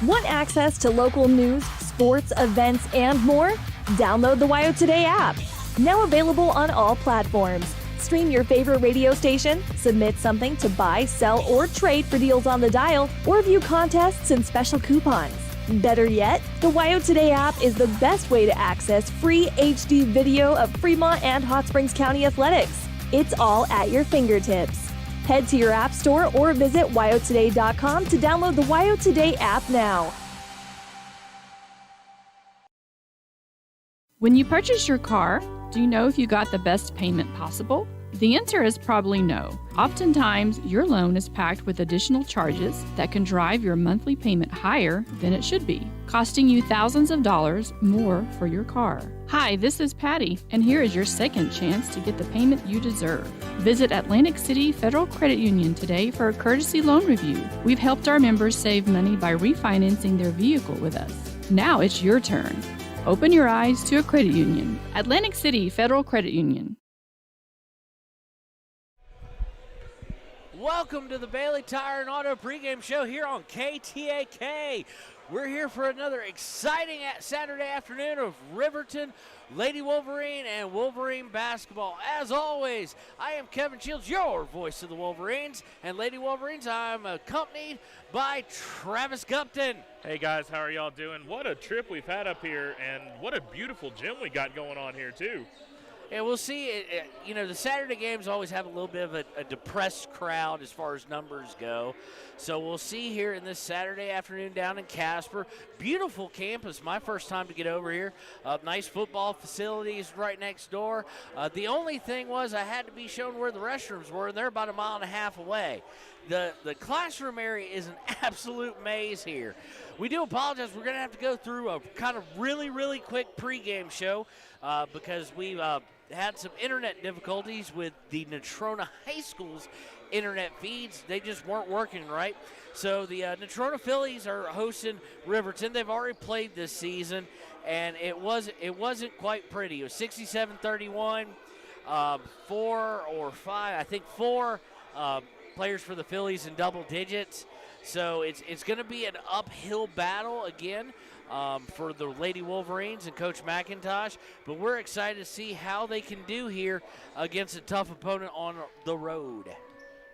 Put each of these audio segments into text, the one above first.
Want access to local news, sports, events, and more? Download the WyoToday app. Now available on all platforms. Stream your favorite radio station, submit something to buy, sell, or trade for deals on the dial, or view contests and special coupons. Better yet, the WyoToday app is the best way to access free HD video of Fremont and Hot Springs County athletics. It's all at your fingertips. Head to your app store or visit WyoToday.com to download the WyoToday app now. When you purchase your car, do you know if you got the best payment possible? The answer is probably no. Oftentimes, your loan is packed with additional charges that can drive your monthly payment higher than it should be, costing you thousands of dollars more for your car. Hi, this is Patty, and here is your second chance to get the payment you deserve. Visit Atlantic City Federal Credit Union today for a courtesy loan review. We've helped our members save money by refinancing their vehicle with us. Now it's your turn. Open your eyes to a credit union. Atlantic City Federal Credit Union. Welcome to the Bailey Tire and Auto pregame show here on KTAK. We're here for another exciting Saturday afternoon of Riverton, Lady Wolverine, and Wolverine basketball. As always, I am Kevin Shields, your voice of the Wolverines. And Lady Wolverines, I'm accompanied by Travis Gupton. Hey guys, how are y'all doing? What a trip we've had up here, and what a beautiful gym we got going on here too. And we'll see, the Saturday games always have a little bit of a depressed crowd as far as numbers go. So we'll see here in this Saturday afternoon down in Casper. Beautiful campus, my first time to get over here. Nice football facilities right next door. The only thing was I had to be shown where the restrooms were, and they're about 1.5 miles away. The classroom area is an absolute maze here. We do apologize. We're going to have to go through a kind of really, really quick pregame show because we've had some internet difficulties with the Natrona High School's internet feeds. They just weren't working right. So the Natrona Phillies are hosting Riverton. They've already played this season, and it wasn't quite pretty. It was 67-31, 4 or 5, I think 4 players for the Phillies in double digits. So it's going to be an uphill battle again for the Lady Wolverines and Coach McIntosh. But we're excited to see how they can do here against a tough opponent on the road.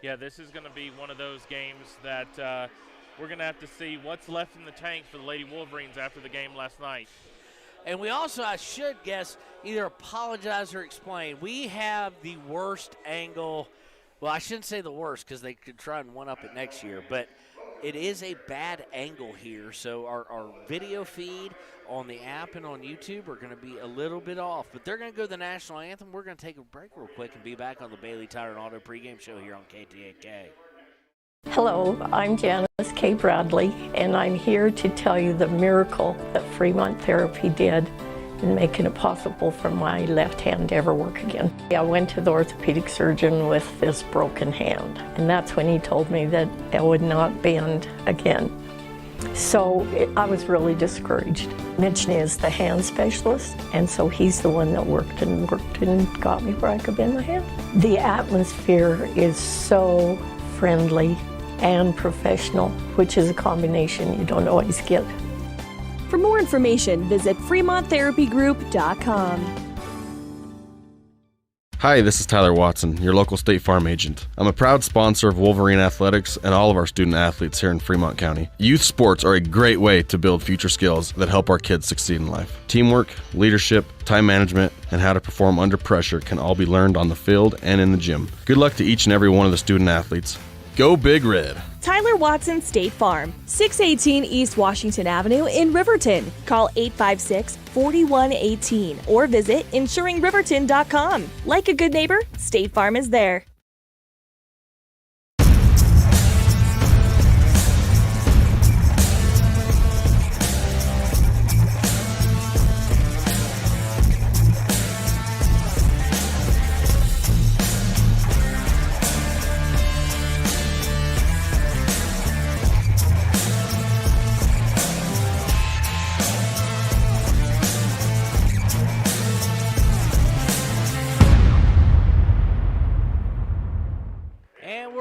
Yeah, this is going to be one of those games that we're going to have to see what's left in the tank for the Lady Wolverines after the game last night. And we also, I should guess, either apologize or explain. We have the worst angle. Well, I shouldn't say the worst because they could try and one-up it next year, but it is a bad angle here. So our video feed on the app and on YouTube are going to be a little bit off. But they're going to go to the national anthem. We're going to take a break real quick and be back on the Bailey Tire and Auto pregame show here on KTAK. Hello, I'm Janice K. Bradley, and I'm here to tell you the miracle that Fremont Therapy did in making it possible for my left hand to ever work again. I went to the orthopedic surgeon with this broken hand, and that's when he told me that it would not bend again. So I was really discouraged. Mitch is the hand specialist, and so he's the one that worked and got me where I could bend my hand. The atmosphere is so friendly and professional, which is a combination you don't always get. For more information, visit FremontTherapyGroup.com. Hi, this is Tyler Watson, your local State Farm agent. I'm a proud sponsor of Wolverine Athletics and all of our student athletes here in Fremont County. Youth sports are a great way to build future skills that help our kids succeed in life. Teamwork, leadership, time management, and how to perform under pressure can all be learned on the field and in the gym. Good luck to each and every one of the student athletes. Go Big Red! Tyler Watson State Farm, 618 East Washington Avenue in Riverton. Call 856-4118 or visit insuringriverton.com. Like a good neighbor, State Farm is there.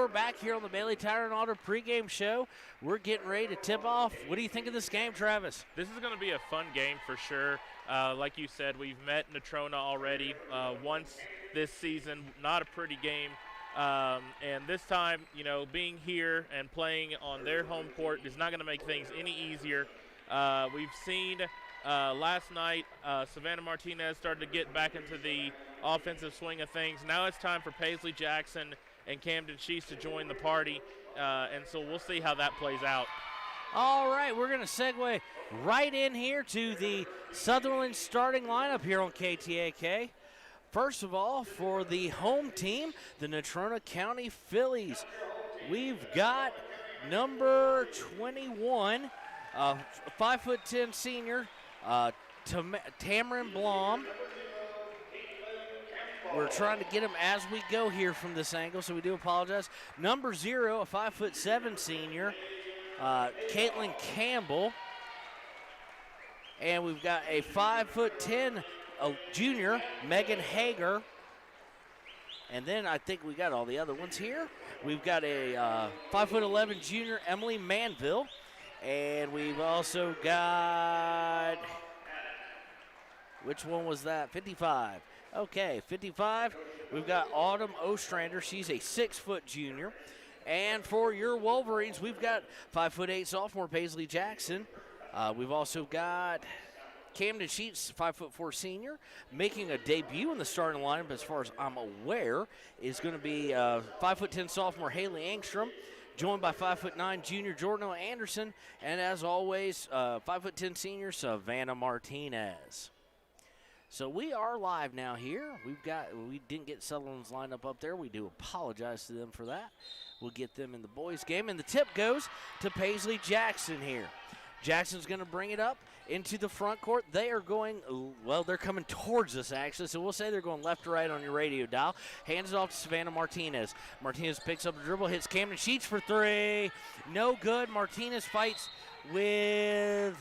we're back here on the Bailey Tire and Auto pregame show. We're getting ready to tip off. What do you think of this game, Travis? This is going to be a fun game for sure. Like you said, we've met Natrona already once this season. Not a pretty game. And this time, being here and playing on their home court is not going to make things any easier. We've seen last night Savannah Martinez started to get back into the offensive swing of things. Now it's time for Paisley Jackson and Camden Sheets to join the party, and so we'll see how that plays out. All right, we're going to segue right in here to the Sutherland starting lineup here on KTAK. First of all, for the home team, the Natrona County Phillies, we've got number 21, 5'10" senior, Tamarin Blom. We're trying to get him as we go here from this angle, so we do apologize. Number 0, a 5'7" senior, Caitlin Campbell. And we've got a 5'10" junior, Megan Hager. And then I think we got all the other ones here. We've got a 5'11" junior, Emily Manville. And we've also got, which one was that? 55. Okay, 55, we've got Autumn Ostrander. She's a 6-foot junior. And for your Wolverines, we've got 5'8" sophomore Paisley Jackson. We've also got Camden Sheets, 5'4" senior, making a debut in the starting lineup, as far as I'm aware, is going to be 5'10" sophomore Haley Angstrom, joined by 5'9" junior Jordan Anderson, and as always, 5'10" senior Savannah Martinez. So we are live now here. We didn't get Sutherland's lineup up there. We do apologize to them for that. We'll get them in the boys' game. And the tip goes to Paisley Jackson here. Jackson's going to bring it up into the front court. They are going, well, they're coming towards us, actually. So we'll say they're going left to right on your radio dial. Hands it off to Savannah Martinez. Martinez picks up the dribble, hits Camden Sheets for 3. No good. Martinez fights with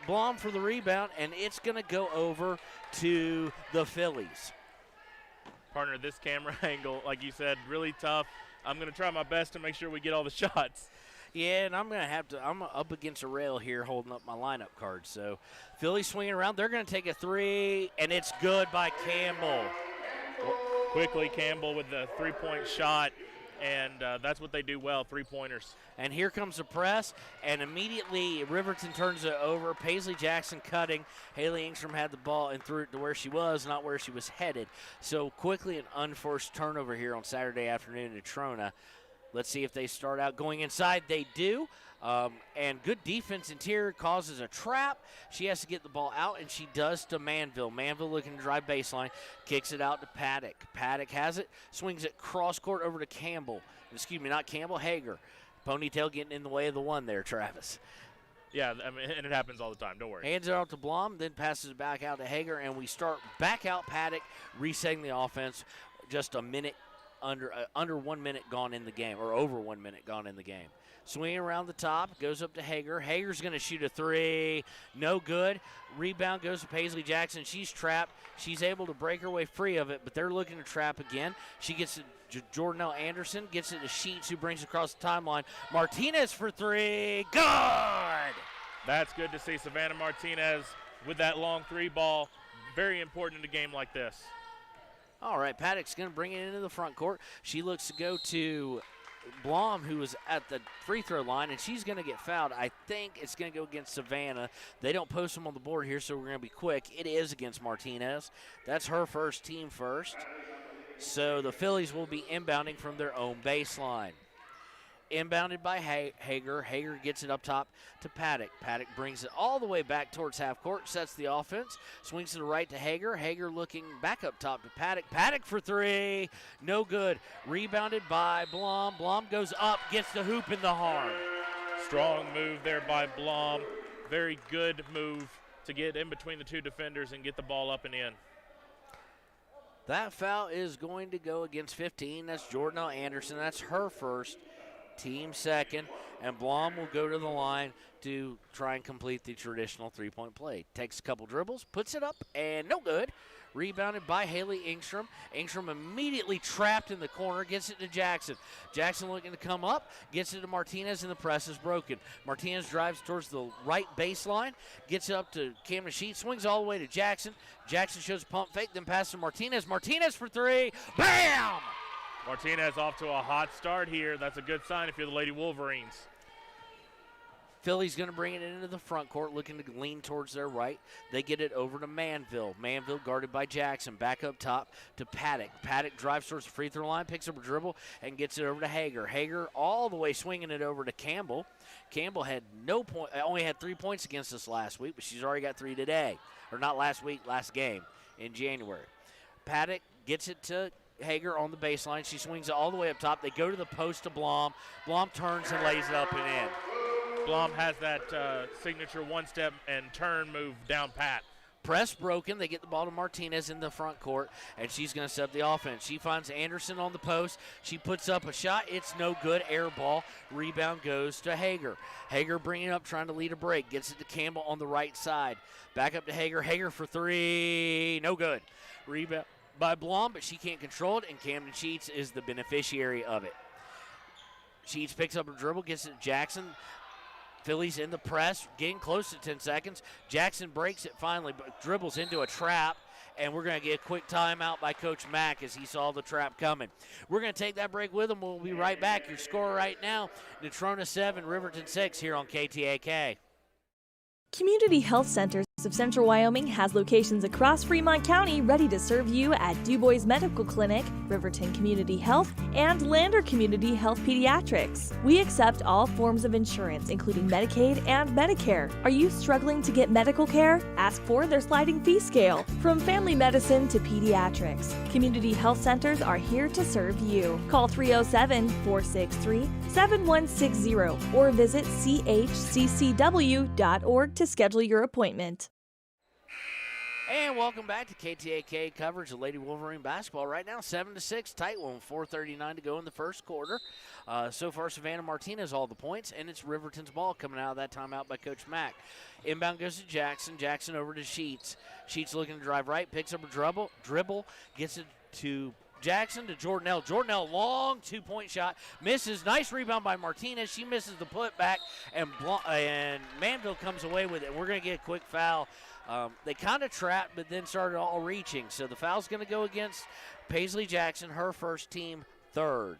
Blom for the rebound, and it's going to go over to the Phillies. Partner, this camera angle, like you said, really tough. I'm going to try my best to make sure we get all the shots. Yeah, and I'm up against a rail here holding up my lineup card. So Phillies swinging around. They're going to take a 3, and it's good by Campbell. Quickly, Campbell with the three-point shot, and that's what they do well, three-pointers. And here comes the press, and immediately Riverton turns it over. Paisley Jackson cutting. Haley Ingstrom had the ball and threw it to where she was, not where she was headed. So quickly an unforced turnover here on Saturday afternoon in Natrona. Let's see if they start out going inside. They do. And good defense interior causes a trap. She has to get the ball out, and she does to Manville. Manville looking to drive baseline, kicks it out to Paddock. Paddock has it, swings it cross court over to Campbell. Excuse me, not Campbell, Hager. Ponytail getting in the way of the one there, Travis. Yeah, I mean, and it happens all the time. Don't worry. Hands it out to Blom, then passes it back out to Hager, and we start back out Paddock, resetting the offense. Just a minute, under 1 minute gone in the game, or over 1 minute gone in the game. Swinging around the top, goes up to Hager. Hager's going to shoot a 3. No good. Rebound goes to Paisley Jackson. She's trapped. She's able to break her way free of it, but they're looking to trap again. She gets it to Jordan Anderson, gets it to Sheets, who brings it across the timeline. Martinez for 3. Good! That's good to see Savannah Martinez with that long 3 ball. Very important in a game like this. All right, Paddock's going to bring it into the front court. She looks to go to Blom, who is at the free throw line, and she's going to get fouled. I think it's going to go against Savannah. They don't post them on the board here, so we're going to be quick. It is against Martinez. That's her first, team first. So the Phillies will be inbounding from their own baseline. Inbounded by Hager. Hager gets it up top to Paddock. Paddock brings it all the way back towards half court, sets the offense, swings to the right to Hager. Hager looking back up top to Paddock. Paddock for 3. No good. Rebounded by Blom. Blom goes up, gets the hoop in the harm. Strong move there by Blom. Very good move to get in between the two defenders and get the ball up and in. That foul is going to go against 15. That's Jordan Anderson. That's her first. Team second, and Blom will go to the line to try and complete the traditional three-point play. Takes a couple dribbles, puts it up, and no good. Rebounded by Haley Engstrom. Engstrom immediately trapped in the corner, gets it to Jackson. Jackson looking to come up, gets it to Martinez, and the press is broken. Martinez drives towards the right baseline, gets it up to Camden Sheets, swings all the way to Jackson. Jackson shows a pump fake, then passes to Martinez. Martinez for three. Bam! Martinez off to a hot start here. That's a good sign if you're the Lady Wolverines. Philly's going to bring it into the front court, looking to lean towards their right. They get it over to Manville. Manville guarded by Jackson. Back up top to Paddock. Paddock drives towards the free throw line, picks up a dribble, and gets it over to Hager. Hager all the way swinging it over to Campbell. Campbell had only had 3 points against us last week, but she's already got 3 today. Or not last week, last game in January. Paddock gets it to Hager on the baseline. She swings it all the way up top. They go to the post to Blom. Blom turns and lays it up and in. Blom has that signature one-step and turn move down pat. Press broken. They get the ball to Martinez in the front court, and she's going to set up the offense. She finds Anderson on the post. She puts up a shot. It's no good. Air ball. Rebound goes to Hager. Hager bringing it up, trying to lead a break. Gets it to Campbell on the right side. Back up to Hager. Hager for three. No good. Rebound by Blom, but she can't control it, and Camden Sheets is the beneficiary of it. Sheets picks up a dribble, gets it to Jackson. Phillies in the press, getting close to 10 seconds. Jackson breaks it finally, but dribbles into a trap, and we're going to get a quick timeout by Coach Mack as he saw the trap coming. We're going to take that break with him. We'll be right back. Your score right now, Natrona 7, Riverton 6 here on KTAK. Community Health Centers of Central Wyoming has locations across Fremont County ready to serve you at Du Bois Medical Clinic, Riverton Community Health, and Lander Community Health Pediatrics. We accept all forms of insurance, including Medicaid and Medicare. Are you struggling to get medical care? Ask for their sliding fee scale. From family medicine to pediatrics, Community Health Centers are here to serve you. Call 307-463-7160 or visit chccw.org to schedule your appointment. And welcome back to KTAK coverage of Lady Wolverine basketball. Right now, 7-6, tight one, 4:39 to go in the first quarter. So far, Savannah Martinez all the points, and it's Riverton's ball coming out of that timeout by Coach Mack. Inbound goes to Jackson. Jackson over to Sheets. Sheets looking to drive right, picks up a dribble, gets it to Jackson to Jordanelle. Jordanelle, long two-point shot, misses. Nice rebound by Martinez. She misses the putback, and Manville comes away with it. We're going to get a quick foul. They kind of trapped, but then started all reaching. So the foul's going to go against Paisley Jackson, her first, team third.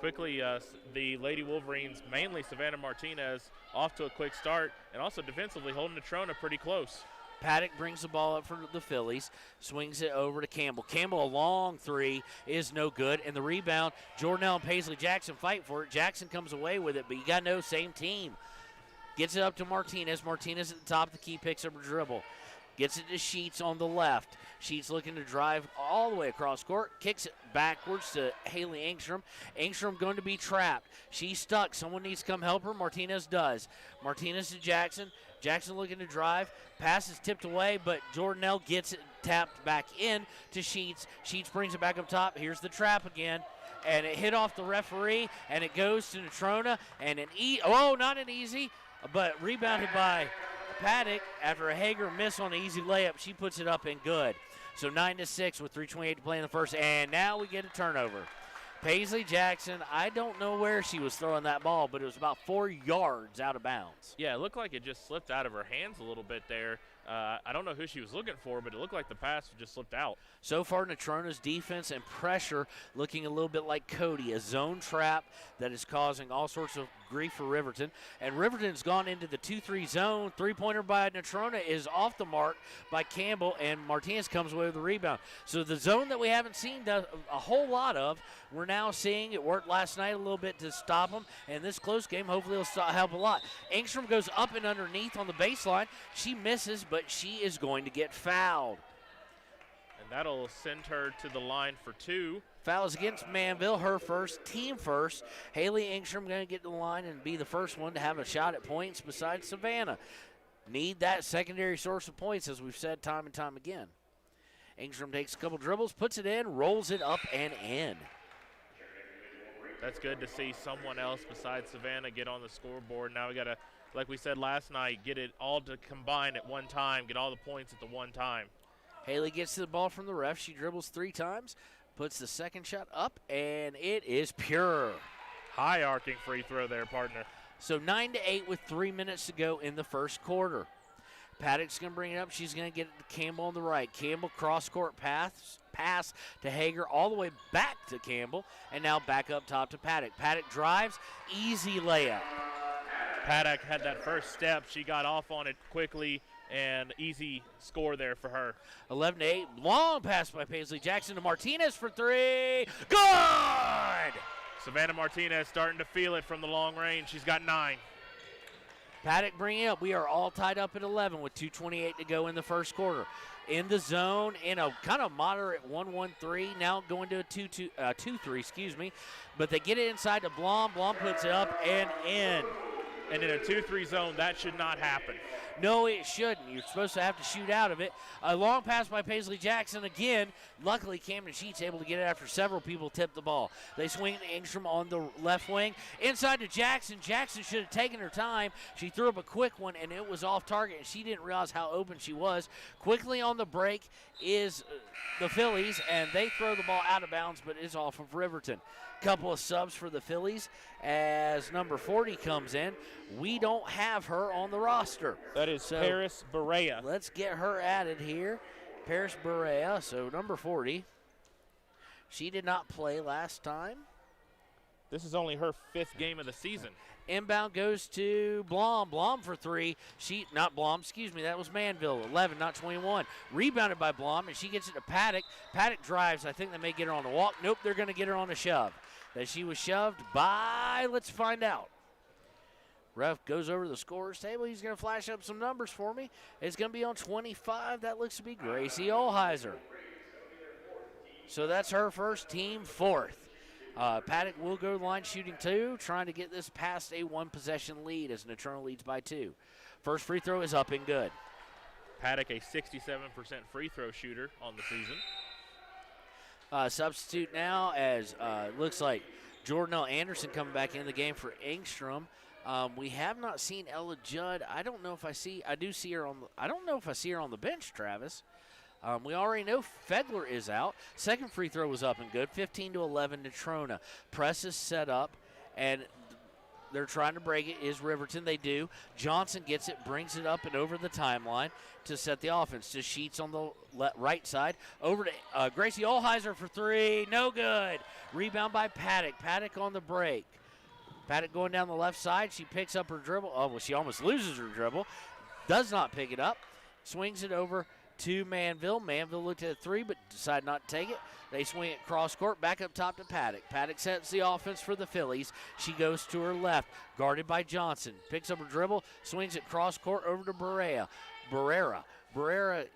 Quickly, the Lady Wolverines, mainly Savannah Martinez, off to a quick start, and also defensively holding Natrona pretty close. Paddock brings the ball up for the Phillies, swings it over to Campbell. Campbell, a long three, is no good. And the rebound, Jordanelle and Paisley Jackson fight for it. Jackson comes away with it, but you got to know, same team. Gets it up to Martinez. Martinez at the top of the key, picks up a dribble. Gets it to Sheets on the left. Sheets looking to drive all the way across court. Kicks it backwards to Haley Engstrom. Engstrom going to be trapped. She's stuck. Someone needs to come help her. Martinez does. Martinez to Jackson. Jackson looking to drive. Pass is tipped away, but Jordanelle gets it tapped back in to Sheets. Sheets brings it back up top. Here's the trap again. And it hit off the referee, and it goes to Natrona. And not an easy, but rebounded by Paddock after a Hager miss on an easy layup. She puts it up and good. So 9-6 with 3:28 to play in the first, and now we get a turnover. Paisley Jackson, I don't know where she was throwing that ball, but it was about 4 yards out of bounds. Yeah, it looked like it just slipped out of her hands a little bit there. I don't know who she was looking for, but it looked like the pass just slipped out. So far, Natrona's defense and pressure looking a little bit like Cody, a zone trap that is causing all sorts of grief for Riverton. And Riverton's gone into the 2-3 zone. Three-pointer by Natrona is off the mark by Campbell, and Martinez comes away with the rebound. So the zone that we haven't seen a whole lot of, we're now seeing. It worked last night a little bit to stop them, and this close game hopefully will help a lot. Engstrom goes up and underneath on the baseline. She misses, but she is going to get fouled. And that'll send her to the line for 2. Fouls against Manville, her first, team first. Haley Engstrom going to get to the line and be the first one to have a shot at points besides Savannah. Need that secondary source of points, as we've said time and time again. Engstrom takes a couple dribbles, puts it in, rolls it up and in. That's good to see someone else besides Savannah get on the scoreboard. Now we got to, like we said last night, get it all to combine at one time, get all the points at the one time. Haley gets to the ball from the ref. She dribbles 3 times, puts the second shot up, and it is pure. High arcing free throw there, partner. So 9-8 with 3 minutes to go in the first quarter. Paddock's going to bring it up. She's going to get it to Campbell on the right. Campbell cross-court pass to Hager all the way back to Campbell, and now back up top to Paddock. Paddock drives, easy layup. Paddock had that first step. She got off on it quickly, and easy score there for her. 11-8, long pass by Paisley Jackson to Martinez for 3. Good! Savannah Martinez starting to feel it from the long range. She's got 9. Paddock bringing it up. We are all tied up at 11 with 2:28 to go in the first quarter. In the zone, in a kind of moderate 1-1-3, now going to a 2-3, excuse me. But they get it inside to Blom. Blom puts it up and in. And in a 2-3 zone, that should not happen. No, it shouldn't. You're supposed to have to shoot out of it. A long pass by Paisley Jackson again. Luckily, Camden Sheets able to get it after several people tipped the ball. They swing to Engstrom on the left wing. Inside to Jackson. Jackson should have taken her time. She threw up a quick one, and it was off target, and she didn't realize how open she was. Quickly on the break is the Phillies, and they throw the ball out of bounds, but it's off of Riverton. Couple of subs for the Phillies as number 40 comes in. We don't have her on the roster. That is Paris Berea. Let's get her added here. Paris Berea, so number 40. She did not play last time. This is only her 5th game of the season. Inbound goes to Blom. Blom for 3. Not Blom, excuse me. That was Manville. 11, not 21. Rebounded by Blom, and she gets it to Paddock. Paddock drives. I think they may get her on the walk. Nope, they're going to get her on a shove. That she was shoved by, let's find out. Ref goes over to the scorer's table. He's going to flash up some numbers for me. It's going to be on 25. That looks to be Gracie Olheiser. So that's her first, team 4th. Paddock will go to the line shooting 2, trying to get this past a 1-possession lead as Natrona leads by 2. First free throw is up and good. Paddock, a 67% free throw shooter on the season. Substitute now as looks like Jordan L. Anderson coming back in the game for Engstrom. We have not seen Ella Judd. I don't know if I see. I do see her on. I don't know if I see her on the bench, Travis. We already know Fegler is out. Second free throw was up and good. 15-11 Natrona. Press is set up, and they're trying to break it. Is Riverton? They do. Johnson gets it, brings it up and over the timeline to set the offense. To Sheets on the right side. Over to Gracie Olheiser for 3. No good. Rebound by Paddock. Paddock on the break. Paddock going down the left side. She picks up her dribble. Oh, well, she almost loses her dribble. Does not pick it up. Swings it over to Manville. Manville looked at a 3 but decided not to take it. They swing it cross court, back up top to Paddock. Paddock sets the offense for the Phillies. She goes to her left, guarded by Johnson. Picks up her dribble, swings it cross court over to Barrera. Barrera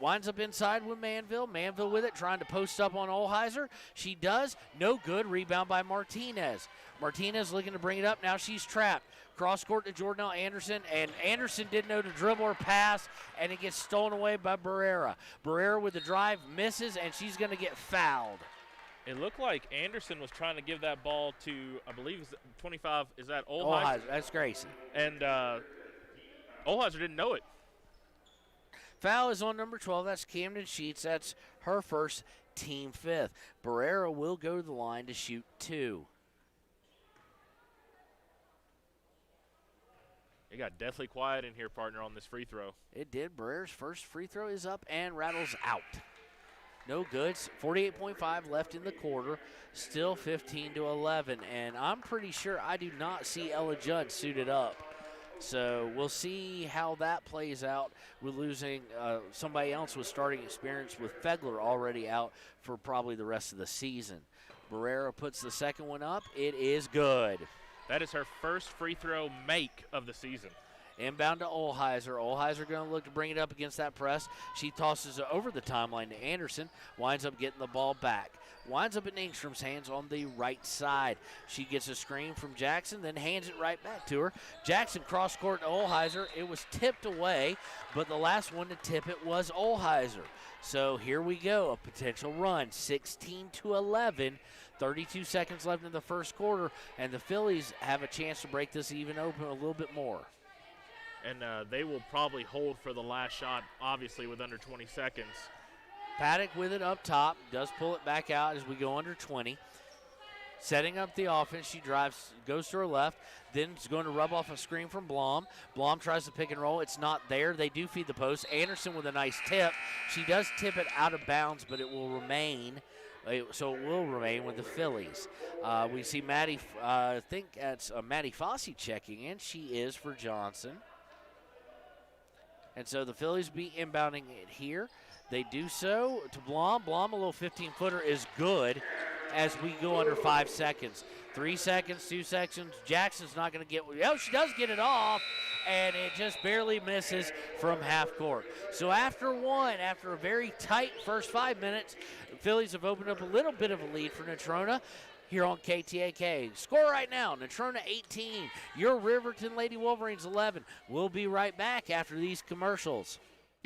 winds up inside with Manville. Manville with it, trying to post up on Olheiser. She does. No good. Rebound by Martinez. Martinez looking to bring it up. Now she's trapped. Cross court to Jordan L. Anderson, and Anderson didn't know to dribble or pass, and it gets stolen away by Barrera. Barrera with the drive misses, and she's going to get fouled. It looked like Anderson was trying to give that ball to, I believe, 25. Is that Olheiser? That's Gracie. And Olheiser didn't know it. Foul is on number 12. That's Camden Sheets. That's her first, team 5th. Barrera will go to the line to shoot 2. It got deathly quiet in here, partner, on this free throw. It did. Barrera's first free throw is up and rattles out. No good. 48.5 left in the quarter. Still 15-11. And I'm pretty sure I do not see Ella Judd suited up. So we'll see how that plays out. We're losing somebody else with starting experience with Fegler already out for probably the rest of the season. Barrera puts the second one up. It is good. That is her first free throw make of the season. Inbound to Olheiser. Olheiser going to look to bring it up against that press. She tosses it over the timeline to Anderson. Winds up getting the ball back. Winds up in Engstrom's hands on the right side. She gets a screen from Jackson, then hands it right back to her. Jackson cross court to Olheiser. It was tipped away, but the last one to tip it was Olheiser. So here we go, a potential run, 16-11. 32 seconds left in the first quarter, and the Phillies have a chance to break this even open a little bit more. And they will probably hold for the last shot, obviously, with under 20 seconds. Paddock with it up top, does pull it back out as we go under 20. Setting up the offense, she drives, goes to her left, then is going to rub off a screen from Blom. Blom tries to pick and roll. It's not there. They do feed the post. Anderson with a nice tip. She does tip it out of bounds, but it will remain. So it will remain with the Phillies. We see Maddie, I think that's Maddie Fossey checking in. She is for Johnson. And so the Phillies be inbounding it here. They do so to Blom. Blom, a little 15-footer, is good as we go under 5 seconds. 3 seconds, 2 seconds. Jackson's not going to get, oh, she does get it off, and it just barely misses from half court. So after a very tight first 5 minutes, the Phillies have opened up a little bit of a lead for Natrona here on KTAK. Score right now, Natrona 18, your Riverton Lady Wolverines 11. We'll be right back after these commercials.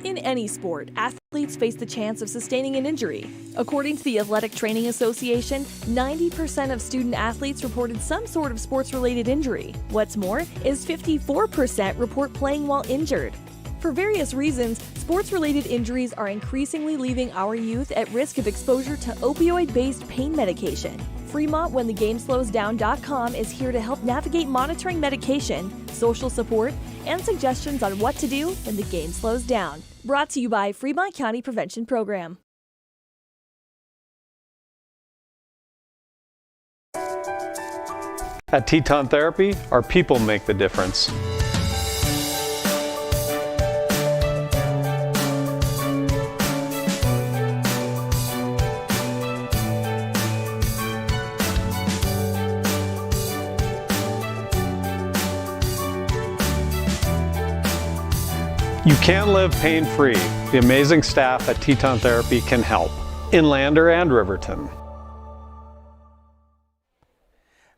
In any sport, athletes face the chance of sustaining an injury. According to the Athletic Training Association, 90% of student athletes reported some sort of sports-related injury. What's more, is 54% report playing while injured. For various reasons, sports-related injuries are increasingly leaving our youth at risk of exposure to opioid-based pain medication. Fremont WhenTheGameSlowsDown.com is here to help navigate monitoring medication, social support, and suggestions on what to do when the game slows down. Brought to you by Fremont County Prevention Program. At Teton Therapy, our people make the difference. You can live pain-free. The amazing staff at Teton Therapy can help. In Lander and Riverton.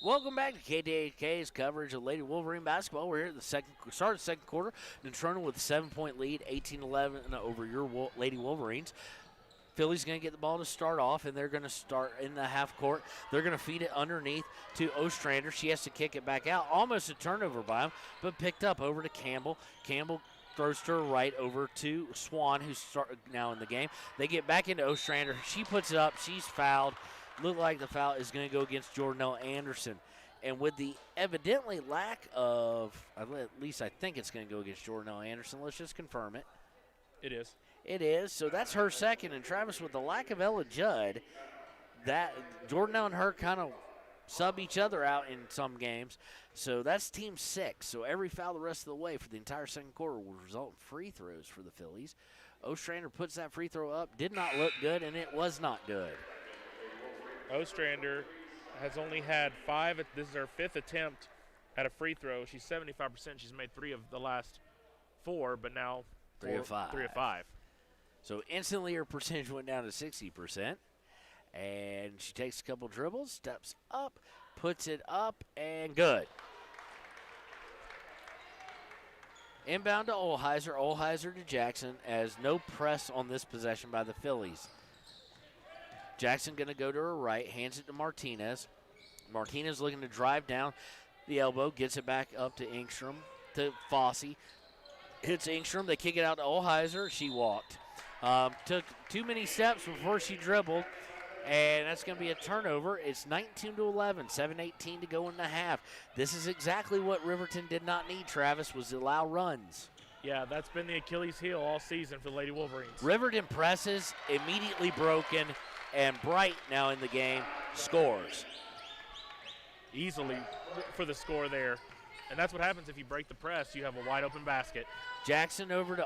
Welcome back to KTAK's coverage of Lady Wolverine basketball. We're here at the start of the second quarter. Natrona with a 7-point lead, 18-11 over your Lady Wolverines. Philly's going to get the ball to start off, and they're going to start in the half court. They're going to feed it underneath to Ostrander. She has to kick it back out. Almost a turnover by him, but picked up over to Campbell. Campbell throws to her right over to Swan, who's now in the game. They get back into Ostrander. She puts it up. She's fouled. Look like the foul is going to go against Jordanelle Anderson. And with the evidently lack of, at least I think it's going to go against Jordanelle Anderson. Let's just confirm it. It is. It is. So that's her second. And Travis, with the lack of Ella Judd, that Jordanelle and her kind of sub each other out in some games. So that's team 6. So every foul the rest of the way for the entire second quarter will result in free throws for the Phillies. Ostrander puts that free throw up. Did not look good, and it was not good. Ostrander has only had 5. This is her 5th attempt at a free throw. She's 75%. She's made 3 of the last 4, but now 3 of 5. 3 of 5. So instantly her percentage went down to 60%. And she takes a couple dribbles, steps up, puts it up, and good. Inbound to Olheiser. Olheiser to Jackson as no press on this possession by the Phillies. Jackson going to go to her right, hands it to Martinez. Martinez looking to drive down the elbow, gets it back up to Engstrom, to Fossey. Hits Engstrom, they kick it out to Olheiser. She walked. Took too many steps before she dribbled, and that's going to be a turnover. It's 19-11, 7:18 to go in the half. This is exactly what Riverton did not need, Travis, was allow runs. Yeah, that's been the Achilles heel all season for the Lady Wolverines. Riverton presses, immediately broken, and Bright now in the game scores. Easily for the score there. And that's what happens if you break the press. You have a wide open basket. Jackson over to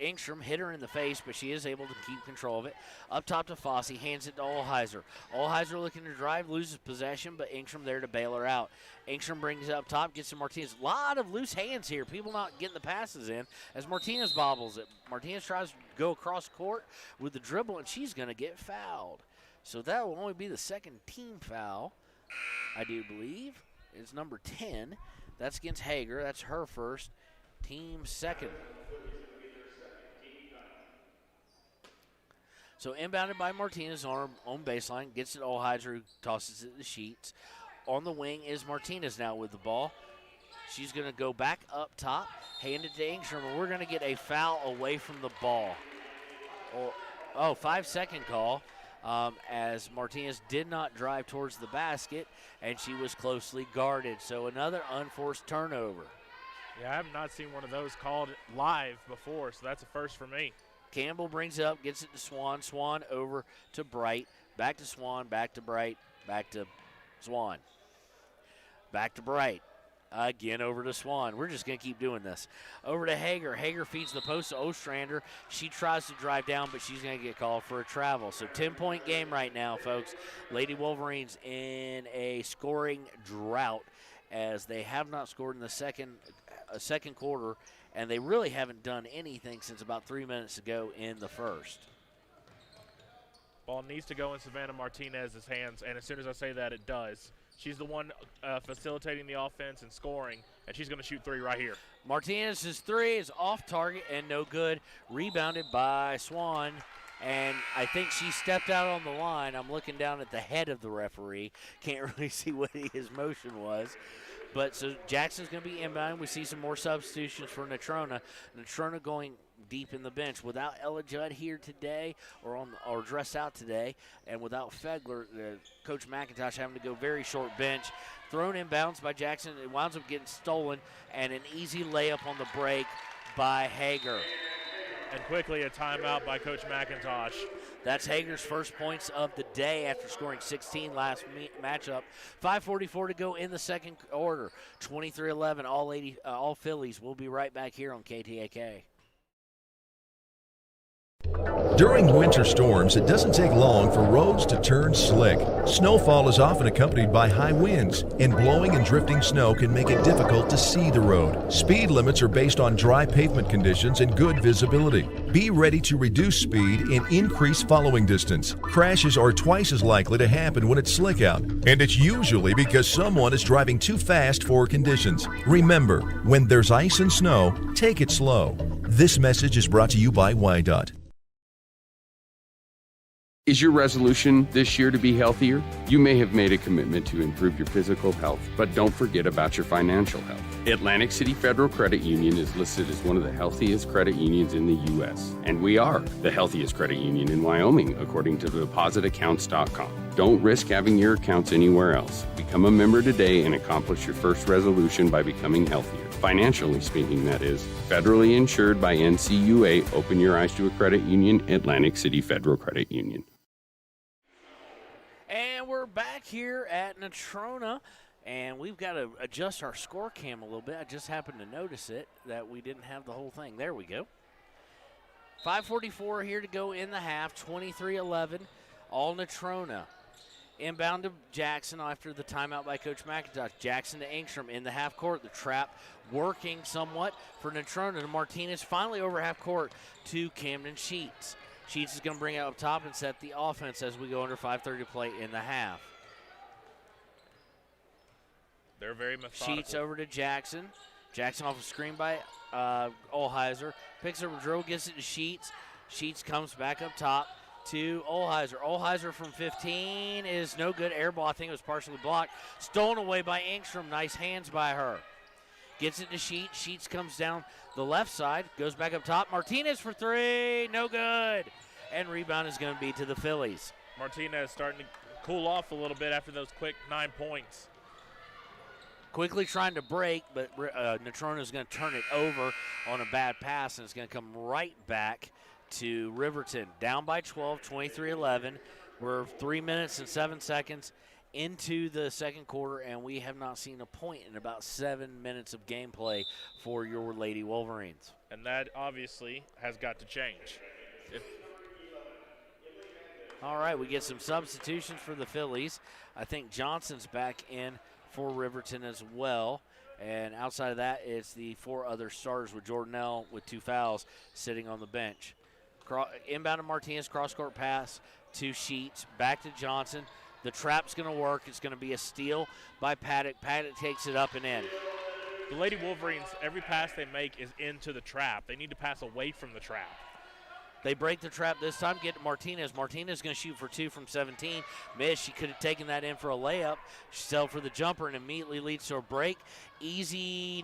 Engstrom, hit her in the face, but she is able to keep control of it. Up top to Fossey, hands it to Olheiser. Olheiser looking to drive, loses possession, but Engstrom there to bail her out. Engstrom brings it up top, gets to Martinez. A lot of loose hands here. People not getting the passes in as Martinez bobbles it. Martinez tries to go across court with the dribble, and she's going to get fouled. So that will only be the second team foul, I do believe. It's number 10. That's against Hager. That's her first. Team second. So inbounded by Martinez on baseline. Gets it Olheiser, who tosses it to the Sheets. On the wing is Martinez now with the ball. She's going to go back up top. Hand it to Engstrom, and we're going to get a foul away from the ball. 5-second call. As Martinez did not drive towards the basket, and she was closely guarded. So another unforced turnover. Yeah, I have not seen one of those called live before, so that's a first for me. Campbell brings it up, gets it to Swan. Swan over to Bright. Back to Swan, back to Bright, back to Swan. Back to Bright. Again over to Swan. We're just going to keep doing this. Over to Hager. Hager feeds the post to Ostrander. She tries to drive down, but she's going to get called for a travel. So 10-point game right now, folks. Lady Wolverines in a scoring drought as they have not scored in the second quarter, and they really haven't done anything since about 3 minutes ago in the first. Ball needs to go in Savannah Martinez's hands, and as soon as I say that, it does. She's the one facilitating the offense and scoring, and she's going to shoot three right here. Martinez's three is off target and no good. Rebounded by Swan, and I think she stepped out on the line. I'm looking down at the head of the referee. Can't really see what his motion was. But so Jackson's going to be inbound. We see some more substitutions for Natrona. Natrona going deep in the bench without Ella Judd here today or dressed out today, and without Fegler, Coach McIntosh having to go very short bench. Thrown inbounds by Jackson. It winds up getting stolen, and an easy layup on the break by Hager. And quickly a timeout by Coach McIntosh. That's Hager's first points of the day after scoring 16 last matchup. 5:44 to go in the second quarter. 23-11, all Phillies. We'll be right back here on KTAK. During winter storms, it doesn't take long for roads to turn slick. Snowfall is often accompanied by high winds, and blowing and drifting snow can make it difficult to see the road. Speed limits are based on dry pavement conditions and good visibility. Be ready to reduce speed and increase following distance. Crashes are twice as likely to happen when it's slick out, and it's usually because someone is driving too fast for conditions. Remember, when there's ice and snow, take it slow. This message is brought to you by WyoToday. Is your resolution this year to be healthier? You may have made a commitment to improve your physical health, but don't forget about your financial health. Atlantic City Federal Credit Union is listed as one of the healthiest credit unions in the U.S., and we are the healthiest credit union in Wyoming, according to depositaccounts.com. Don't risk having your accounts anywhere else. Become a member today and accomplish your first resolution by becoming healthier. Financially speaking, that is. Federally insured by NCUA. Open your eyes to a credit union. Atlantic City Federal Credit Union. And we're back here at Natrona, and we've got to adjust our score cam a little bit. I just happened to notice it, that we didn't have the whole thing. There we go. 5:44 here to go in the half, 23-11, all Natrona. Inbound to Jackson after the timeout by Coach McIntosh. Jackson to Engstrom in the half court. The trap working somewhat for Natrona. To Martinez finally over half court to Camden Sheets. Sheets is going to bring it up top and set the offense as we go under 5:30 to play in the half. They're very methodical. Sheets over to Jackson. Jackson off a screen by Olheiser. Picks up a drill, gets it to Sheets. Sheets comes back up top to Olheiser. Olheiser from 15 is no good. Air ball, I think it was partially blocked. Stolen away by Engstrom. Nice hands by her. Gets it to Sheets. Sheets comes down the left side, goes back up top. Martinez for three, no good. And rebound is going to be to the Phillies. Martinez starting to cool off a little bit after those quick 9 points. Quickly trying to break, but Natrona is going to turn it over on a bad pass, and it's going to come right back to Riverton. Down by 12, 23-11. We're 3 minutes and 7 seconds into the second quarter, and we have not seen a point in about 7 minutes of gameplay for your Lady Wolverines. And that obviously has got to change. All right, we get some substitutions for the Phillies. I think Johnson's back in for Riverton as well. And outside of that, it's the 4 other starters with Jordanelle with 2 fouls sitting on the bench. Inbound to Martinez, cross-court pass to Sheets, back to Johnson. The trap's going to work. It's going to be a steal by Paddock. Paddock takes it up and in. The Lady Wolverines, every pass they make is into the trap. They need to pass away from the trap. They break the trap this time, get to Martinez. Martinez going to shoot for 2 from 17. Miss. She could have taken that in for a layup. She settled for the jumper and immediately leads to a break. Easy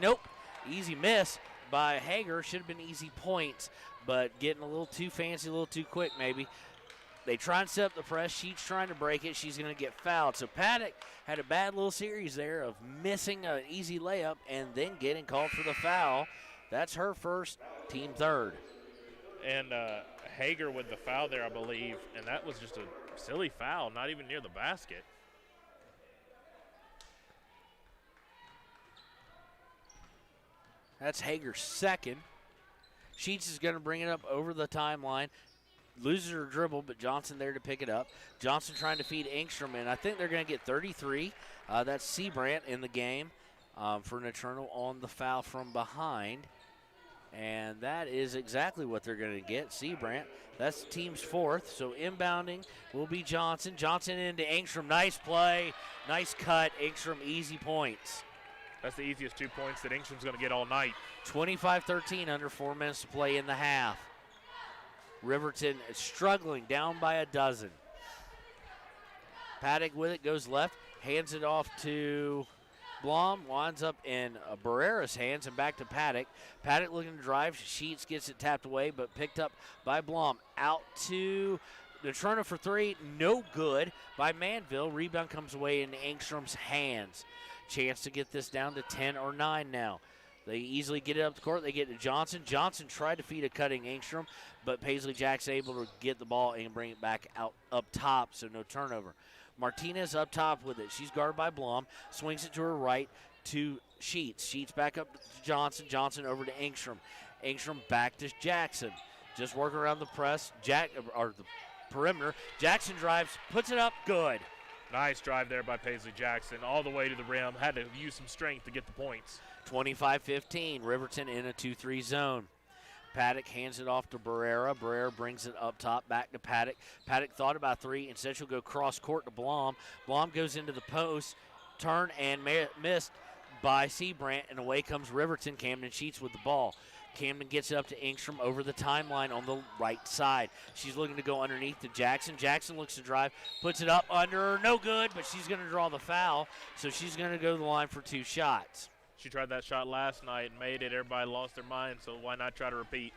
miss by Hager. Should have been easy points but getting a little too fancy, a little too quick maybe. They try and set up the press. Sheets trying to break it. She's going to get fouled. So Paddock had a bad little series there of missing an easy layup and then getting called for the foul. That's her first, team third. And Hager with the foul there, I believe, and that was just a silly foul, not even near the basket. That's Hager's second. Sheets is going to bring it up over the timeline. Loses her dribble, but Johnson there to pick it up. Johnson trying to feed Engstrom, and I think they're going to get 33. That's Seabrandt in the game for Natrona on the foul from behind. And that is exactly what they're going to get, Seabrandt. That's the team's fourth, so inbounding will be Johnson. Johnson into Engstrom, nice play, nice cut. Engstrom, easy points. That's the easiest 2 points that Engstrom's going to get all night. 25-13, under 4 minutes to play in the half. Riverton is struggling, down by a dozen. Paddock with it, goes left, hands it off to Blom, winds up in Barrera's hands and back to Paddock. Paddock looking to drive, Sheets gets it tapped away, but picked up by Blom. Out to Natrona for three, no good by Manville. Rebound comes away in Engstrom's hands. Chance to get this down to 10 or 9 now. They easily get it up the court. They get to Johnson. Johnson tried to feed a cutting Engstrom, but Paisley Jack's able to get the ball and bring it back out up top, so no turnover. Martinez up top with it. She's guarded by Blom. Swings it to her right to Sheets. Sheets back up to Johnson. Johnson over to Engstrom. Engstrom back to Jackson. Just working around the press. Or the perimeter. Jackson drives, puts it up, good. Nice drive there by Paisley Jackson, all the way to the rim. Had to use some strength to get the points. 25-15, Riverton in a 2-3 zone. Paddock hands it off to Barrera. Barrera brings it up top, back to Paddock. Paddock thought about three. Instead, she'll go cross court to Blom. Blom goes into the post, turn and missed by Seabrandt, and away comes Riverton. Camden Sheets with the ball. Camden gets it up to Engstrom over the timeline on the right side. She's looking to go underneath to Jackson. Jackson looks to drive, puts it up under her, no good, but she's going to draw the foul, so she's going to go to the line for 2 shots. She tried that shot last night and made it. Everybody lost their mind, so why not try to repeat?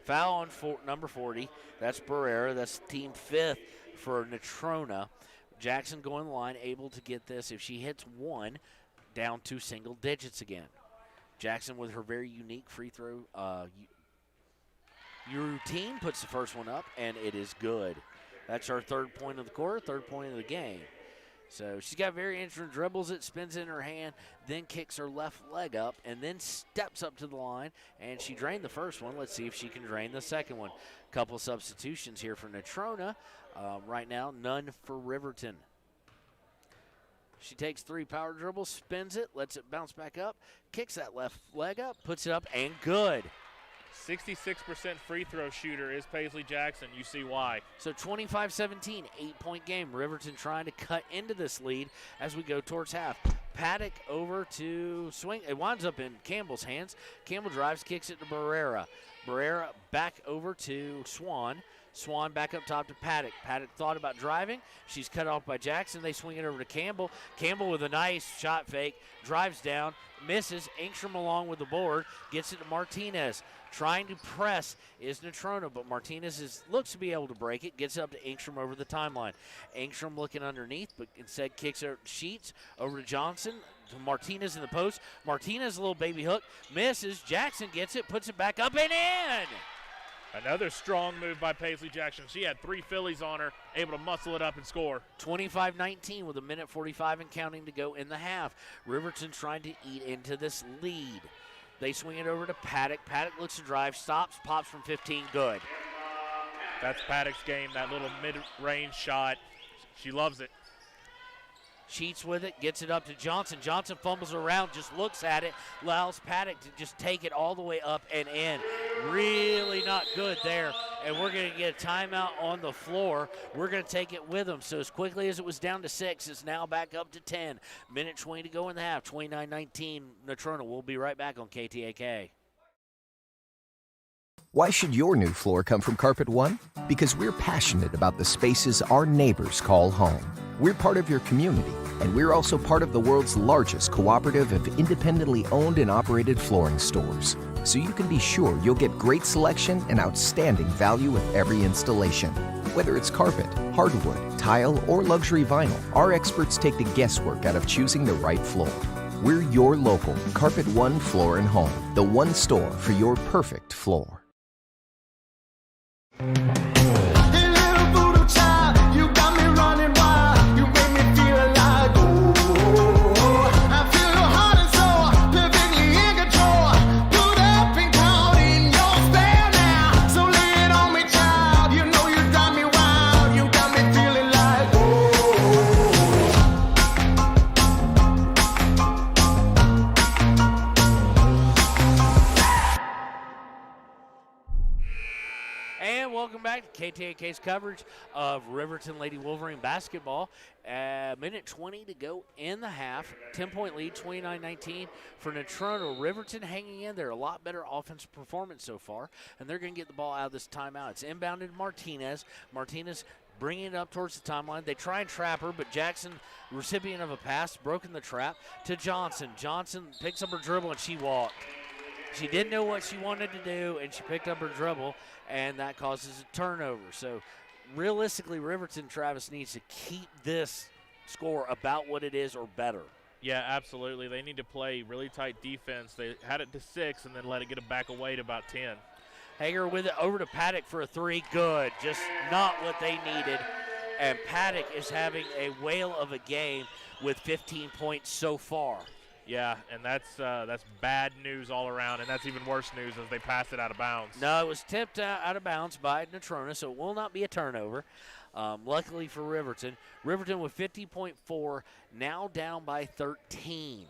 Foul on number 40. That's Barrera. That's team 5th for Natrona. Jackson going to the line, able to get this. If she hits one, down to single digits again. Jackson with her very unique free throw routine puts the first one up, and it is good. That's our third point of the quarter, third point of the game. So she's got very interesting dribbles. It spins in her hand, then kicks her left leg up, and then steps up to the line. And she drained the first one. Let's see if she can drain the second one. Couple substitutions here for Natrona. Right now, none for Riverton. She takes 3 power dribbles, spins it, lets it bounce back up, kicks that left leg up, puts it up, and good. 66% free throw shooter is Paisley Jackson. You see why. So 25-17, 8-point game. Riverton trying to cut into this lead as we go towards half. Paddock over to swing. It winds up in Campbell's hands. Campbell drives, kicks it to Barrera. Barrera back over to Swan. Swan back up top to Paddock. Paddock thought about driving. She's cut off by Jackson. They swing it over to Campbell. Campbell with a nice shot fake. Drives down. Misses. Engstrom along with the board. Gets it to Martinez. Trying to press is Natrona, but Martinez looks to be able to break it. Gets it up to Engstrom over the timeline. Engstrom looking underneath, but instead kicks her Sheets over to Johnson. To Martinez in the post. Martinez, a little baby hook. Misses. Jackson gets it. Puts it back up and in. Another strong move by Paisley Jackson. She had 3 Phillies on her, able to muscle it up and score. 25-19 with 1:45 and counting to go in the half. Riverton trying to eat into this lead. They swing it over to Paddock. Paddock looks to drive, stops, pops from 15, good. That's Paddock's game, that little mid-range shot. She loves it. Sheets with it, gets it up to Johnson. Johnson fumbles around, just looks at it, allows Paddock to just take it all the way up and in. Really not good there, and we're going to get a timeout on the floor. We're going to take it with them. So as quickly as it was down to 6, it's now back up to 10. 1:20 to go in the half, 29-19 Natrona. We'll be right back on KTAK. Why should your new floor come from Carpet One? Because we're passionate about the spaces our neighbors call home. We're part of your community, And we're also part of the world's largest cooperative of independently owned and operated flooring stores. So you can be sure you'll get great selection and outstanding value with every installation. Whether it's carpet, hardwood, tile, or luxury vinyl, our experts take the guesswork out of choosing the right floor. We're your local Carpet One Floor and Home, the one store for your perfect floor. Welcome back to KTAK's coverage of Riverton Lady Wolverine basketball. Minute 20 to go in the half. 10-point lead, 29-19 for Natrona. Riverton hanging in there. A lot better offensive performance so far, and they're going to get the ball out of this timeout. It's inbounded Martinez. Martinez bringing it up towards the timeline. They try and trap her, but Jackson, recipient of a pass, broken the trap to Johnson. Johnson picks up her dribble, and she walked. She didn't know what she wanted to do, and she picked up her dribble, and that causes a turnover. So realistically, Riverton, Travis, needs to keep this score about what it is or better. Yeah, absolutely. They need to play really tight defense. They had it to 6 and then let it get it back away to about 10. Hager with it over to Paddock for a three. Good. Just not what they needed. And Paddock is having a whale of a game with 15 points so far. Yeah, and that's bad news all around, and that's even worse news as they pass it out of bounds. No, it was tipped out of bounds by Natrona, so it will not be a turnover. Luckily for Riverton. Riverton with 50.4, now down by 13.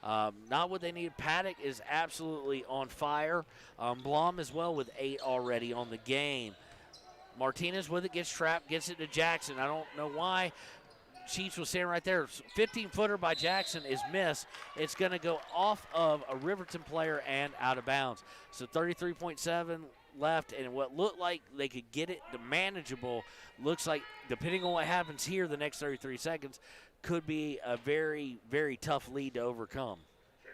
Not what they need. Paddock is absolutely on fire. Blom as well with 8 already on the game. Martinez with it, gets trapped, gets it to Jackson. I don't know why. Sheets was standing right there. 15-footer by Jackson is missed. It's going to go off of a Riverton player and out of bounds. So 33.7 left, and what looked like they could get it to manageable looks like, depending on what happens here the next 33 seconds, could be a very, very tough lead to overcome.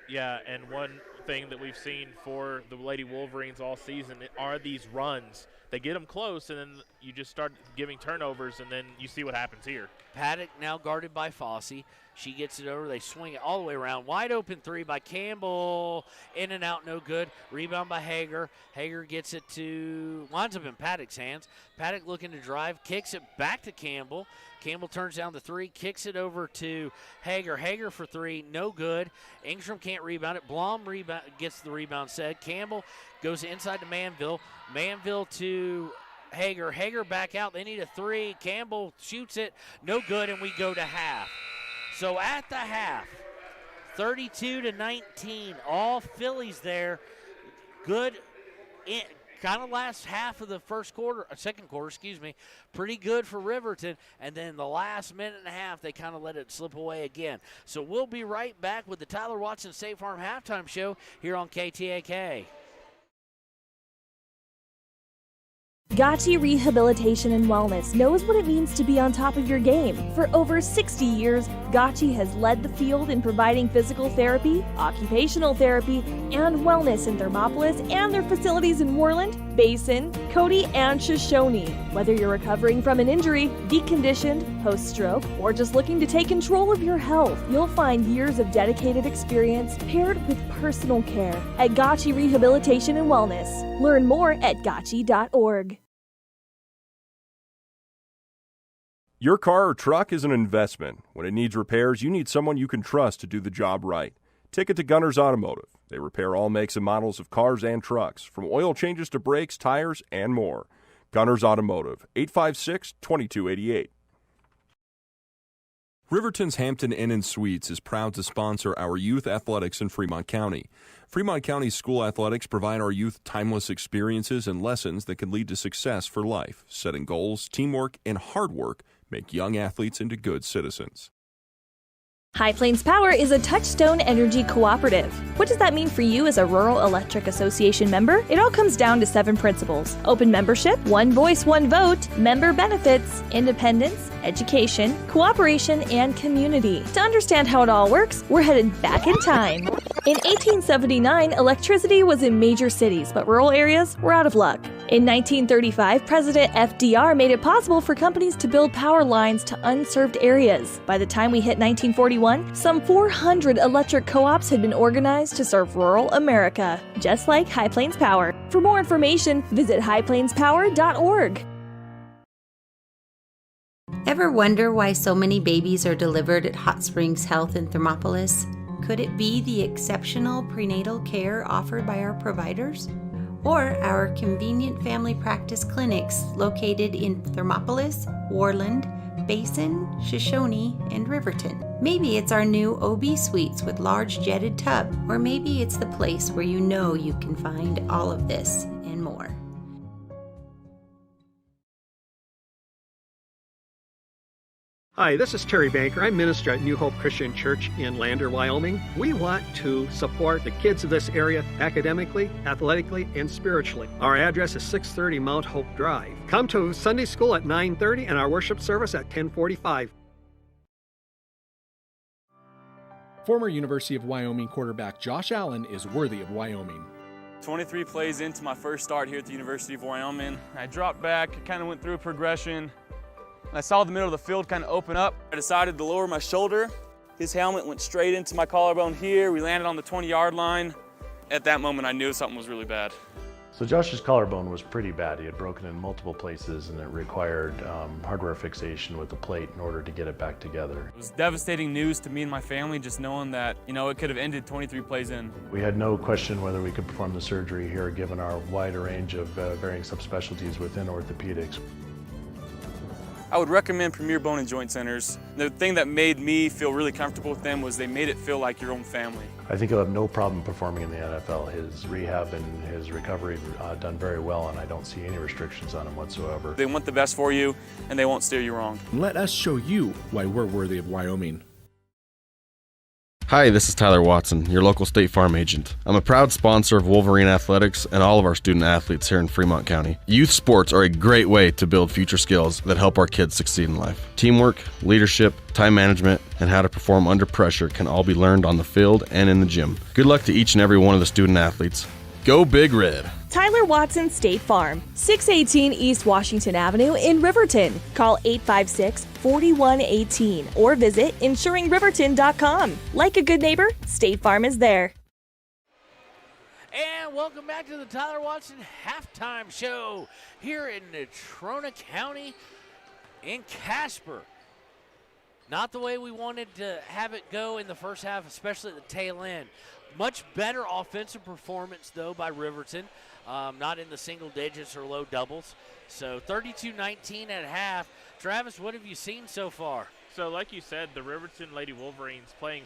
Yeah, and one thing that we've seen for the Lady Wolverines all season are these runs. They get them close, and then you just start giving turnovers, and then you see what happens here. Paddock now guarded by Fossey. She gets it over. They swing it all the way around. Wide open three by Campbell. In and out, no good. Rebound by Hager. Hager gets it to, winds up in Paddock's hands. Paddock looking to drive, kicks it back to Campbell. Campbell turns down the three, kicks it over to Hager. Hager for three, no good. Ingstrom can't rebound it. Blom gets the rebound set. Campbell goes inside to Manville. Manville to Hager. Hager back out. They need a three. Campbell shoots it, no good, and we go to half. So at the half, 32-19, all Phillies there. Good, kind of last half of the second quarter, pretty good for Riverton. And then the last minute and a half, they kind of let it slip away again. So we'll be right back with the Tyler Watson State Farm Halftime Show here on KTAK. Gotchi Rehabilitation and Wellness knows what it means to be on top of your game. For over 60 years, Gotchi has led the field in providing physical therapy, occupational therapy, and wellness in Thermopolis and their facilities in Worland, Basin, Cody, and Shoshone. Whether you're recovering from an injury, deconditioned, post-stroke, or just looking to take control of your health, you'll find years of dedicated experience paired with personal care at Gotchi Rehabilitation and Wellness. Learn more at gotchi.org. Your car or truck is an investment. When it needs repairs, you need someone you can trust to do the job right. Take it to Gunners Automotive. They repair all makes and models of cars and trucks, from oil changes to brakes, tires, and more. Gunners Automotive, 856-2288. Riverton's Hampton Inn & Suites is proud to sponsor our youth athletics in Fremont County. Fremont County's school athletics provide our youth timeless experiences and lessons that can lead to success for life. Setting goals, teamwork, and hard work make young athletes into good citizens. High Plains Power is a Touchstone Energy cooperative. What does that mean for you as a Rural Electric Association member? It all comes down to 7 principles: open membership, one voice, one vote, member benefits, independence, education, cooperation, and community. To understand how it all works, we're headed back in time. In 1879, electricity was in major cities, but rural areas were out of luck. In 1935, President FDR made it possible for companies to build power lines to unserved areas. By the time we hit 1941, some 400 electric co-ops had been organized to serve rural America, just like High Plains Power. For more information, visit highplainspower.org. Ever wonder why so many babies are delivered at Hot Springs Health in Thermopolis? Could it be the exceptional prenatal care offered by our providers? Or our convenient family practice clinics located in Thermopolis, Worland, Basin, Shoshone, and Riverton? Maybe it's our new OB suites with large jetted tub, or maybe it's the place where you know you can find all of this and more. Hi, this is Terry Banker. I'm minister at New Hope Christian Church in Lander, Wyoming. We want to support the kids of this area academically, athletically, and spiritually. Our address is 630 Mount Hope Drive. Come to Sunday school at 9:30 and our worship service at 10:45. Former University of Wyoming quarterback Josh Allen is worthy of Wyoming. 23 plays into my first start here at the University of Wyoming. I dropped back, kind of went through a progression. I saw the middle of the field kind of open up. I decided to lower my shoulder. His helmet went straight into my collarbone here. We landed on the 20-yard line. At that moment, I knew something was really bad. So Josh's collarbone was pretty bad. He had broken in multiple places and it required hardware fixation with the plate in order to get it back together. It was devastating news to me and my family, just knowing that, it could have ended 23 plays in. We had no question whether we could perform the surgery here given our wide range of varying subspecialties within orthopedics. I would recommend Premier Bone and Joint Centers. The thing that made me feel really comfortable with them was they made it feel like your own family. I think he'll have no problem performing in the NFL. His rehab and his recovery done very well, and I don't see any restrictions on him whatsoever. They want the best for you, and they won't steer you wrong. Let us show you why we're worthy of Wyoming. Hi, this is Tyler Watson, your local State Farm agent. I'm a proud sponsor of Wolverine Athletics and all of our student athletes here in Fremont County. Youth sports are a great way to build future skills that help our kids succeed in life. Teamwork, leadership, time management, and how to perform under pressure can all be learned on the field and in the gym. Good luck to each and every one of the student athletes. Go Big Red! Tyler Watson State Farm, 618 East Washington Avenue in Riverton. Call 856-4118 or visit insuringriverton.com. Like a good neighbor, State Farm is there. And welcome back to the Tyler Watson Halftime Show here in Natrona County in Casper. Not the way we wanted to have it go in the first half, especially at the tail end. Much better offensive performance, though, by Riverton. Not in the single digits or low doubles. So 32-19 at half. Travis, what have you seen so far? So like you said, the Riverton Lady Wolverines playing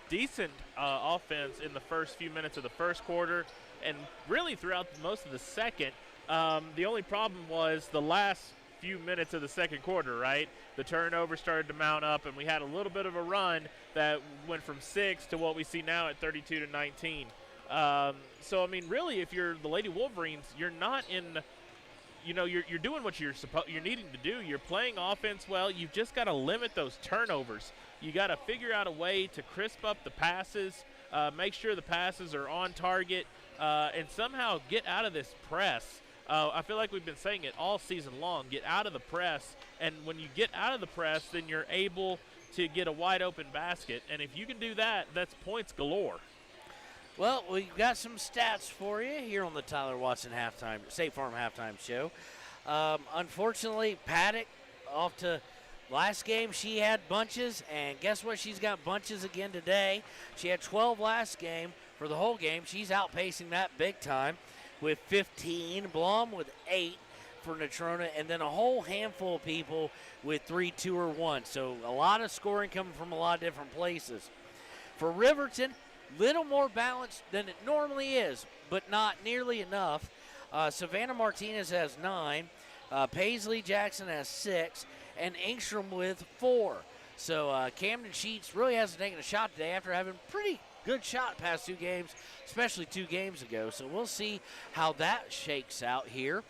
decent offense in the first few minutes of the first quarter and really throughout most of the second. The only problem was the last few minutes of the second quarter, right? The turnover started to mount up, and we had a little bit of a run that went from 6 to what we see now at 32-19. So, I mean, really, if you're the Lady Wolverines, you're not in, you're doing what you're needing to do. You're playing offense well. You've just got to limit those turnovers. You got to figure out a way to crisp up the passes, make sure the passes are on target, and somehow get out of this press. I feel like we've been saying it all season long, get out of the press, and when you get out of the press, then you're able to get a wide-open basket, and if you can do that, that's points galore. Well, we've got some stats for you here on the Tyler Watson State Farm Halftime Show. Unfortunately, Paddock off to last game. She had bunches, and guess what? She's got bunches again today. She had 12 last game. For the whole game, she's outpacing that big time with 15. Blum with 8 for Natrona, and then a whole handful of people with 3, 2, or 1. So a lot of scoring coming from a lot of different places. For Riverton, little more balanced than it normally is, but not nearly enough. Savannah Martinez has 9. Paisley Jackson has 6. And Engstrom with 4. So Camden Sheets really hasn't taken a shot today after having pretty good shot past 2 games, especially 2 games ago. So we'll see how that shakes out here.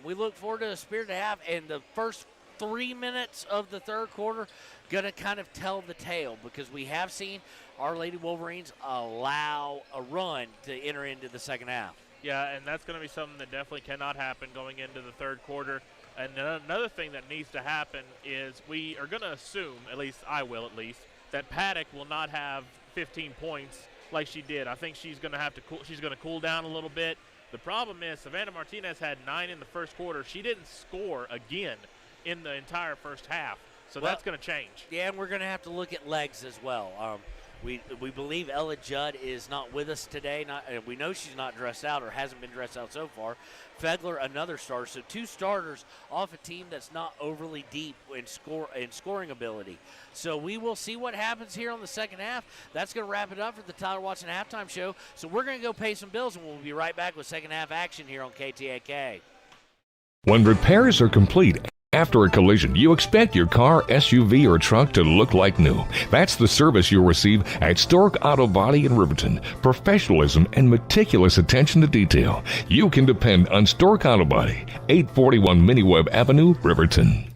We look forward to a spirited half, and the first 3 minutes of the third quarter going to kind of tell the tale, because we have seen our Lady Wolverines allow a run to enter into the second half. Yeah, and that's going to be something that definitely cannot happen going into the third quarter. And another thing that needs to happen is we are going to assume, at least I will at least, that Paddock will not have 15 points like she did. I think she's going to have to she's going to cool down a little bit. The problem is Savannah Martinez had 9 in the first quarter. She didn't score again in the entire first half. So that's going to change. Yeah, and we're going to have to look at legs as well. We believe Ella Judd is not with us today. We know she's not dressed out or hasn't been dressed out so far. Fegler, another starter. So 2 starters off a team that's not overly deep in scoring ability. So we will see what happens here on the second half. That's going to wrap it up for the Tyler Watson Halftime Show. So we're going to go pay some bills, and we'll be right back with second half action here on KTAK. When repairs are complete after a collision, you expect your car, SUV, or truck to look like new. That's the service you'll receive at Stork Auto Body in Riverton. Professionalism and meticulous attention to detail. You can depend on Stork Auto Body, 841 Miniweb Avenue, Riverton.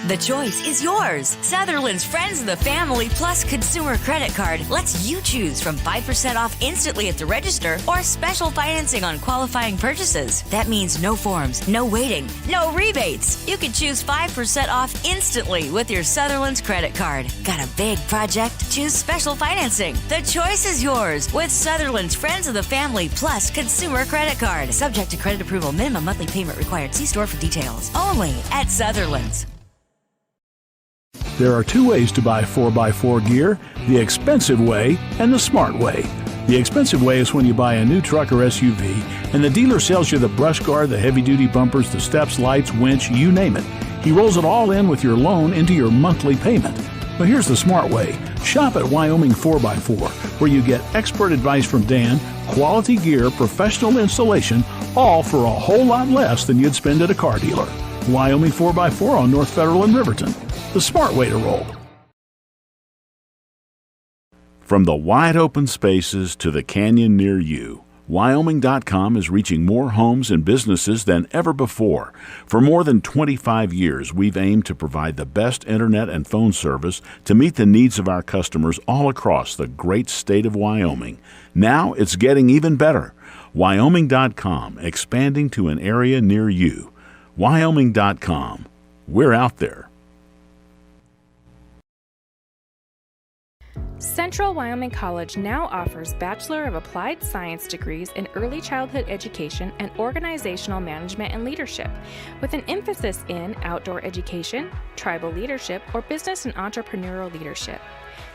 The choice is yours. Sutherland's Friends of the Family Plus Consumer Credit Card lets you choose from 5% off instantly at the register or special financing on qualifying purchases. That means no forms, no waiting, no rebates. You can choose 5% off instantly with your Sutherland's credit card. Got a big project? Choose special financing. The choice is yours with Sutherland's Friends of the Family Plus Consumer Credit Card. Subject to credit approval. Minimum monthly payment required. See store for details. Only at Sutherland's. There are 2 ways to buy 4x4 gear, the expensive way and the smart way. The expensive way is when you buy a new truck or SUV and the dealer sells you the brush guard, the heavy-duty bumpers, the steps, lights, winch, you name it. He rolls it all in with your loan into your monthly payment. But here's the smart way. Shop at Wyoming 4x4, where you get expert advice from Dan, quality gear, professional installation, all for a whole lot less than you'd spend at a car dealer. Wyoming 4x4 on North Federal in Riverton. The smart way to roll. From the wide open spaces to the canyon near you, Wyoming.com is reaching more homes and businesses than ever before. For more than 25 years, we've aimed to provide the best internet and phone service to meet the needs of our customers all across the great state of Wyoming. Now it's getting even better. Wyoming.com, expanding to an area near you. Wyoming.com. We're out there. Central Wyoming College now offers Bachelor of Applied Science degrees in Early Childhood Education and Organizational Management and Leadership, with an emphasis in outdoor education, tribal leadership, or business and entrepreneurial leadership.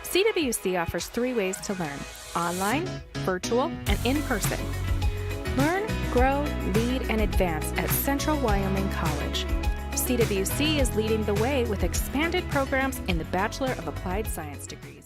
CWC offers 3 ways to learn: online, virtual, and in person. Learn, grow, lead, and advance at Central Wyoming College. CWC is leading the way with expanded programs in the Bachelor of Applied Science degrees.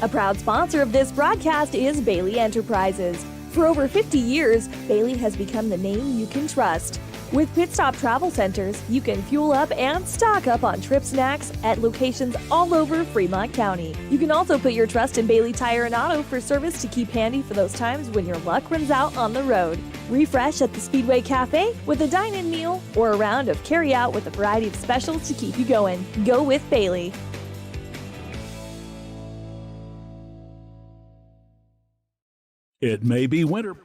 A proud sponsor of this broadcast is Bailey Enterprises. For over 50 years, Bailey has become the name you can trust. With Pit Stop Travel Centers, you can fuel up and stock up on trip snacks at locations all over Fremont County. You can also put your trust in Bailey Tire and Auto for service to keep handy for those times when your luck runs out on the road. Refresh at the Speedway Cafe with a dine-in meal or a round of carry-out with a variety of specials to keep you going. Go with Bailey. It may be winter.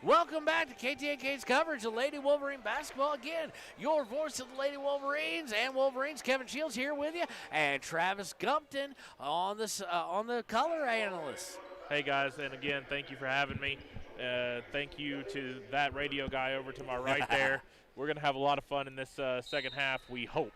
Welcome back to KTAK's coverage of Lady Wolverine basketball. Again, your voice of the Lady Wolverines and Wolverines. Kevin Shields here with you, and Travis Gumpton on the color analyst. Hey guys, and again, thank you for having me. Thank you to that radio guy over to my right there. We're gonna have a lot of fun in this second half, we hope.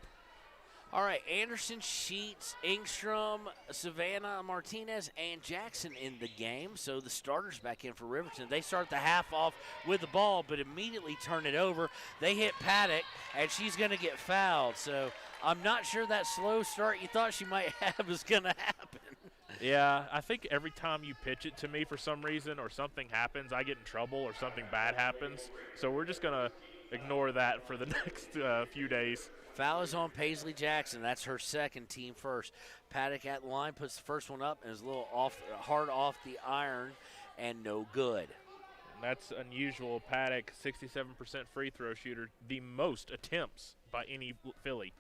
All right, Anderson, Sheets, Engstrom, Savannah, Martinez, and Jackson in the game. So the starters back in for Riverton. They start the half off with the ball, but immediately turn it over. They hit Paddock, and she's going to get fouled. So I'm not sure that slow start you thought she might have is going to happen. Yeah, I think every time you pitch it to me for some reason or something happens, I get in trouble or something bad happens. So we're just going to ignore that for the next few days. Foul is on Paisley Jackson. That's her second, team first. Paddock at the line, puts the first one up, and is a little hard off the iron, and no good. And that's unusual. Paddock, 67% free throw shooter, the most attempts by any Philly.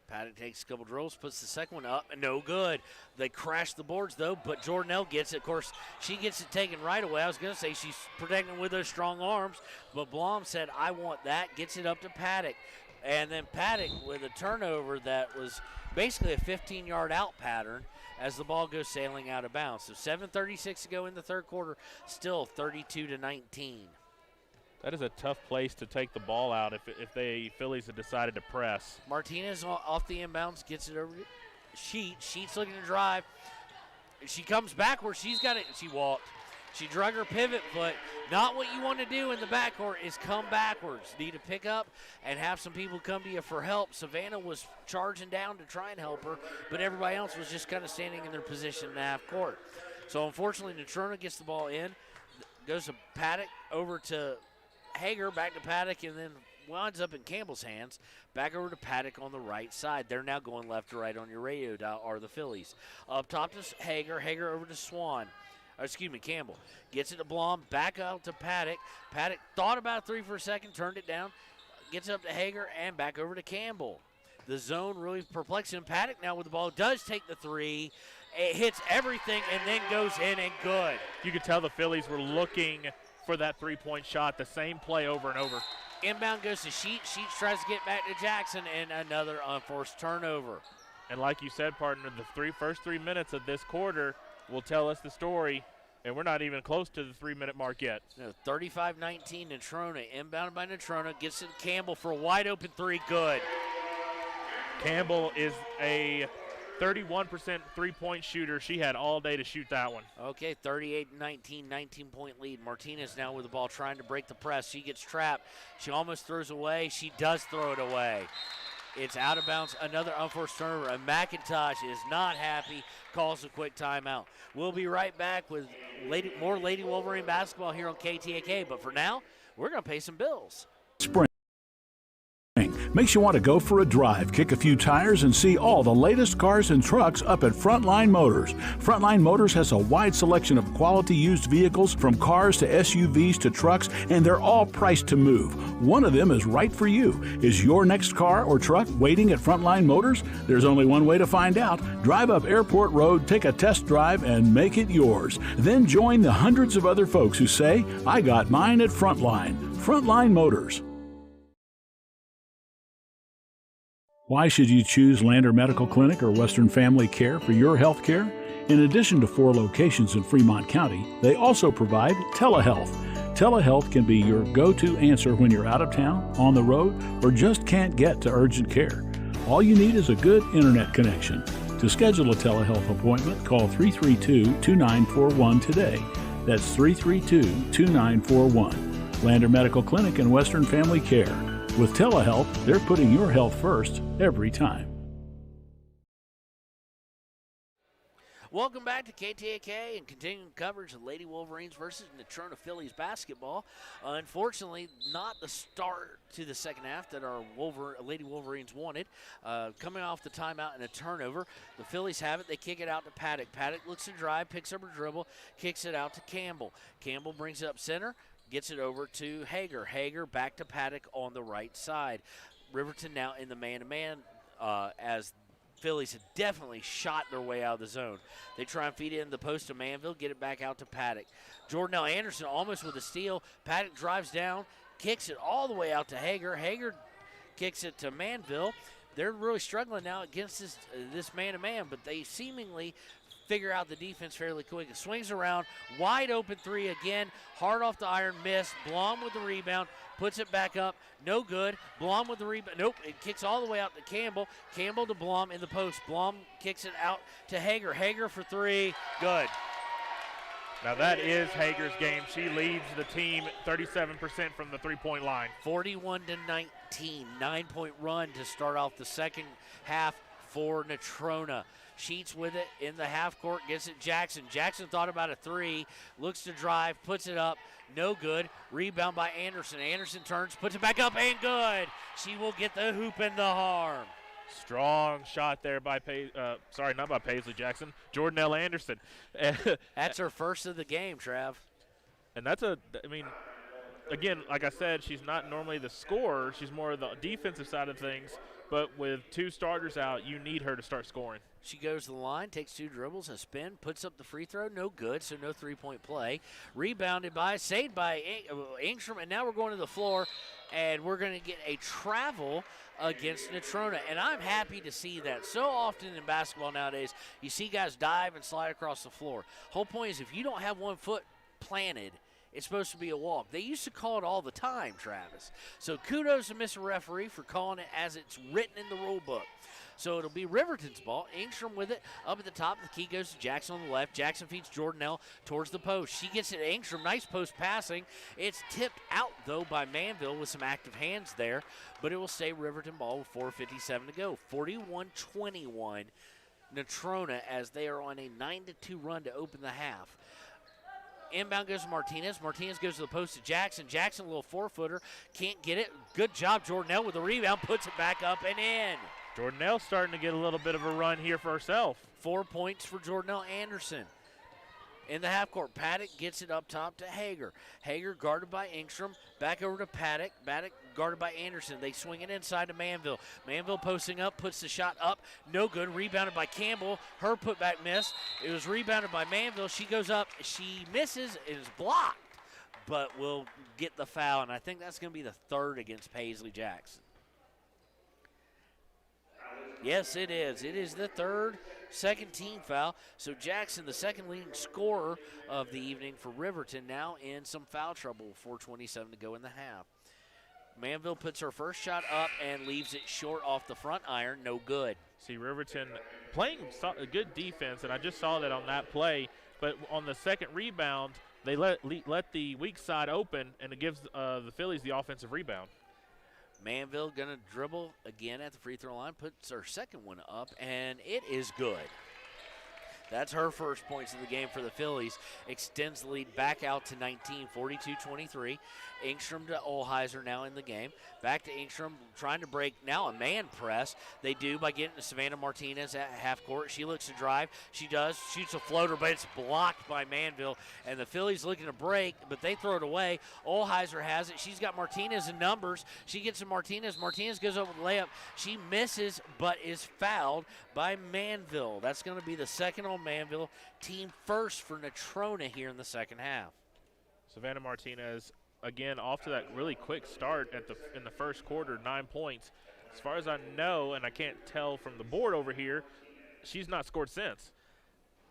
Paddock takes a couple drills, puts the second one up, and no good. They crash the boards, though, but Jordanelle gets it. Of course, she gets it taken right away. I was going to say she's protecting with those strong arms, but Blom said, I want that, gets it up to Paddock. And then Paddock with a turnover that was basically a 15-yard out pattern as the ball goes sailing out of bounds. So 7:36 to go in the third quarter, still 32-19. That is a tough place to take the ball out if the Phillies had decided to press. Martinez off the inbounds, gets it over to Sheets. Sheets looking to drive. She comes backwards. She's got it. She walked. She drug her pivot foot. Not what you want to do in the backcourt is come backwards. Need to pick up and have some people come to you for help. Savannah was charging down to try and help her, but everybody else was just kind of standing in their position in the half court. So unfortunately, Natrona gets the ball in, goes to Paddock, over to Hager, back to Paddock, and then winds up in Campbell's hands. Back over to Paddock on the right side. They're now going left to right on your radio dial, are the Phillies. Up top to Hager. Hager over to Swan. Campbell. Gets it to Blom, back out to Paddock. Paddock thought about three for a second, turned it down. Gets up to Hager and back over to Campbell. The zone really perplexing. Paddock now with the ball does take the three. It hits everything and then goes in and good. You could tell the Phillies were looking for that three-point shot, the same play over and over. Inbound goes to Sheets. Sheets tries to get back to Jackson, and another unforced turnover. And like you said, partner, the first 3 minutes of this quarter will tell us the story, and we're not even close to the 3-minute mark yet. No, 35-19 Natrona, inbounded by Natrona, gets it to Campbell for a wide-open three, good. Campbell is a 31% three-point shooter. She had all day to shoot that one. Okay, 38-19, 19-point lead. Martinez now with the ball trying to break the press. She gets trapped. She almost throws away. She does throw it away. It's out of bounds, another unforced turnover, and McIntosh is not happy, calls a quick timeout. We'll be right back with more Lady Wolverine basketball here on KTAK, but for now, we're going to pay some bills. Spring makes you want to go for a drive, kick a few tires, and see all the latest cars and trucks up at Frontline Motors. Frontline Motors has a wide selection of quality used vehicles, from cars to SUVs to trucks, and they're all priced to move. One of them is right for you. Is your next car or truck waiting at Frontline Motors? There's only one way to find out. Drive up Airport Road, take a test drive, and make it yours. Then join the hundreds of other folks who say, I got mine at Frontline. Frontline Motors. Why should you choose Lander Medical Clinic or Western Family Care for your health care? In addition to 4 locations in Fremont County, they also provide telehealth. Telehealth can be your go-to answer when you're out of town, on the road, or just can't get to urgent care. All you need is a good internet connection. To schedule a telehealth appointment, call 332-2941 today. That's 332-2941. Lander Medical Clinic and Western Family Care. With telehealth, they're putting your health first every time. Welcome back to KTAK and continuing coverage of Lady Wolverines versus Natrona Phillies basketball. Unfortunately, not the start to the second half that our Lady Wolverines wanted. Coming off the timeout and a turnover, the Phillies have it. They kick it out to Paddock. Paddock looks to drive, picks up her dribble, kicks it out to Campbell. Campbell brings it up center. Gets it over to Hager. Hager back to Paddock on the right side. Riverton now in the man-to-man as Phillies have definitely shot their way out of the zone. They try and feed it in the post to Manville, get it back out to Paddock. Jordanelle Anderson almost with a steal. Paddock drives down, kicks it all the way out to Hager. Hager kicks it to Manville. They're really struggling now against this man-to-man, but they seemingly figure out the defense fairly quick. It swings around, wide open three again, hard off the iron, miss. Blom with the rebound, puts it back up, no good. Blom with the rebound, nope, it kicks all the way out to Campbell. Campbell to Blom in the post. Blom kicks it out to Hager. Hager for three, good. Now that is Hager's game. She leads the team 37% from the three-point line. 41-19, 9-point run to start off the second half. for Natrona. Sheets with it in the half court, gets it Jackson. Jackson thought about a three, looks to drive, puts it up, no good. Rebound by Anderson. Anderson turns, puts it back up, and good. She will get the hoop and the harm. Strong shot there by not by Paisley Jackson, Jordanelle Anderson. That's her first of the game, Trav. And again, like I said, she's not normally the scorer. She's more of the defensive side of things. But with two starters out, you need her to start scoring. She goes to the line, takes two dribbles, a spin, puts up the free throw, no good, so no three-point play. Saved by Engstrom, and now we're going to the floor, and we're going to get a travel against Natrona, and I'm happy to see that. So often in basketball nowadays, you see guys dive and slide across the floor. Whole point is if you don't have 1 foot planted, it's supposed to be a walk. They used to call it all the time, Travis. So kudos to Mr. Referee for calling it as it's written in the rule book. So it'll be Riverton's ball. Engstrom with it up at the top. The key goes to Jackson on the left. Jackson feeds Jordanelle towards the post. She gets it to Engstrom. Nice post passing. It's tipped out, though, by Manville with some active hands there. But it will stay Riverton ball with 4:57 to go. 41-21 Natrona as they are on a 9-2 run to open the half. Inbound goes to Martinez. Martinez goes to the post to Jackson. Jackson, a little 4-footer. Can't get it. Good job, Jordanelle, with the rebound. Puts it back up and in. Jordanelle starting to get a little bit of a run here for herself. 4 points for Jordanelle Anderson. In the half court, Paddock gets it up top to Hager. Hager guarded by Engstrom. Back over to Paddock. Paddock guarded by Anderson. They swing it inside to Manville. Manville posting up, puts the shot up. No good. Rebounded by Campbell. Her putback miss. It was rebounded by Manville. She goes up. She misses. It is blocked, but will get the foul. And I think that's going to be the third against Paisley Jackson. Yes, it is. It is the third second team foul. So Jackson, the second leading scorer of the evening for Riverton, now in some foul trouble. 4:27 to go in the half. Manville puts her first shot up and leaves it short off the front iron. No good. See, Riverton playing a good defense, and I just saw that on that play. But on the second rebound, they let the weak side open, and it gives the Phillies the offensive rebound. Manville going to dribble again at the free throw line, puts her second one up, and it is good. That's her first points of the game for the Phillies. Extends the lead back out to 19, 42-23. Engstrom to Olheiser now in the game. Back to Engstrom, trying to break now a man press. They do by getting to Savannah Martinez at half court. She looks to drive. She does, shoots a floater, but it's blocked by Manville. And the Phillies looking to break, but they throw it away. Olheiser has it. She's got Martinez in numbers. She gets to Martinez. Martinez goes over the layup. She misses, but is fouled by Manville. That's going to be the second on Manville. Team first for Natrona here in the second half. Savannah Martinez, again, off to that really quick start in the first quarter, 9 points. As far as I know, and I can't tell from the board over here, she's not scored since.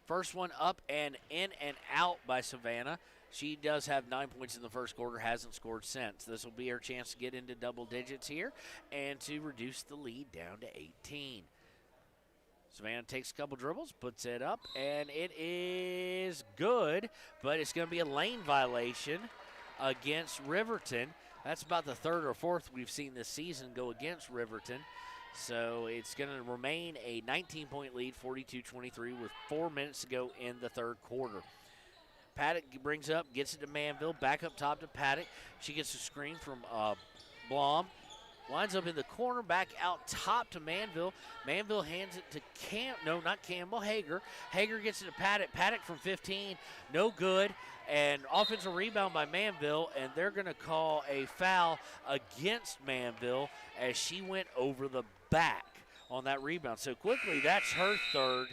First one up and in and out by Savannah. She does have 9 points in the first quarter, hasn't scored since. This will be her chance to get into double digits here and to reduce the lead down to 18. Savannah takes a couple dribbles, puts it up, and it is good, but it's going to be a lane violation against Riverton. That's about the third or fourth we've seen this season go against Riverton. So it's going to remain a 19-point lead, 42-23, with 4 minutes to go in the third quarter. Paddock brings up, gets it to Manville, back up top to Paddock. She gets a screen from Blom. Winds up in the corner, back out top to Manville. Manville hands it to Hager. Hager gets it to Paddock. Paddock from 15, no good. And offensive rebound by Manville, and they're going to call a foul against Manville as she went over the back on that rebound. So quickly, that's her third,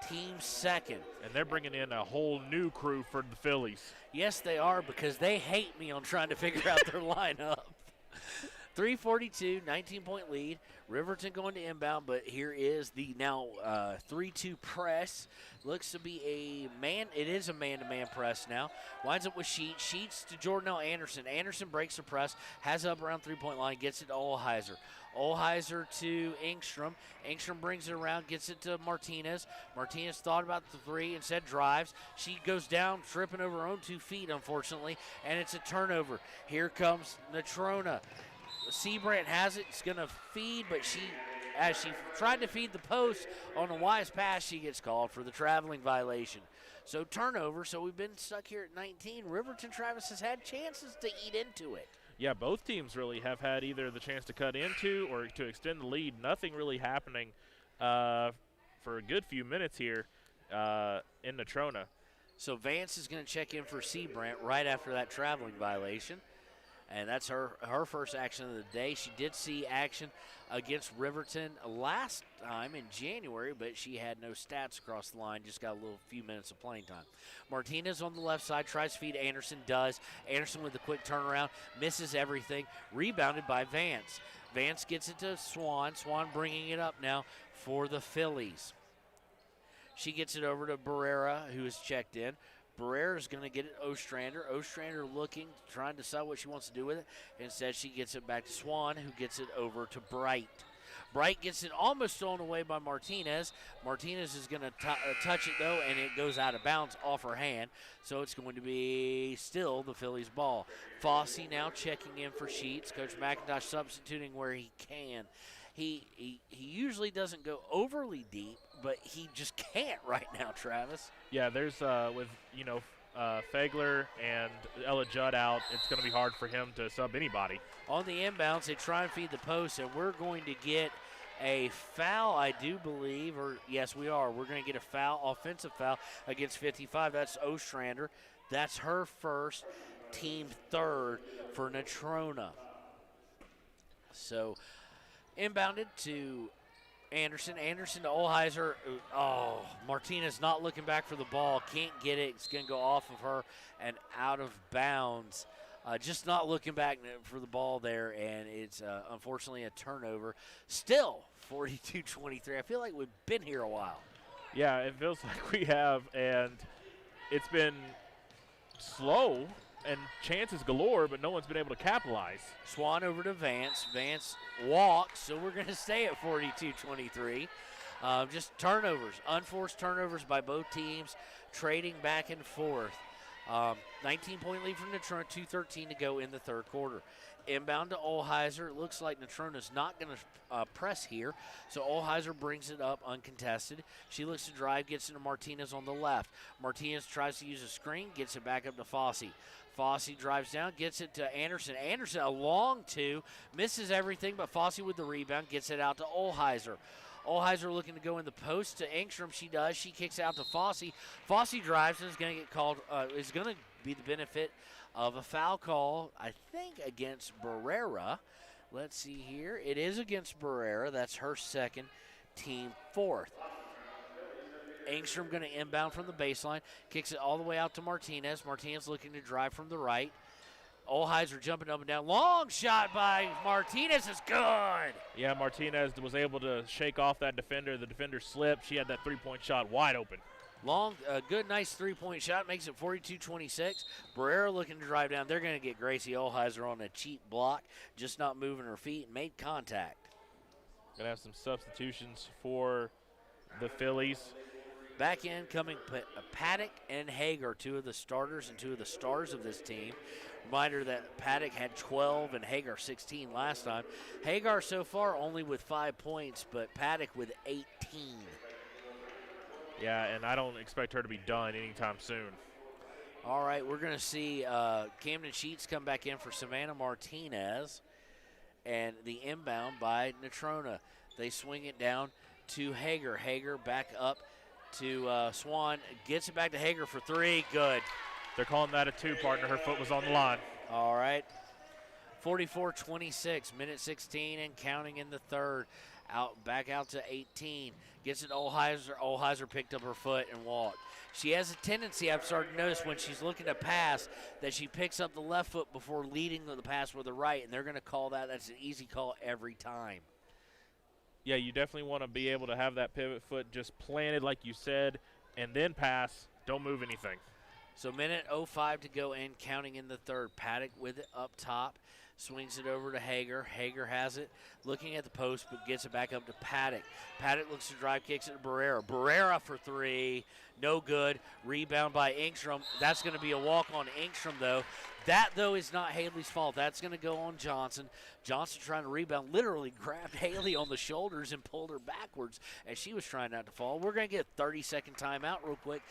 team second. And they're bringing in a whole new crew for the Phillies. Yes, they are, because they hate me on trying to figure out their lineup. 3:42, 19-point lead. Riverton going to inbound, but here is the now 3-2 press. Looks to be a man. It is a man-to-man press now. Winds up with Sheets. Sheets to Jordanelle Anderson. Anderson breaks the press, has it up around three-point line, gets it to Olheiser. Olheiser to Engstrom. Engstrom brings it around, gets it to Martinez. Martinez thought about the three, instead drives. She goes down, tripping over her own 2 feet, unfortunately, and it's a turnover. Here comes Natrona. Seabrant has it. It's going to feed, but she as she tried to feed the post on a wise pass, she gets called for the traveling violation. So turnover, so we've been stuck here at 19. Riverton, Travis, has had chances to eat into it. Yeah, both teams really have had either the chance to cut into or to extend the lead. Nothing really happening for a good few minutes here in Natrona. So Vance is going to check in for Seabrant right after that traveling violation. And that's her first action of the day. She did see action against Riverton last time in January, but she had no stats across the line, just got a few minutes of playing time. Martinez on the left side tries to feed Anderson, does. Anderson with a quick turnaround, misses everything, rebounded by Vance. Vance gets it to Swan. Swan bringing it up now for the Phillies. She gets it over to Barrera, who is checked in. Barrera is going to get it Ostrander. Ostrander looking, trying to decide what she wants to do with it. Instead, she gets it back to Swan, who gets it over to Bright. Bright gets it almost stolen away by Martinez. Martinez is going to touch it, though, and it goes out of bounds off her hand. So it's going to be still the Phillies' ball. Fossey now checking in for Sheets. Coach McIntosh substituting where he can. He usually doesn't go overly deep, but he just can't right now, Travis. Yeah, there's with Fagler and Ella Judd out, it's going to be hard for him to sub anybody. On the inbounds, they try and feed the post, and we're going to get a foul, I do believe, or yes, we are. We're going to get a foul, offensive foul against 55. That's Ostrander. That's her first, team third for Natrona. So inbounded to Anderson. Anderson to Olheiser. Oh, Martinez not looking back for the ball. Can't get it. It's going to go off of her and out of bounds. Just not looking back for the ball there, and it's unfortunately a turnover. Still 42-23. I feel like we've been here a while. Yeah, it feels like we have, and it's been slow and chances galore, but no one's been able to capitalize. Swan over to Vance. Vance walks, so we're going to stay at 42-23. Just turnovers, unforced turnovers by both teams, trading back and forth. 19-point lead from Natrona, 2:13 to go in the third quarter. Inbound to Olheiser. It looks like Natrona's not going to press here, so Olheiser brings it up uncontested. She looks to drive, gets into Martinez on the left. Martinez tries to use a screen, gets it back up to Fossey. Fossey drives down, gets it to Anderson. Anderson, a long two, misses everything, but Fossey with the rebound, gets it out to Olheiser. Olheiser looking to go in the post to Engstrom. She does. She kicks out to Fossey. Fossey drives and is going to get called, is going to be the benefit of a foul call, I think, against Barrera. Let's see here. It is against Barrera. That's her second, team fourth. Engstrom going to inbound from the baseline. Kicks it all the way out to Martinez. Martinez looking to drive from the right. Olheiser jumping up and down. Long shot by Martinez is good. Yeah, Martinez was able to shake off that defender. The defender slipped. She had that three-point shot wide open. Long, good, nice three-point shot. Makes it 42-26. Barrera looking to drive down. They're going to get Gracie Olheiser on a cheap block, just not moving her feet, made contact. Going to have some substitutions for the Phillies. Back in coming Paddock and Hager, two of the starters and two of the stars of this team. Reminder that Paddock had 12 and Hagar 16 last time. Hagar so far only with 5 points, but Paddock with 18. Yeah, and I don't expect her to be done anytime soon. All right, we're going to see Camden Sheets come back in for Savannah Martinez, and the inbound by Natrona. They swing it down to Hager. Hager back up to Swan. Gets it back to Hager for three. Good. They're calling that a two, partner. Her foot was on the line. All right. 44-26, minute 16 and counting in the third. Back out to 18. Gets it to Olheiser. Olheiser picked up her foot and walked. She has a tendency, I've started to notice, when she's looking to pass, that she picks up the left foot before leading the pass with the right, and they're going to call that. That's an easy call every time. Yeah, you definitely want to be able to have that pivot foot just planted like you said, and then pass. Don't move anything. So minute 05 to go in, counting in the third. Paddock with it up top. Swings it over to Hager. Hager has it, looking at the post, but gets it back up to Paddock. Paddock looks to drive, kicks it to Barrera. Barrera for three, no good. Rebound by Engstrom. That's going to be a walk on Engstrom, though. That, though, is not Haley's fault. That's going to go on Johnson. Johnson trying to rebound, literally grabbed Haley on the shoulders and pulled her backwards as she was trying not to fall. We're going to get a 30-second timeout real quick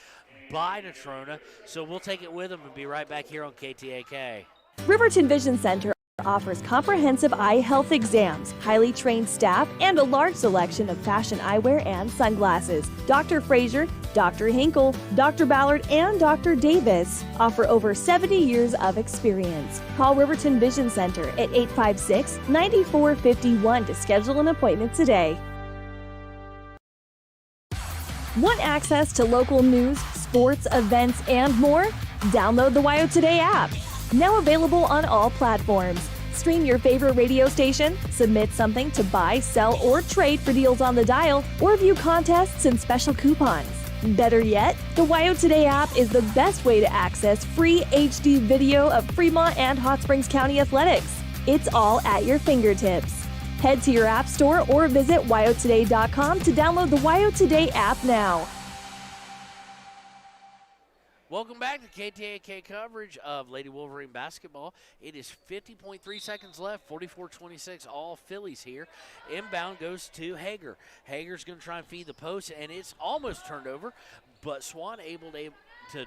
by Natrona, so we'll take it with them and be right back here on KTAK. Riverton Vision Center offers comprehensive eye health exams, highly trained staff, and a large selection of fashion eyewear and sunglasses. Dr. Frazier, Dr. Hinkle, Dr. Ballard, and Dr. Davis offer over 70 years of experience. Call Riverton Vision Center at 856-9451 to schedule an appointment today. Want access to local news, sports, events, and more? Download the WyoToday app. Now available on all platforms. Stream your favorite radio station, submit something to buy, sell, or trade for deals on the dial, or view contests and special coupons. Better yet, the WyoToday app is the best way to access free HD video of Fremont and Hot Springs County athletics. It's all at your fingertips. Head to your app store or visit WyoToday.com to download the WyoToday app now. Welcome back to KTAK coverage of Lady Wolverine basketball. It is 50.3 seconds left, 44-26, all Phillies here. Inbound goes to Hager. Hager's going to try and feed the post, and it's almost turned over, but Swan able to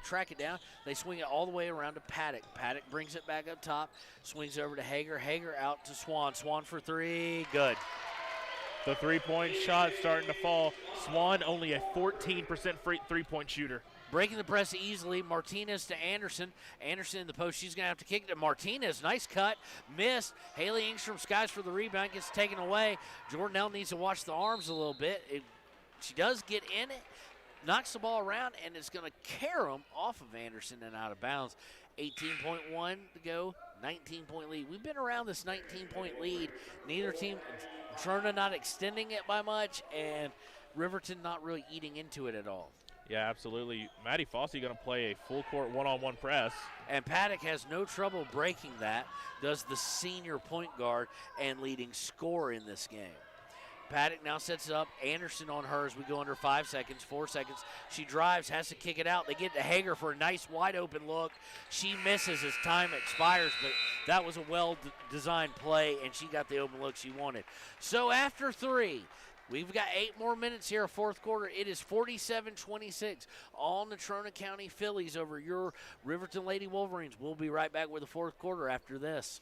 track it down. They swing it all the way around to Paddock. Paddock brings it back up top, swings over to Hager. Hager out to Swan. Swan for three, good. The three-point shot starting to fall. Swan only a 14% three-point shooter. Breaking the press easily, Martinez to Anderson. Anderson in the post, she's going to have to kick it to Martinez. Nice cut, missed. Haley Engstrom skies for the rebound, gets taken away. Jordanelle needs to watch the arms a little bit. She does get in it, knocks the ball around, and it's going to carry him off of Anderson and out of bounds. 18.1 to go, 19-point lead. We've been around this 19-point lead. Neither team, Natrona not extending it by much, and Riverton not really eating into it at all. Yeah, absolutely. Maddie Fossey going to play a full-court one-on-one press. And Paddock has no trouble breaking that, does the senior point guard and leading scorer in this game. Paddock now sets it up. Anderson on her as we go under 5 seconds, 4 seconds. She drives, has to kick it out. They get to Hager for a nice wide-open look. She misses as time expires, but that was a well-designed play, and she got the open look she wanted. So after three, we've got 8 more minutes here, fourth quarter. It is 47-26. All Natrona County Phillies over your Riverton Lady Wolverines. We'll be right back with the fourth quarter after this.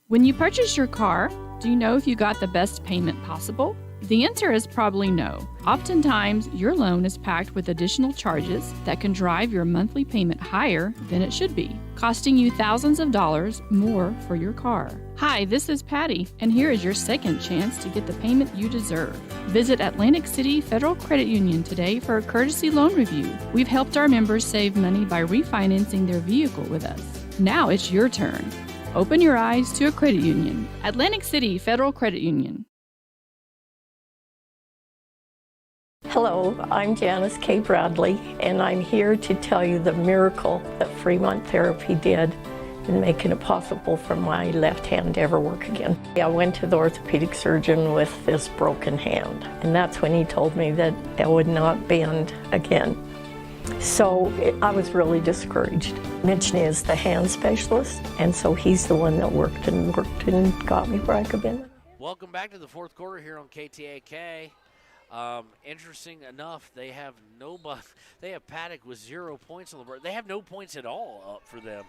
When you purchase your car, do you know if you got the best payment possible? The answer is probably no. Oftentimes, your loan is packed with additional charges that can drive your monthly payment higher than it should be, costing you thousands of dollars more for your car. Hi, this is Patty, and here is your second chance to get the payment you deserve. Visit Atlantic City Federal Credit Union today for a courtesy loan review. We've helped our members save money by refinancing their vehicle with us. Now it's your turn. Open your eyes to a credit union. Atlantic City Federal Credit Union. Hello, I'm Janice K. Bradley, and I'm here to tell you the miracle that Fremont Therapy did in making it possible for my left hand to ever work again. I went to the orthopedic surgeon with this broken hand, and that's when he told me that it would not bend again. So I was really discouraged. Mitch is the hand specialist, and so he's the one that worked and got me where I could bend. Welcome back to the fourth quarter here on KTAK. Interesting enough, they have Paddock with 0 points on the board. They have no points at all up for them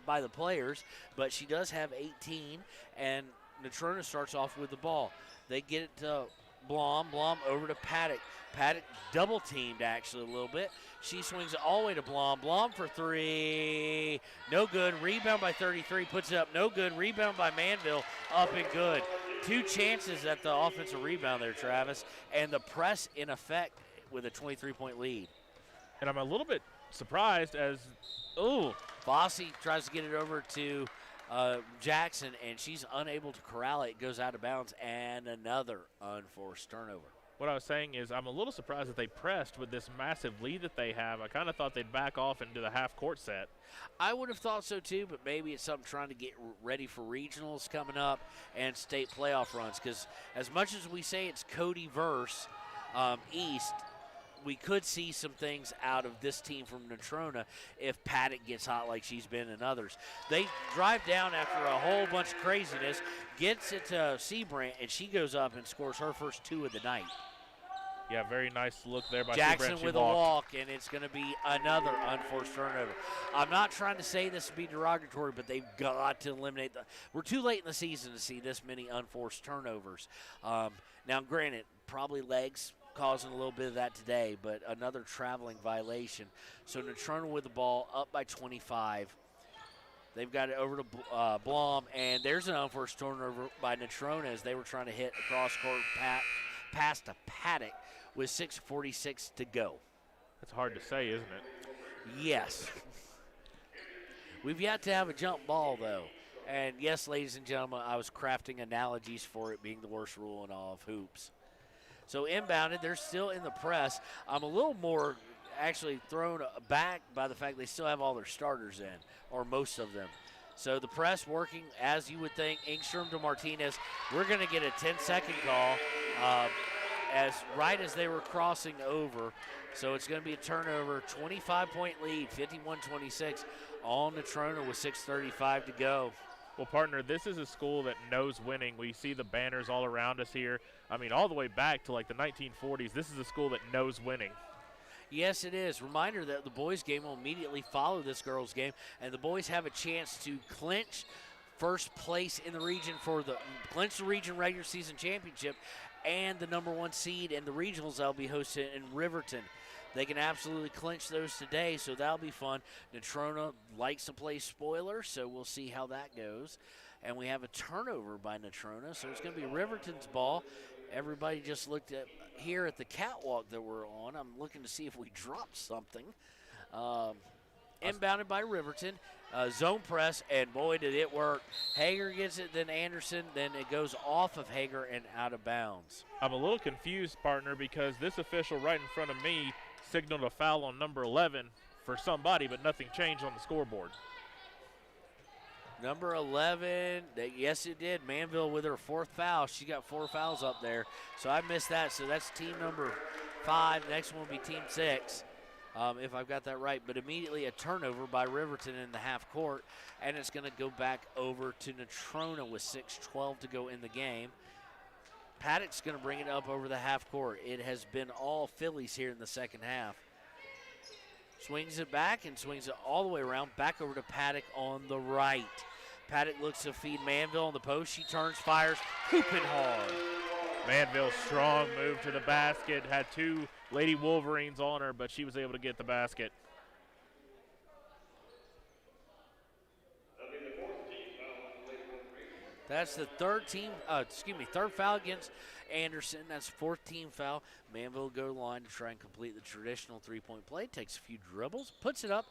by the players, but she does have 18, and Natrona starts off with the ball. They get it to Blom over to Paddock. Paddock double teamed actually a little bit. She swings it all the way to Blom. Blom for three, no good. Rebound by 33, puts it up, no good. Rebound by Manville, up and good. 2 chances at the offensive rebound there, Travis, and the press in effect with a 23-point lead. And I'm a little bit surprised as, Fossey tries to get it over to Jackson, and she's unable to corral it. It goes out of bounds, and another unforced turnover. What I was saying is I'm a little surprised that they pressed with this massive lead that they have. I kind of thought they'd back off into the half-court set. I would have thought so too, but maybe it's something trying to get ready for regionals coming up and state playoff runs, because as much as we say it's Cody verse East, we could see some things out of this team from Natrona if Paddock gets hot like she's been in others. They drive down after a whole bunch of craziness, gets it to Sebrandt, and she goes up and scores her first 2 of the night. Yeah, very nice look there by Jackson Sebrandt. with a walk, and it's going to be another unforced turnover. I'm not trying to say this to be derogatory, but they've got to eliminate we're too late in the season to see this many unforced turnovers. Now, granted, probably legs causing a little bit of that today, but another traveling violation. So Natrona with the ball, up by 25. They've got it over to Blom, and there's an unforced turnover by Natrona as they were trying to hit a cross-court pass to Paddock with 6:46 to go. That's hard to say, isn't it? Yes. We've yet to have a jump ball, though. And yes, ladies and gentlemen, I was crafting analogies for it being the worst rule in all of hoops. So inbounded, they're still in the press. I'm a little more actually thrown back by the fact they still have all their starters in, or most of them. So the press working as you would think. Engstrom to Martinez. We're going to get a 10-second call right as they were crossing over. So it's going to be a turnover, 25-point lead, 51-26, all Natrona with 6:35 to go. Well, partner, this is a school that knows winning. We see the banners all around us here. I mean, all the way back to like the 1940s, this is a school that knows winning. Yes, it is. Reminder that the boys' game will immediately follow this girls' game, and the boys have a chance to clinch first place in the region clinch the region regular season championship and the #1 seed in the regionals that'll be hosted in Riverton. They can absolutely clinch those today, so that'll be fun. Natrona likes to play spoiler, so we'll see how that goes. And we have a turnover by Natrona, so it's going to be Riverton's ball. Everybody just looked at here at the catwalk that we're on. I'm looking to see if we dropped something. Inbounded by Riverton. Zone press, and boy, did it work. Hager gets it, then Anderson, then it goes off of Hager and out of bounds. I'm a little confused, partner, because this official right in front of me signaled a foul on number 11 for somebody, but nothing changed on the scoreboard. Number 11, yes it did. Manville with her 4th foul. She got 4 fouls up there, so I missed that. So that's team number 5. Next one will be team 6, if I've got that right. But immediately a turnover by Riverton in the half court, and it's going to go back over to Natrona with 6:12 to go in the game. Paddock's going to bring it up over the half court. It has been all Phillies here in the second half. Swings it back and swings it all the way around, back over to Paddock on the right. Paddock looks to feed Manville on the post. She turns, fires, hooping hard. Manville, strong move to the basket. Had 2 Lady Wolverines on her, but she was able to get the basket. That's the third foul against Anderson. That's 4th team foul. Manville will go to the line to try and complete the traditional 3-point play. Takes a few dribbles, puts it up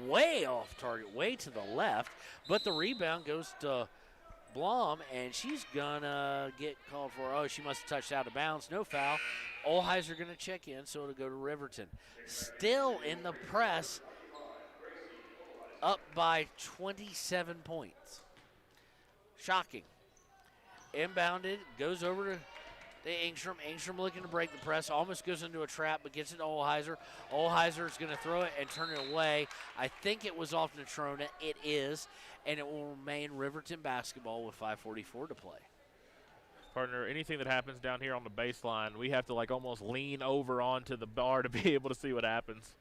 way off target, way to the left. But the rebound goes to Blom, and she's going to get called for. Oh, she must have touched out of bounds. No foul. Olheiser going to check in, so it'll go to Riverton. Still in the press, up by 27 points. Shocking. Inbounded, goes over to Engstrom. Engstrom looking to break the press, almost goes into a trap, but gets it to Olheiser. Olheiser is going to throw it and turn it away. I think it was off Natrona. It is, and it will remain Riverton basketball with 5:44 to play. Partner, anything that happens down here on the baseline, we have to like almost lean over onto the bar to be able to see what happens.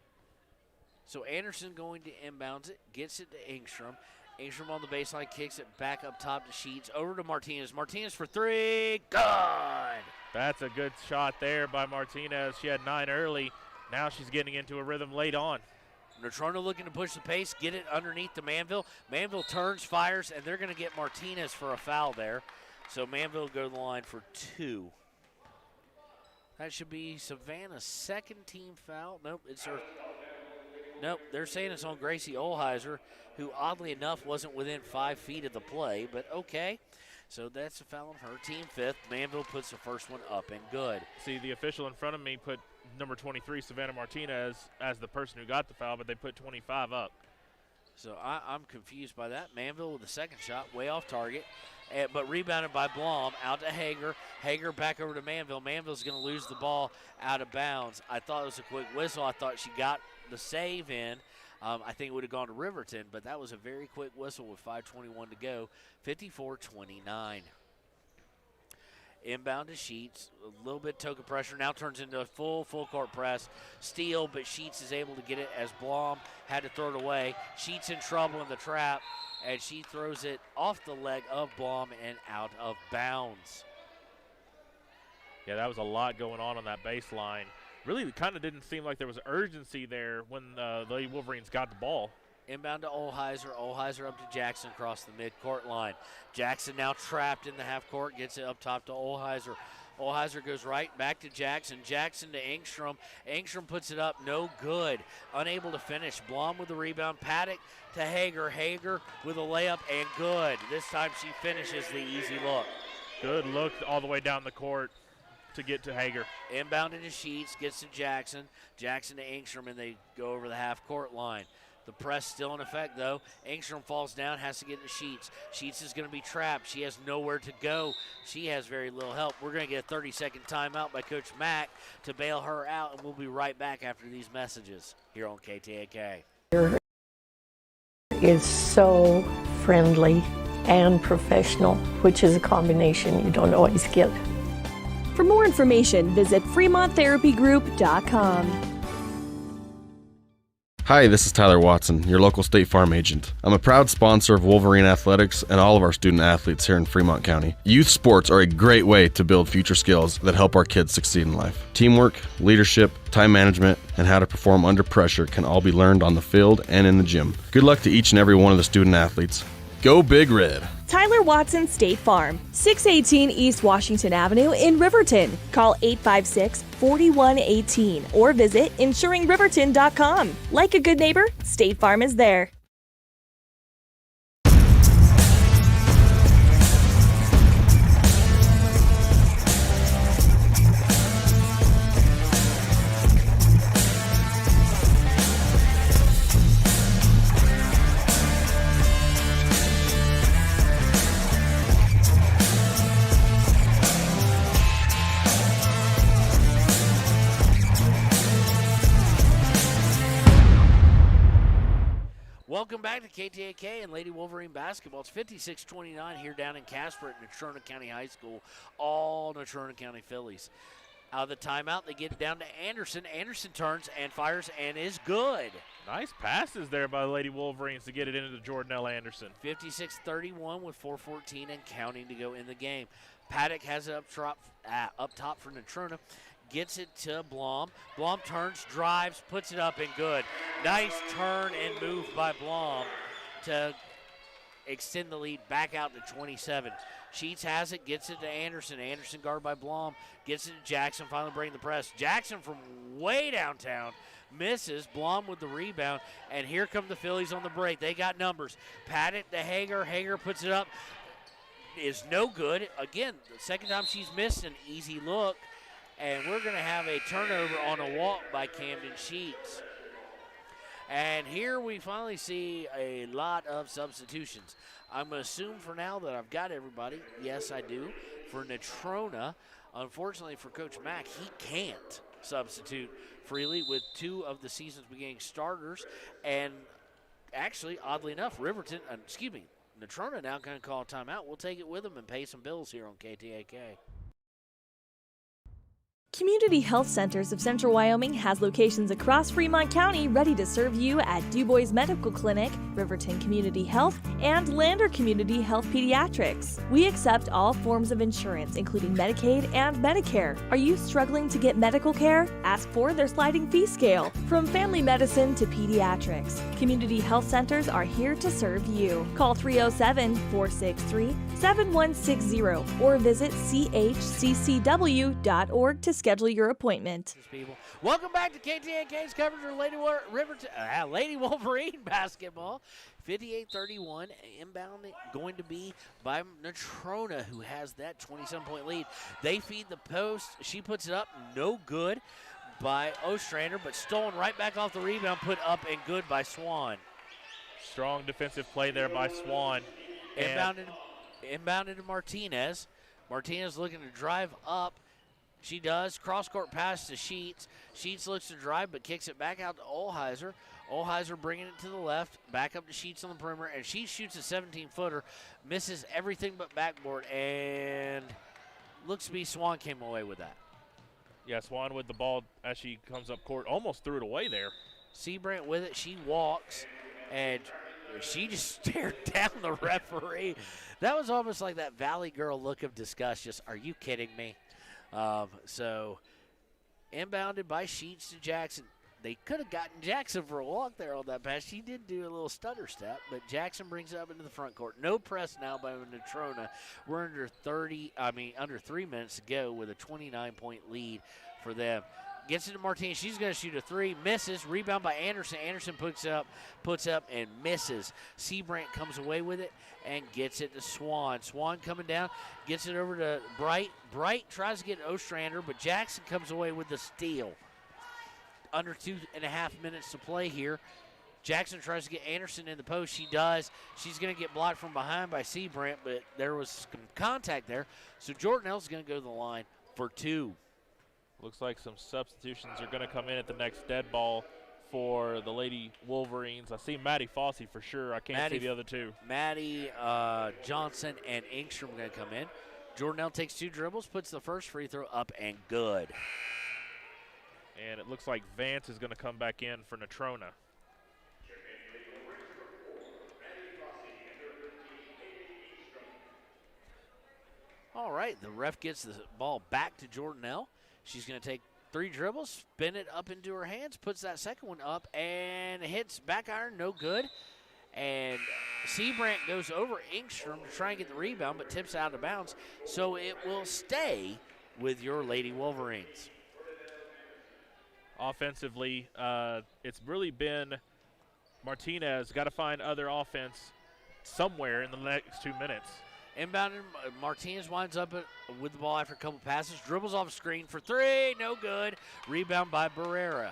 So Anderson going to inbounds it, gets it to Engstrom. Engstrom on the baseline, kicks it back up top to Sheets. Over to Martinez. Martinez for 3. Good! That's a good shot there by Martinez. She had 9 early. Now she's getting into a rhythm late on. Natrona looking to push the pace, get it underneath to Manville. Manville turns, fires, and they're going to get Martinez for a foul there. So Manville will go to the line for 2. That should be Savannah's 2nd team foul. Nope, it's her. Nope, they're saying it's on Gracie Olheiser, who oddly enough wasn't within 5 feet of the play, but okay. So that's a foul on her. Team 5th. Manville puts the first one up and good. See, the official in front of me put number 23, Savannah Martinez, as the person who got the foul, but they put 25 up. So I'm confused by that. Manville with the second shot, way off target, but rebounded by Blom, out to Hager. Hager back over to Manville. Manville's going to lose the ball out of bounds. I thought it was a quick whistle. I thought she got the save in. I think it would have gone to Riverton, but that was a very quick whistle with 5:21 to go, 54-29. Inbound to Sheets, a little bit token pressure, now turns into a full court press. Steal, but Sheets is able to get it as Blom had to throw it away. Sheets in trouble in the trap, and she throws it off the leg of Blom and out of bounds. Yeah, that was a lot going on that baseline. Really, it kind of didn't seem like there was urgency there when the Lady Wolverines got the ball. Inbound to Olheiser. Olheiser up to Jackson across the midcourt line. Jackson now trapped in the half court, gets it up top to Olheiser. Olheiser goes right back to Jackson. Jackson to Engstrom. Engstrom puts it up, no good. Unable to finish. Blom with the rebound. Paddock to Hager. Hager with a layup and good. This time she finishes the easy look. Good look all the way down the court to get to Hager. Inbound into Sheets, gets to Jackson. Jackson to Engstrom, and they go over the half court line. The press still in effect, though. Engstrom falls down, has to get to Sheets. Sheets is going to be trapped. She has nowhere to go. She has very little help. We're going to get a 30-second timeout by Coach Mack to bail her out, and we'll be right back after these messages here on KTAK. Is so friendly and professional, which is a combination you don't always get. For more information, visit FremontTherapyGroup.com. Hi, this is Tyler Watson, your local State Farm agent. I'm a proud sponsor of Wolverine Athletics and all of our student athletes here in Fremont County. Youth sports are a great way to build future skills that help our kids succeed in life. Teamwork, leadership, time management, and how to perform under pressure can all be learned on the field and in the gym. Good luck to each and every one of the student athletes. Go Big Red! Tyler Watson State Farm, 618 East Washington Avenue in Riverton. Call 856-4118 or visit insuringriverton.com. Like a good neighbor, State Farm is there. Welcome back to KTAK and Lady Wolverine basketball. It's 56-29 here down in Casper at Natrona County High School. All Natrona County Phillies. Out of the timeout, they get it down to Anderson. Anderson turns and fires and is good. Nice passes there by the Lady Wolverines to get it into Jordanelle Anderson. 56-31 with 4:14 and counting to go in the game. Paddock has it up top for Natrona. Gets it to Blom. Blom turns, drives, puts it up and good. Nice turn and move by Blom to extend the lead back out to 27. Sheets has it, gets it to Anderson. Anderson guarded by Blom. Gets it to Jackson, finally breaking the press. Jackson from way downtown misses. Blom with the rebound, and here come the Phillies on the break. They got numbers. Pat it to Hager. Hager puts it up. Is no good. Again, the second time she's missed an easy look. And we're going to have a turnover on a walk by Camden Sheets. And here we finally see a lot of substitutions. I'm going to assume for now that I've got everybody. Yes, I do. For Natrona, unfortunately for Coach Mack, he can't substitute freely with two of the season's beginning starters. And actually, oddly enough, Natrona now going to call a timeout. We'll take it with them and pay some bills here on KTAK. Community Health Centers of Central Wyoming has locations across Fremont County ready to serve you at DuBois Medical Clinic, Riverton Community Health, and Lander Community Health Pediatrics. We accept all forms of insurance, including Medicaid and Medicare. Are you struggling to get medical care? Ask for their sliding fee scale. From family medicine to pediatrics, Community Health Centers are here to serve you. Call 307-463-7160 or visit chccw.org to schedule schedule your appointment. People. Welcome back to KTAK's coverage of Lady Wolverine basketball. 58-31, inbound going to be by Natrona, who has that 27-point lead. They feed the post. She puts it up, no good by Ostrander, but stolen right back off the rebound, put up and good by Swan. Strong defensive play there by Swan. Inbounded to Martinez. Martinez looking to drive up. She does. Cross-court pass to Sheets. Sheets looks to drive, but kicks it back out to Olheiser. Olheiser bringing it to the left, back up to Sheets on the perimeter, and she shoots a 17-footer, misses everything but backboard, and looks to be Swan came away with that. Yeah, Swan with the ball as she comes up court, almost threw it away there. Seabrant with it. She walks, and she just stared down the referee. That was almost like that Valley Girl look of disgust. Just, are you kidding me? So inbounded by Sheets to Jackson. They could have gotten Jackson for a walk there on that pass. She did do a little stutter step, but Jackson brings it up into the front court. No press now by Natrona. We're under 3 minutes to go with a 29-point lead for them. Gets it to Martinez. She's going to shoot a three. Misses. Rebound by Anderson. Anderson puts up and misses. Seabrant comes away with it and gets it to Swan. Swan coming down. Gets it over to Bright. Bright tries to get Ostrander, but Jackson comes away with the steal. Under 2.5 minutes to play here. Jackson tries to get Anderson in the post. She does. She's going to get blocked from behind by Seabrant, but there was some contact there. So Jordanelle's going to go to the line for two. Looks like some substitutions are going to come in at the next dead ball for the Lady Wolverines. I see Maddie Fossey for sure. I can't see the other two. Maddie Johnson and Engstrom going to come in. Jordanelle takes 2 dribbles, puts the first free throw up and good. And it looks like Vance is going to come back in for Natrona. All right, the ref gets the ball back to Jordanelle. She's going to take 3 dribbles, spin it up into her hands, puts that second one up, and hits back iron, no good. And Seabrant goes over Engstrom to try and get the rebound, but tips out of bounds. So it will stay with your Lady Wolverines. Offensively, it's really been Martinez got to find other offense somewhere in the next 2 minutes. Inbounded, Martinez winds up with the ball after a couple passes, dribbles off screen for 3, no good. Rebound by Barrera.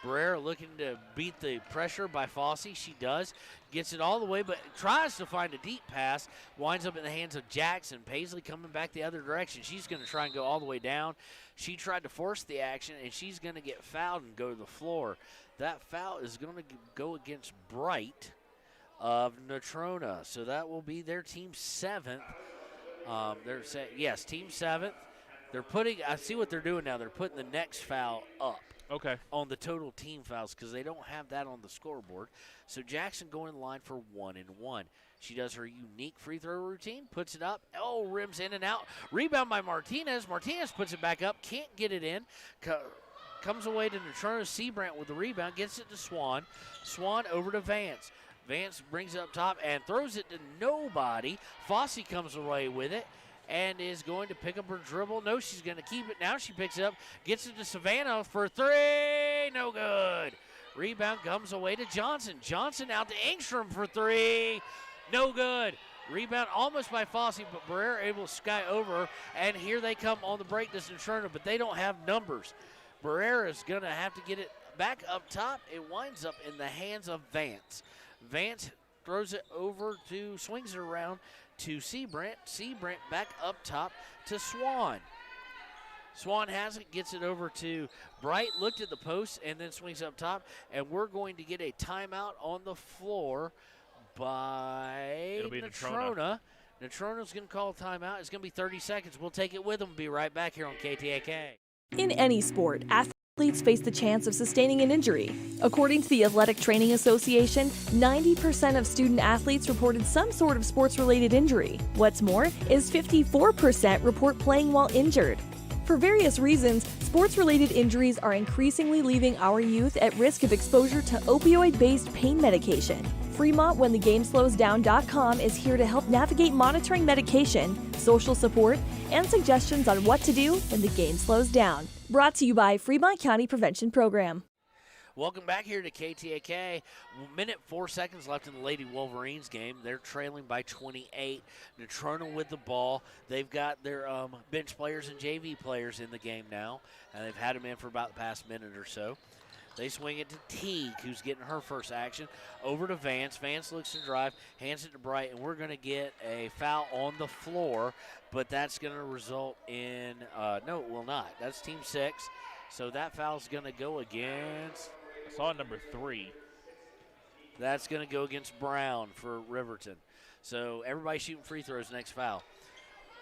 Barrera looking to beat the pressure by Fossey. She does. Gets it all the way, but tries to find a deep pass. Winds up in the hands of Jackson. Paisley coming back the other direction. She's going to try and go all the way down. She tried to force the action, and she's going to get fouled and go to the floor. That foul is going to go against Bright of Natrona. So that will be their team 7th. They're saying, yes, team 7th. They're putting, I see what they're doing now. They're putting the next foul up. Okay. On the total team fouls because they don't have that on the scoreboard. So Jackson going in the line for 1-and-1. She does her unique free throw routine, puts it up. Oh, rims in and out. Rebound by Martinez. Martinez puts it back up, can't get it in. Comes away to Natrona. Seabrant with the rebound, gets it to Swan. Swan over to Vance. Vance brings it up top and throws it to nobody. Fossey comes away with it and is going to pick up her dribble. No, she's going to keep it. Now she picks it up, gets it to Savannah for 3. No good. Rebound comes away to Johnson. Johnson out to Engstrom for 3. No good. Rebound almost by Fossey, but Barrera able to sky over her. And here they come on the break, this Natrona, but they don't have numbers. Barrera is going to have to get it back up top. It winds up in the hands of Vance. Vance throws it over to, swings it around to Seabrant. Seabrant back up top to Swan. Swan has it, gets it over to Bright, looked at the post, and then swings up top. And we're going to get a timeout on the floor by Natrona. Natrona's going to call a timeout. It's going to be 30 seconds. We'll take it with them. Be right back here on KTAK. In any sport, athletes face the chance of sustaining an injury. According to the Athletic Training Association, 90% of student athletes reported some sort of sports-related injury. What's more, is 54% report playing while injured. For various reasons, sports-related injuries are increasingly leaving our youth at risk of exposure to opioid-based pain medication. FremontWhenTheGameSlowsDown.com is here to help navigate monitoring medication, social support, and suggestions on what to do when the game slows down. Brought to you by Fremont County Prevention Program. Welcome back here to KTAK. Minute 4 seconds left in the Lady Wolverines game. They're trailing by 28. Natrona with the ball. They've got their bench players and JV players in the game now, and they've had them in for about the past minute or so. They swing it to Teague, who's getting her first action. Over to Vance. Vance looks to drive, hands it to Bright, and we're going to get a foul on the floor, but that's going to result in no, it will not. That's Team 6, so that foul's going to go against... I saw number 3. That's going to go against Brown for Riverton. So everybody shooting free throws, next foul.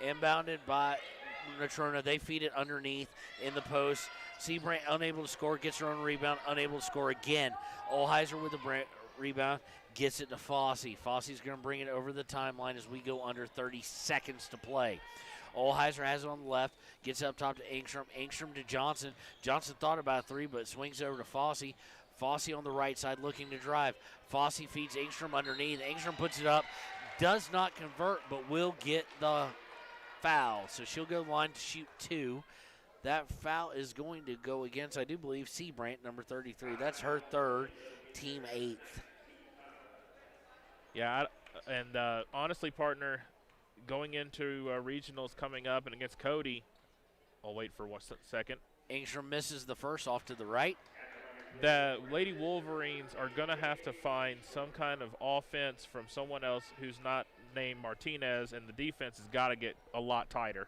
Inbounded by Natrona. They feed it underneath in the post. Seabrant unable to score, gets her own rebound, unable to score again. Olheiser with the rebound, gets it to Fossey. Fossey's going to bring it over the timeline as we go under 30 seconds to play. Olheiser has it on the left, gets up top to Engstrom. Engstrom to Johnson. Johnson thought about a 3, but swings over to Fossey. Fossey on the right side looking to drive. Fossey feeds Engstrom underneath. Engstrom puts it up, does not convert, but will get the foul. So she'll go line to shoot 2. That foul is going to go against, I do believe, Seabrant, number 33. That's her 3rd, team 8th. Yeah, and honestly, partner, going into regionals coming up and against Cody, I'll wait for 1 second. Engstrom misses the first off to the right. The Lady Wolverines are going to have to find some kind of offense from someone else who's not named Martinez, and the defense has got to get a lot tighter.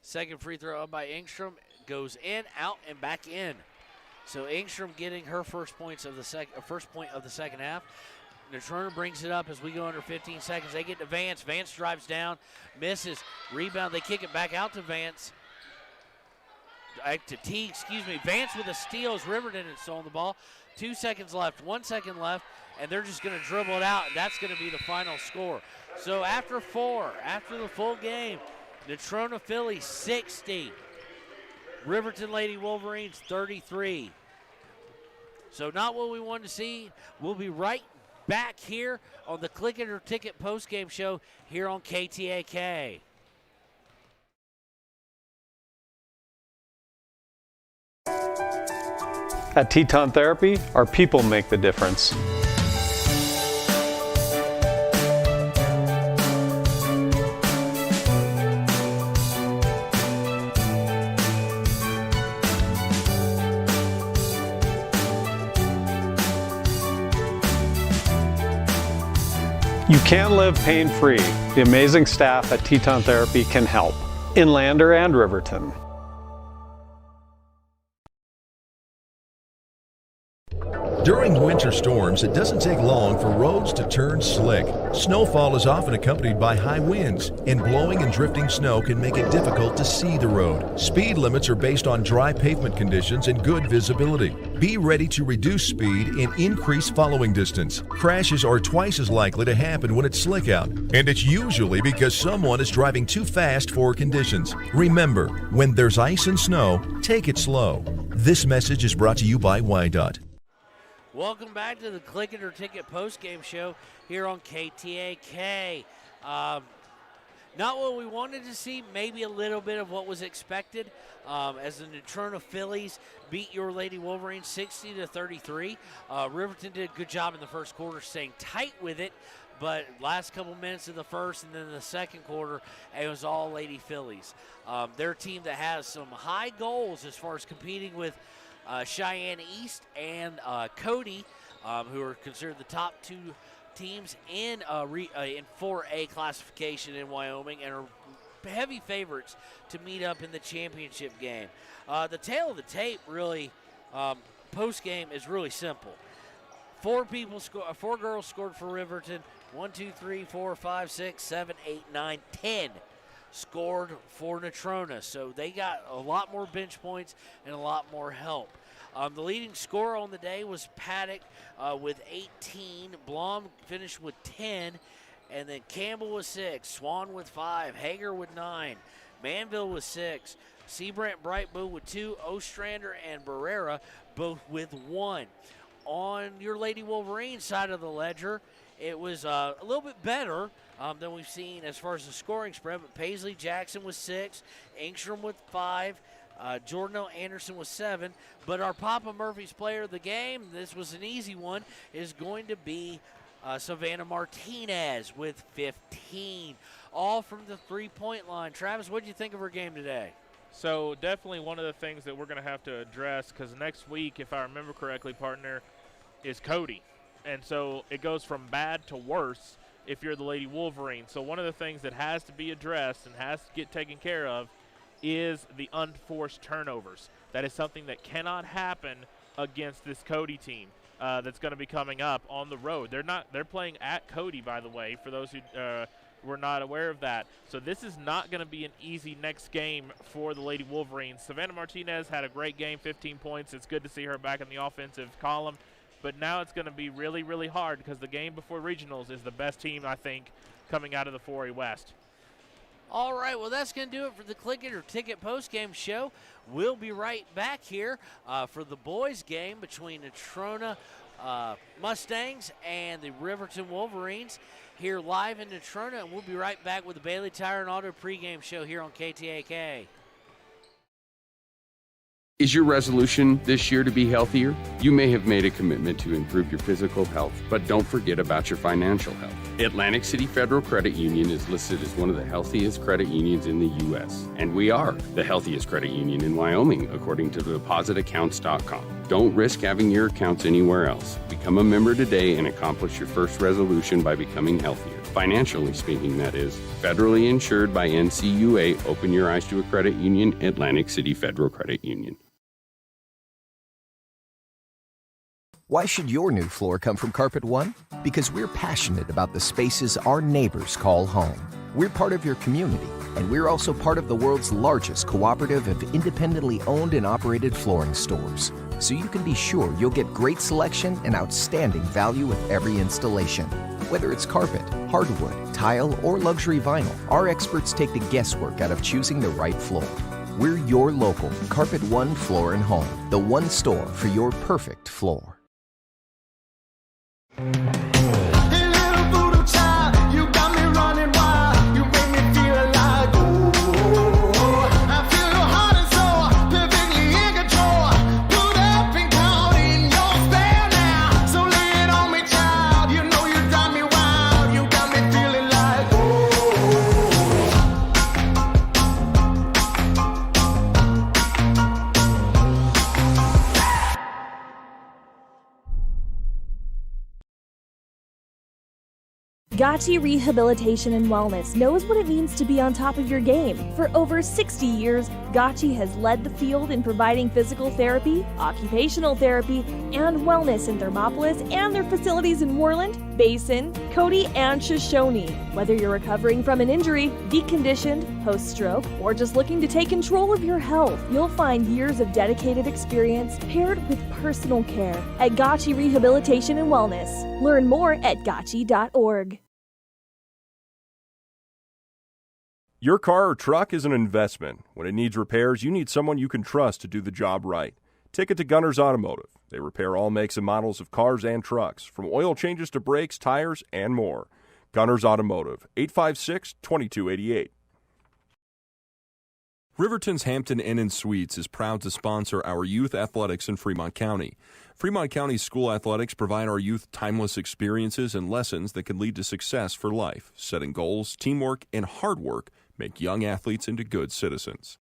Second free throw up by Engstrom goes in, out, and back in. So Engstrom getting her first point of the second half. Natrona brings it up as we go under 15 seconds. They get to Vance. Vance drives down, misses, rebound. They kick it back out to Vance. To Teague, excuse me. Vance with a steal as Riverton has stolen the ball. 2 seconds left, 1 second left, and they're just going to dribble it out, and that's going to be the final score. So after the full game, Natrona Phillies 60, Riverton Lady Wolverines 33. So not what we wanted to see. We'll be right back here on the Click It or Ticket postgame show here on KTAK. At Teton Therapy, our people make the difference. You can live pain-free. The amazing staff at Teton Therapy can help. In Lander and Riverton. During winter storms, it doesn't take long for roads to turn slick. Snowfall is often accompanied by high winds, and blowing and drifting snow can make it difficult to see the road. Speed limits are based on dry pavement conditions and good visibility. Be ready to reduce speed and increase following distance. Crashes are twice as likely to happen when it's slick out, and it's usually because someone is driving too fast for conditions. Remember, when there's ice and snow, take it slow. This message is brought to you by WyoToday. Welcome back to the Click It or Ticket postgame show here on KTAK. Not what we wanted to see, maybe a little bit of what was expected as the Natrona Phillies beat your Lady Wolverines 60-33. Riverton did a good job in the first quarter staying tight with it, but last couple minutes of the first and then the second quarter, it was all Lady Phillies. They're a team that has some high goals as far as competing with Cheyenne East and Cody, who are considered the top 2 teams in 4A classification in Wyoming and are heavy favorites to meet up in the championship game. The tale of the tape really, post-game, is really simple. 4 girls scored for Riverton. 1, 2, 3, 4, 5, 6, 7, 8, 9, 10 scored for Natrona. So they got a lot more bench points and a lot more help. The leading scorer on the day was Paddock with 18. Blom finished with 10. And then Campbell with 6. Swan with 5. Hager with 9. Manville with 6. Seabrant Brightbow with 2. Ostrander and Barrera both with 1. on your Lady Wolverine side of the ledger, it was a little bit better than we've seen as far as the scoring spread. But Paisley Jackson with 6, Engstrom with 5, Jordan L. Anderson with 7. But our Papa Murphy's player of the game, this was an easy one, is going to be Savannah Martinez with 15, all from the three-point line. Travis, what did you think of her game today? So definitely one of the things that we're going to have to address, because next week, if I remember correctly, partner, is Cody. And so it goes from bad to worse if you're the Lady Wolverine. So one of the things that has to be addressed and has to get taken care of is the unforced turnovers. That is something that cannot happen against this Cody team that's going to be coming up on the road. They're playing at Cody, by the way, for those who were not aware of that. So this is not going to be an easy next game for the Lady Wolverines. Savannah Martinez had a great game, 15 points. It's good to see her back in the offensive column. But now it's going to be really, really hard because the game before regionals is the best team, I think, coming out of the 4A West. All right, well, that's going to do it for the Click It or Ticket postgame show. We'll be right back here for the boys' game between Natrona Mustangs and the Riverton Wolverines here live in Natrona. And we'll be right back with the Bailey Tire and Auto pregame show here on KTAK. Is your resolution this year to be healthier? You may have made a commitment to improve your physical health, but don't forget about your financial health. Atlantic City Federal Credit Union is listed as one of the healthiest credit unions in the U.S., and we are the healthiest credit union in Wyoming, according to depositaccounts.com. Don't risk having your accounts anywhere else. Become a member today and accomplish your first resolution by becoming healthier. Financially speaking, that is. Federally insured by NCUA. Open your eyes to a credit union. Atlantic City Federal Credit Union. Why should your new floor come from Carpet One? Because we're passionate about the spaces our neighbors call home. We're part of your community, and we're also part of the world's largest cooperative of independently owned and operated flooring stores. So you can be sure you'll get great selection and outstanding value with every installation. Whether it's carpet, hardwood, tile, or luxury vinyl, our experts take the guesswork out of choosing the right floor. We're your local Carpet One Floor and Home, the one store for your perfect floor. Gotchi Rehabilitation and Wellness knows what it means to be on top of your game. For over 60 years, Gotchi has led the field in providing physical therapy, occupational therapy, and wellness in Thermopolis and their facilities in Worland, Basin, Cody, and Shoshone. Whether you're recovering from an injury, deconditioned, post-stroke, or just looking to take control of your health, you'll find years of dedicated experience paired with personal care at Gotchi Rehabilitation and Wellness. Learn more at gotchi.org. Your car or truck is an investment. When it needs repairs, you need someone you can trust to do the job right. Take it to Gunners Automotive. They repair all makes and models of cars and trucks, from oil changes to brakes, tires, and more. Gunners Automotive, 856-2288. Riverton's Hampton Inn & Suites is proud to sponsor our youth athletics in Fremont County. Fremont County's school athletics provide our youth timeless experiences and lessons that can lead to success for life. Setting goals, teamwork, and hard work make young athletes into good citizens.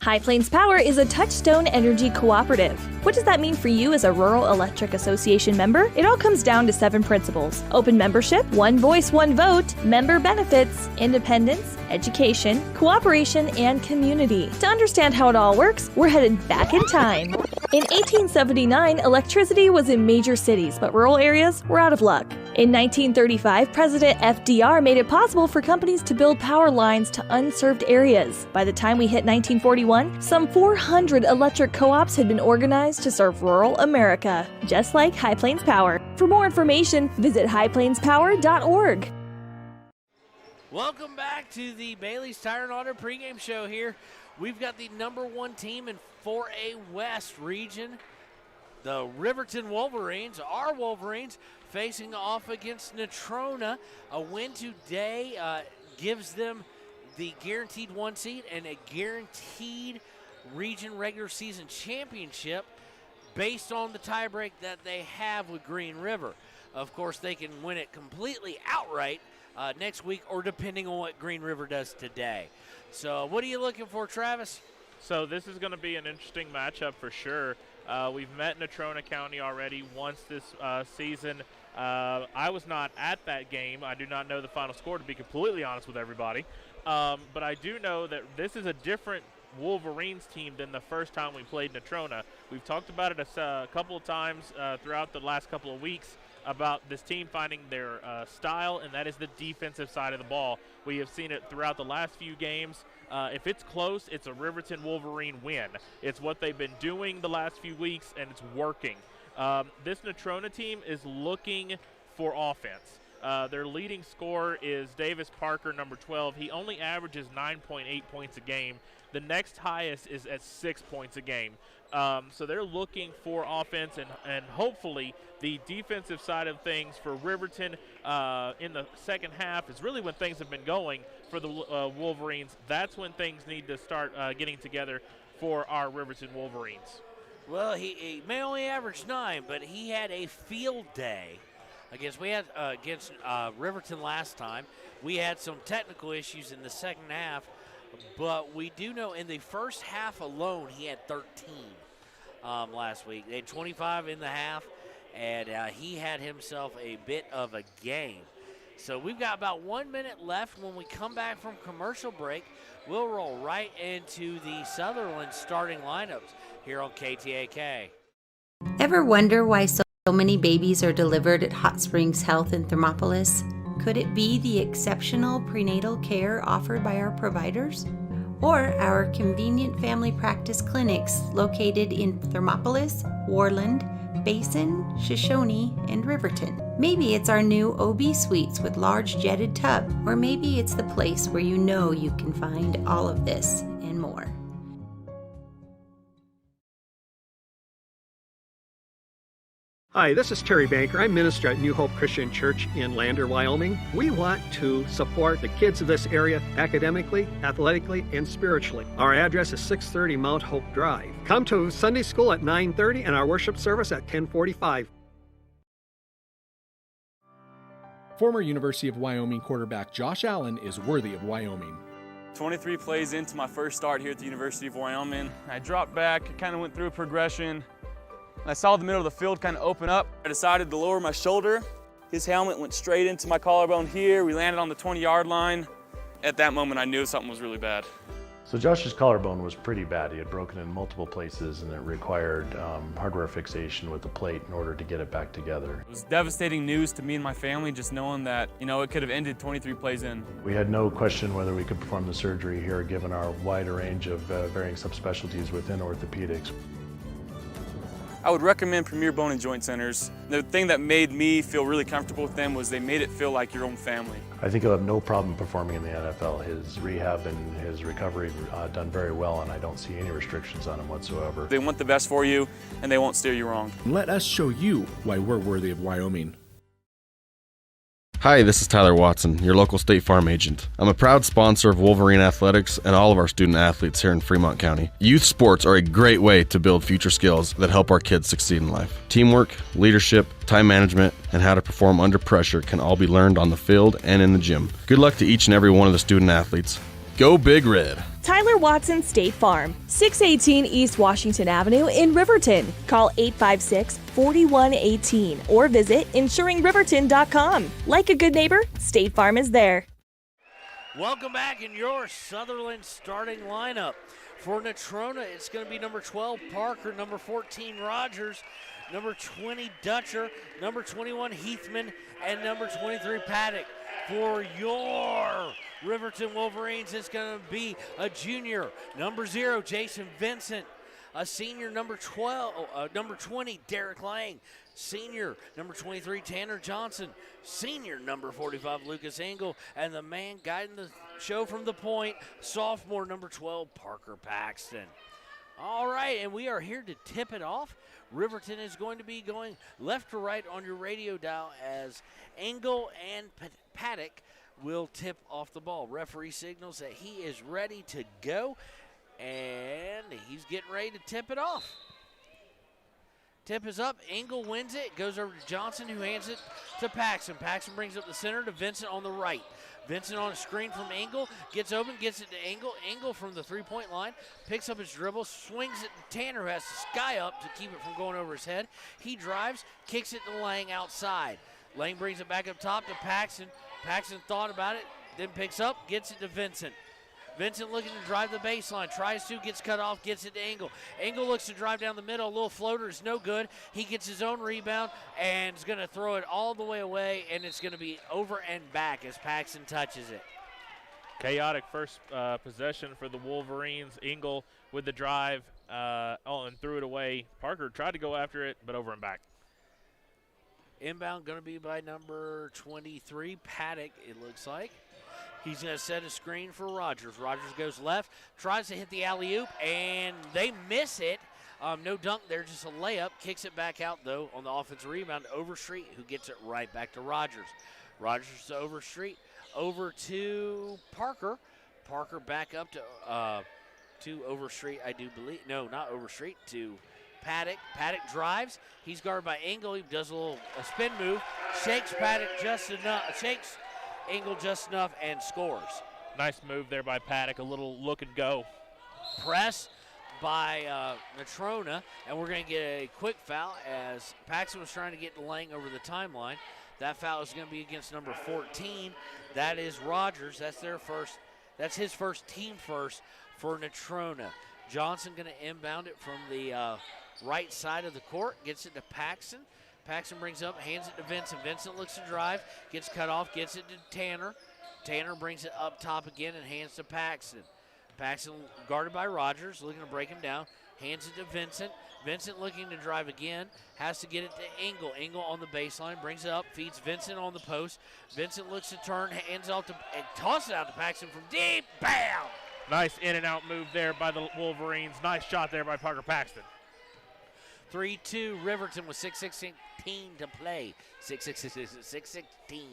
High Plains Power is a Touchstone Energy cooperative. What does that mean for you as a Rural Electric Association member? It all comes down to 7 principles: open membership, one voice, one vote, member benefits, independence, education, cooperation, and community. To understand how it all works, we're headed back in time. In 1879, electricity was in major cities, but rural areas were out of luck. In 1935, President FDR made it possible for companies to build power lines to unserved areas. By the time we hit 1941, some 400 electric co-ops had been organized to serve rural America, just like High Plains Power. For more information, visit highplainspower.org. Welcome back to the Bailey's Tire and Auto pregame show here. We've got the #1 team in 4A West region The Riverton Wolverines, our Wolverines, facing off against Natrona. A win today gives them the guaranteed 1 seed and a guaranteed region regular season championship based on the tiebreak that they have with Green River. Of course, they can win it completely outright next week or depending on what Green River does today. So what are you looking for, Travis? So this is going to be an interesting matchup for sure. We've met Natrona County already once this season. I was not at that game. I do not know the final score, to be completely honest with everybody. But I do know that this is a different Wolverines team than the first time we played Natrona. We've talked about it a couple of times throughout the last couple of weeks about this team finding their style, and that is the defensive side of the ball. We have seen it throughout the last few games. If it's close, it's a Riverton Wolverine win. It's what they've been doing the last few weeks, and it's working. This Natrona team is looking for offense. Their leading scorer is Davis Parker, number 12. He only averages 9.8 points a game. The next highest is at 6 points a game. So they're looking for offense, and hopefully the defensive side of things for Riverton in the second half is really when things have been going for the Wolverines. That's when things need to start getting together for our Riverton Wolverines. Well, he may only average 9, but he had a field day against Riverton last time. We had some technical issues in the second half, but we do know in the first half alone he had 13 last week. They had 25 in the half, and he had himself a bit of a game. So we've got about 1 minute left. When we come back from commercial break, we'll roll right into the Sutherland starting lineups here on KTAK. Ever wonder why so many babies are delivered at Hot Springs Health in Thermopolis? Could it be the exceptional prenatal care offered by our providers? Or our convenient family practice clinics located in Thermopolis, Warland, Basin, Shoshone, and Riverton? Maybe it's our new OB suites with large jetted tub, or maybe it's the place where you know you can find all of this and more. Hi, this is Terry Banker. I'm minister at New Hope Christian Church in Lander, Wyoming. We want to support the kids of this area academically, athletically, and spiritually. Our address is 630 Mount Hope Drive. Come to Sunday school at 9:30 and our worship service at 10:45. Former University of Wyoming quarterback Josh Allen is worthy of Wyoming. 23 plays into my first start here at the University of Wyoming. I dropped back, kind of went through a progression. I saw the middle of the field kind of open up. I decided to lower my shoulder. His helmet went straight into my collarbone here. We landed on the 20-yard line. At that moment, I knew something was really bad. So Josh's collarbone was pretty bad. He had broken in multiple places, and it required hardware fixation with the plate in order to get it back together. It was devastating news to me and my family, just knowing that, it could have ended 23 plays in. We had no question whether we could perform the surgery here, given our wider range of varying subspecialties within orthopedics. I would recommend Premier Bone and Joint Centers. The thing that made me feel really comfortable with them was they made it feel like your own family. I think he'll have no problem performing in the NFL. His rehab and his recovery done very well, and I don't see any restrictions on him whatsoever. They want the best for you, and they won't steer you wrong. Let us show you why we're worthy of Wyoming. Hi, this is Tyler Watson, your local State Farm agent. I'm a proud sponsor of Wolverine Athletics and all of our student athletes here in Fremont County. Youth sports are a great way to build future skills that help our kids succeed in life. Teamwork, leadership, time management, and how to perform under pressure can all be learned on the field and in the gym. Good luck to each and every one of the student athletes. Go Big Red! Tyler Watson State Farm, 618 East Washington Avenue in Riverton. Call 856-4118 or visit insuringriverton.com. Like a good neighbor, State Farm is there. Welcome back in your Sutherland starting lineup. For Natrona, it's going to be number 12, Parker, number 14, Rogers, number 20, Dutcher, number 21, Heathman, and number 23, Paddock. For your Riverton Wolverines, it's going to be a junior, number 0, Jason Vincent. A senior, number 20, Derek Lang. Senior, number 23, Tanner Johnson. Senior, number 45, Lucas Engel. And the man guiding the show from the point, sophomore, number 12, Parker Paxton. All right, and we are here to tip it off. Riverton is going to be going left to right on your radio dial as Engel and Paddock will tip off the ball. Referee signals that he is ready to go, and he's getting ready to tip it off. Tip is up. Engel wins it. Goes over to Johnson, who hands it to Paxson. Paxson brings up the center to Vincent on the right. Vincent on a screen from Engel. Gets open, gets it to Engel. Engel from the three-point line. Picks up his dribble, swings it to Tanner, who has to sky up to keep it from going over his head. He drives, kicks it to Lang outside. Lang brings it back up top to Paxson. Paxson thought about it, then picks up, gets it to Vincent. Vincent looking to drive the baseline, tries to, gets cut off, gets it to Engel. Engel looks to drive down the middle, a little floater is no good. He gets his own rebound and is going to throw it all the way away, and it's going to be over and back as Paxson touches it. Chaotic first possession for the Wolverines. Engel with the drive and threw it away. Parker tried to go after it, but over and back. Inbound going to be by number 23, Paddock, it looks like. He's going to set a screen for Rogers. Rogers goes left, tries to hit the alley-oop, and they miss it. No dunk there, just a layup. Kicks it back out, though, on the offensive rebound to Overstreet, who gets it right back to Rogers. Rogers to Overstreet, over to Parker. Parker back up to Overstreet, I do believe. No, not Overstreet, to Paddock. Paddock drives. He's guarded by Engel. He does a spin move, shakes Paddock just enough, shakes Engel just enough, and scores. Nice move there by Paddock, a little look and go. Press by Natrona, and we're going to get a quick foul as Paxson was trying to get Lang over the timeline. That foul is going to be against number 14. That is Rogers. That's their first. That's his first, team first for Natrona. Johnson going to inbound it from the right side of the court, gets it to Paxson. Paxson brings up, hands it to Vincent. Vincent looks to drive, gets cut off, gets it to Tanner. Tanner brings it up top again and hands to Paxson. Paxson guarded by Rogers, looking to break him down. Hands it to Vincent. Vincent looking to drive again, has to get it to Engel. Engel on the baseline, brings it up, feeds Vincent on the post. Vincent looks to turn, hands off to, and tosses it out to Paxson from deep. Bam! Nice in and out move there by the Wolverines. Nice shot there by Parker Paxton. 3-2 Riverton with 6:16 to play. 6:16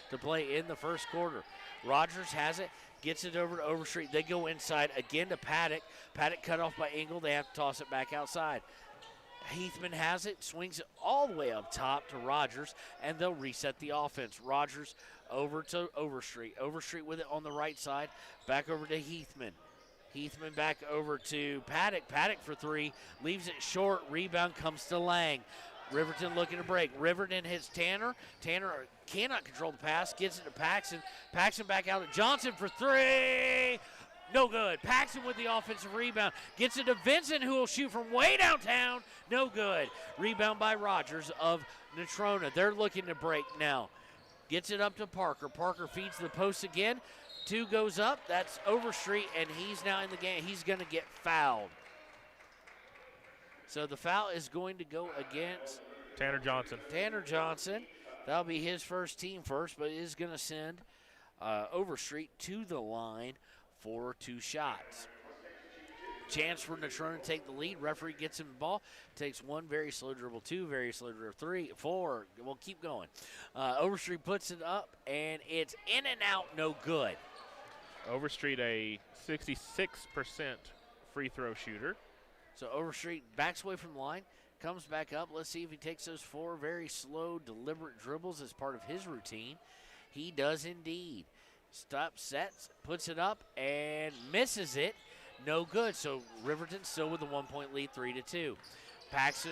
to play in the first quarter. Rogers has it, gets it over to Overstreet. They go inside again to Paddock. Paddock cut off by Engel. They have to toss it back outside. Heathman has it, swings it all the way up top to Rogers, and they'll reset the offense. Rogers over to Overstreet. Overstreet with it on the right side. Back over to Heathman. Heathman back over to Paddock. Paddock for three. Leaves it short. Rebound comes to Lang. Riverton looking to break. Riverton hits Tanner. Tanner cannot control the pass. Gets it to Paxson. Paxson back out to Johnson for three. No good. Paxson with the offensive rebound. Gets it to Vincent, who will shoot from way downtown. No good. Rebound by Rogers of Natrona. They're looking to break now. Gets it up to Parker. Parker feeds the post again. Two goes up. That's Overstreet, and he's now in the game. He's going to get fouled. So the foul is going to go against Tanner Johnson. Tanner Johnson. That'll be his first, team first, but it is going to send Overstreet to the line for two shots. Chance for Natrona to take the lead. Referee gets him the ball. Takes one very slow dribble, two very slow dribble, three, four. We'll keep going. Overstreet puts it up, and it's in and out, no good. Overstreet a 66% free throw shooter. So Overstreet backs away from the line, comes back up. Let's see if he takes those four very slow, deliberate dribbles as part of his routine. He does indeed. Stops, sets, puts it up, and misses it. No good. So Riverton still with a 1-point lead, 3-2. Paxson,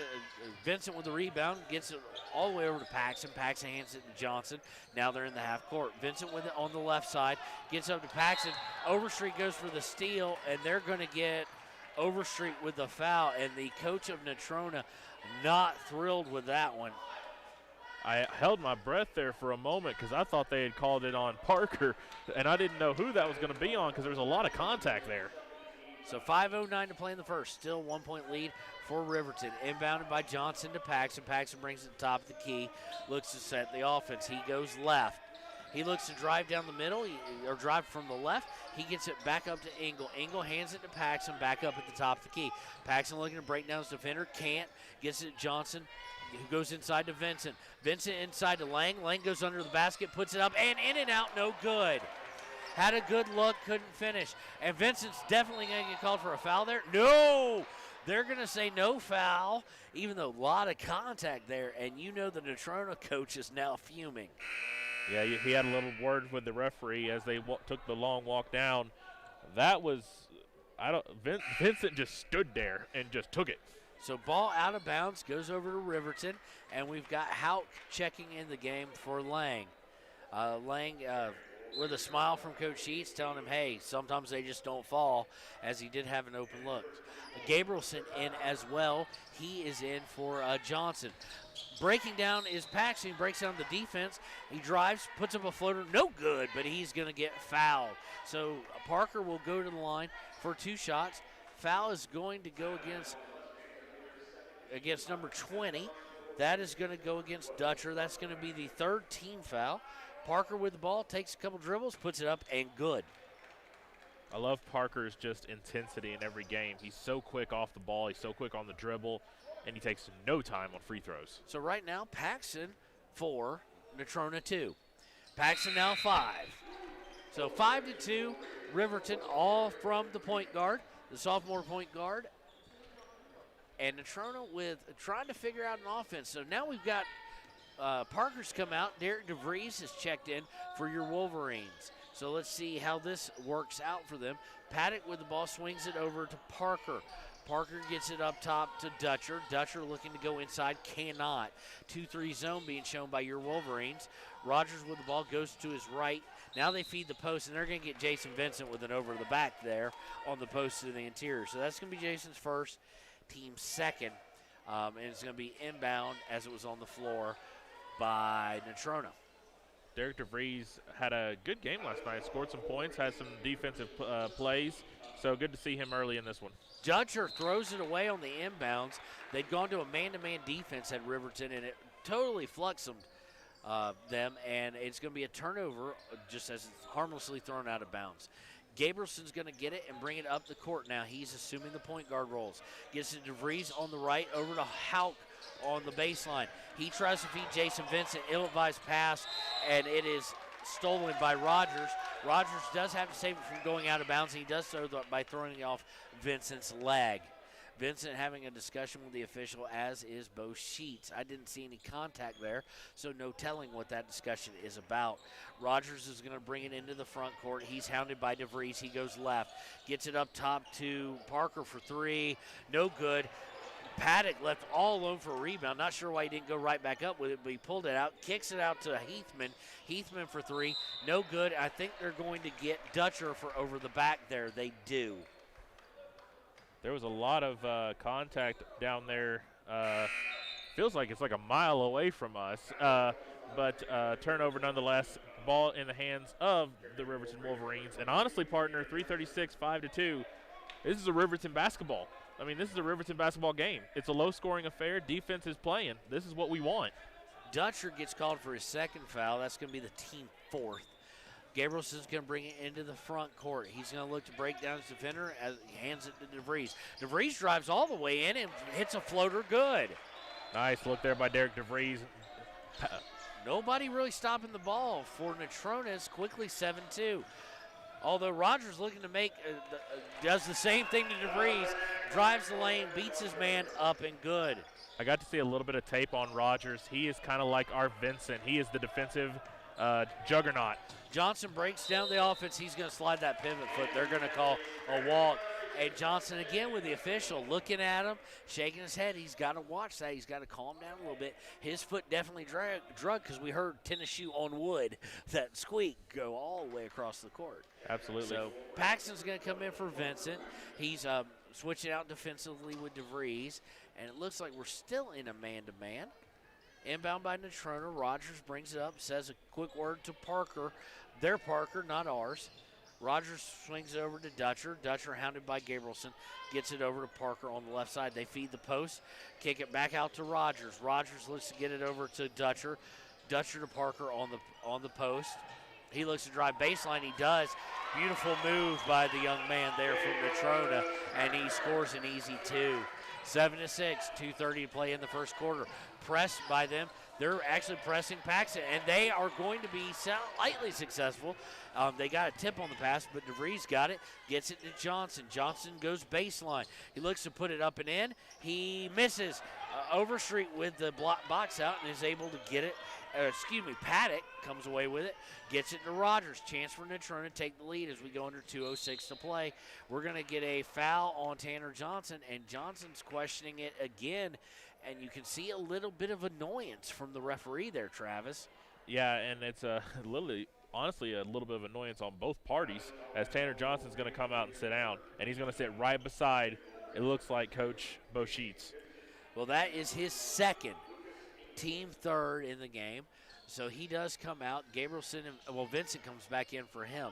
Vincent with the rebound, gets it all the way over to Paxson. Paxson hands it to Johnson. Now they're in the half court. Vincent with it on the left side, gets up to Paxson. Overstreet goes for the steal, and they're going to get Overstreet with the foul, and the coach of Natrona not thrilled with that one. I held my breath there for a moment because I thought they had called it on Parker, and I didn't know who that was going to be on because there was a lot of contact there. So 5:09 to play in the first. Still 1-point lead for Riverton. Inbounded by Johnson to Paxson. Paxson brings it to the top of the key. Looks to set the offense. He goes left. He looks to drive down the middle, or drive from the left. He gets it back up to Engel. Engel hands it to Paxson, back up at the top of the key. Paxson looking to break down his defender, can't. Gets it to Johnson, who goes inside to Vincent. Vincent inside to Lang. Lang goes under the basket, puts it up, and in and out, no good. Had a good look, couldn't finish. And Vincent's definitely going to get called for a foul there. No! They're going to say no foul, even though a lot of contact there, and you know the Natrona coach is now fuming. Yeah, he had a little word with the referee as they took the long walk down. That was, Vincent just stood there and just took it. So ball out of bounds, goes over to Riverton, and we've got Hauk checking in the game for Lang. Lang with a smile from Coach Sheets telling him, hey, sometimes they just don't fall, as he did have an open look. Gabrielson in as well. He is in for Johnson. Breaking down is Paxson. He breaks down the defense. He drives, puts up a floater. No good, but he's going to get fouled. So Parker will go to the line for 2 shots. Foul is going to go against number 20. That is going to go against Dutcher. That's going to be the 3rd team foul. Parker with the ball, takes a couple dribbles, puts it up, and good. I love Parker's just intensity in every game. He's so quick off the ball. He's so quick on the dribble, and he takes no time on free throws. So right now, Paxson 4, Natrona 2. Paxson now 5. So 5-2, Riverton, all from the point guard, the sophomore point guard. And Natrona with trying to figure out an offense. So now we've got Parker's come out. Derek DeVries has checked in for your Wolverines. So let's see how this works out for them. Paddock with the ball swings it over to Parker. Parker gets it up top to Dutcher. Dutcher looking to go inside, cannot. 2-3 zone being shown by your Wolverines. Rogers with the ball goes to his right. Now they feed the post, and they're going to get Jason Vincent with an over the back there on the post to the interior. So that's going to be Jason's first, team's second. And it's going to be inbound as it was on the floor by Natrona. Derek DeVries had a good game last night, scored some points, had some defensive plays, so good to see him early in this one. Dutcher throws it away on the inbounds. They'd gone to a man-to-man defense at Riverton, and it totally fluxed them, and it's going to be a turnover just as it's harmlessly thrown out of bounds. Gabrielson's going to get it and bring it up the court now. He's assuming the point guard roles. Gets it to DeVries on the right, over to Hauk on the baseline. He tries to feed Jason Vincent, ill-advised pass, and it is stolen by Rogers. Rogers does have to save it from going out of bounds, and he does so by throwing it off Vincent's leg. Vincent having a discussion with the official, as is Bo Sheets. I didn't see any contact there, so no telling what that discussion is about. Rogers is going to bring it into the front court. He's hounded by DeVries. He goes left, gets it up top to Parker for 3. No good. Paddock left all alone for a rebound. Not sure why he didn't go right back up with it, but he pulled it out, kicks it out to Heathman. Heathman for 3. No good. I think they're going to get Dutcher for over the back there. They do. There was a lot of contact down there. Feels like it's like a mile away from us, but turnover nonetheless. Ball in the hands of the Riverton Wolverines. And honestly, partner, 3:36, 5-2. This is a Riverton basketball. I mean, this is a Riverton basketball game. It's a low-scoring affair. Defense is playing. This is what we want. Dutcher gets called for his second foul. That's going to be the team 4th. Gabrielson's going to bring it into the front court. He's going to look to break down his defender as he hands it to DeVries. DeVries drives all the way in and hits a floater good. Nice look there by Derek DeVries. Nobody really stopping the ball for Natrona. It's quickly 7-2. Although Rogers looking to make, does the same thing to DeVries, drives the lane, beats his man up and good. I got to see a little bit of tape on Rogers. He is kind of like our Vincent. He is the defensive juggernaut. Johnson breaks down the offense. He's going to slide that pivot foot. They're going to call a walk. And Johnson again with the official looking at him, shaking his head. He's got to watch that. He's got to calm down a little bit. His foot definitely drugged because we heard tennis shoe on wood, that squeak, go all the way across the court. Absolutely. So Paxton's going to come in for Vincent. He's switching out defensively with DeVries. And it looks like we're still in a man-to-man. Inbound by Natrona. Rogers brings it up, says a quick word to Parker. Their Parker, not ours. Rogers swings it over to Dutcher. Dutcher hounded by Gabrielson. Gets it over to Parker on the left side. They feed the post. Kick it back out to Rogers. Rogers looks to get it over to Dutcher. Dutcher to Parker on the post. He looks to drive baseline. He does. Beautiful move by the young man there from Natrona, and he scores an easy 2. 7-6, 2:30 to play in the first quarter. Pressed by them. They're actually pressing Paxton, and they are going to be slightly successful. They got a tip on the pass, but DeVries got it, gets it to Johnson. Johnson goes baseline. He looks to put it up and in. He misses. Overstreet with the box out and is able to get it. Paddock comes away with it, gets it to Rogers. Chance for Natrona to take the lead as we go under 2:06 to play. We're going to get a foul on Tanner Johnson, and Johnson's questioning it again, and you can see a little bit of annoyance from the referee there, Travis. Yeah, and it's honestly a little bit of annoyance on both parties, as Tanner Johnson's going to come out and sit down, and he's going to sit right beside, it looks like, Coach Bo Sheets. Well, that is his second, team third in the game. So he does come out. Vincent comes back in for him.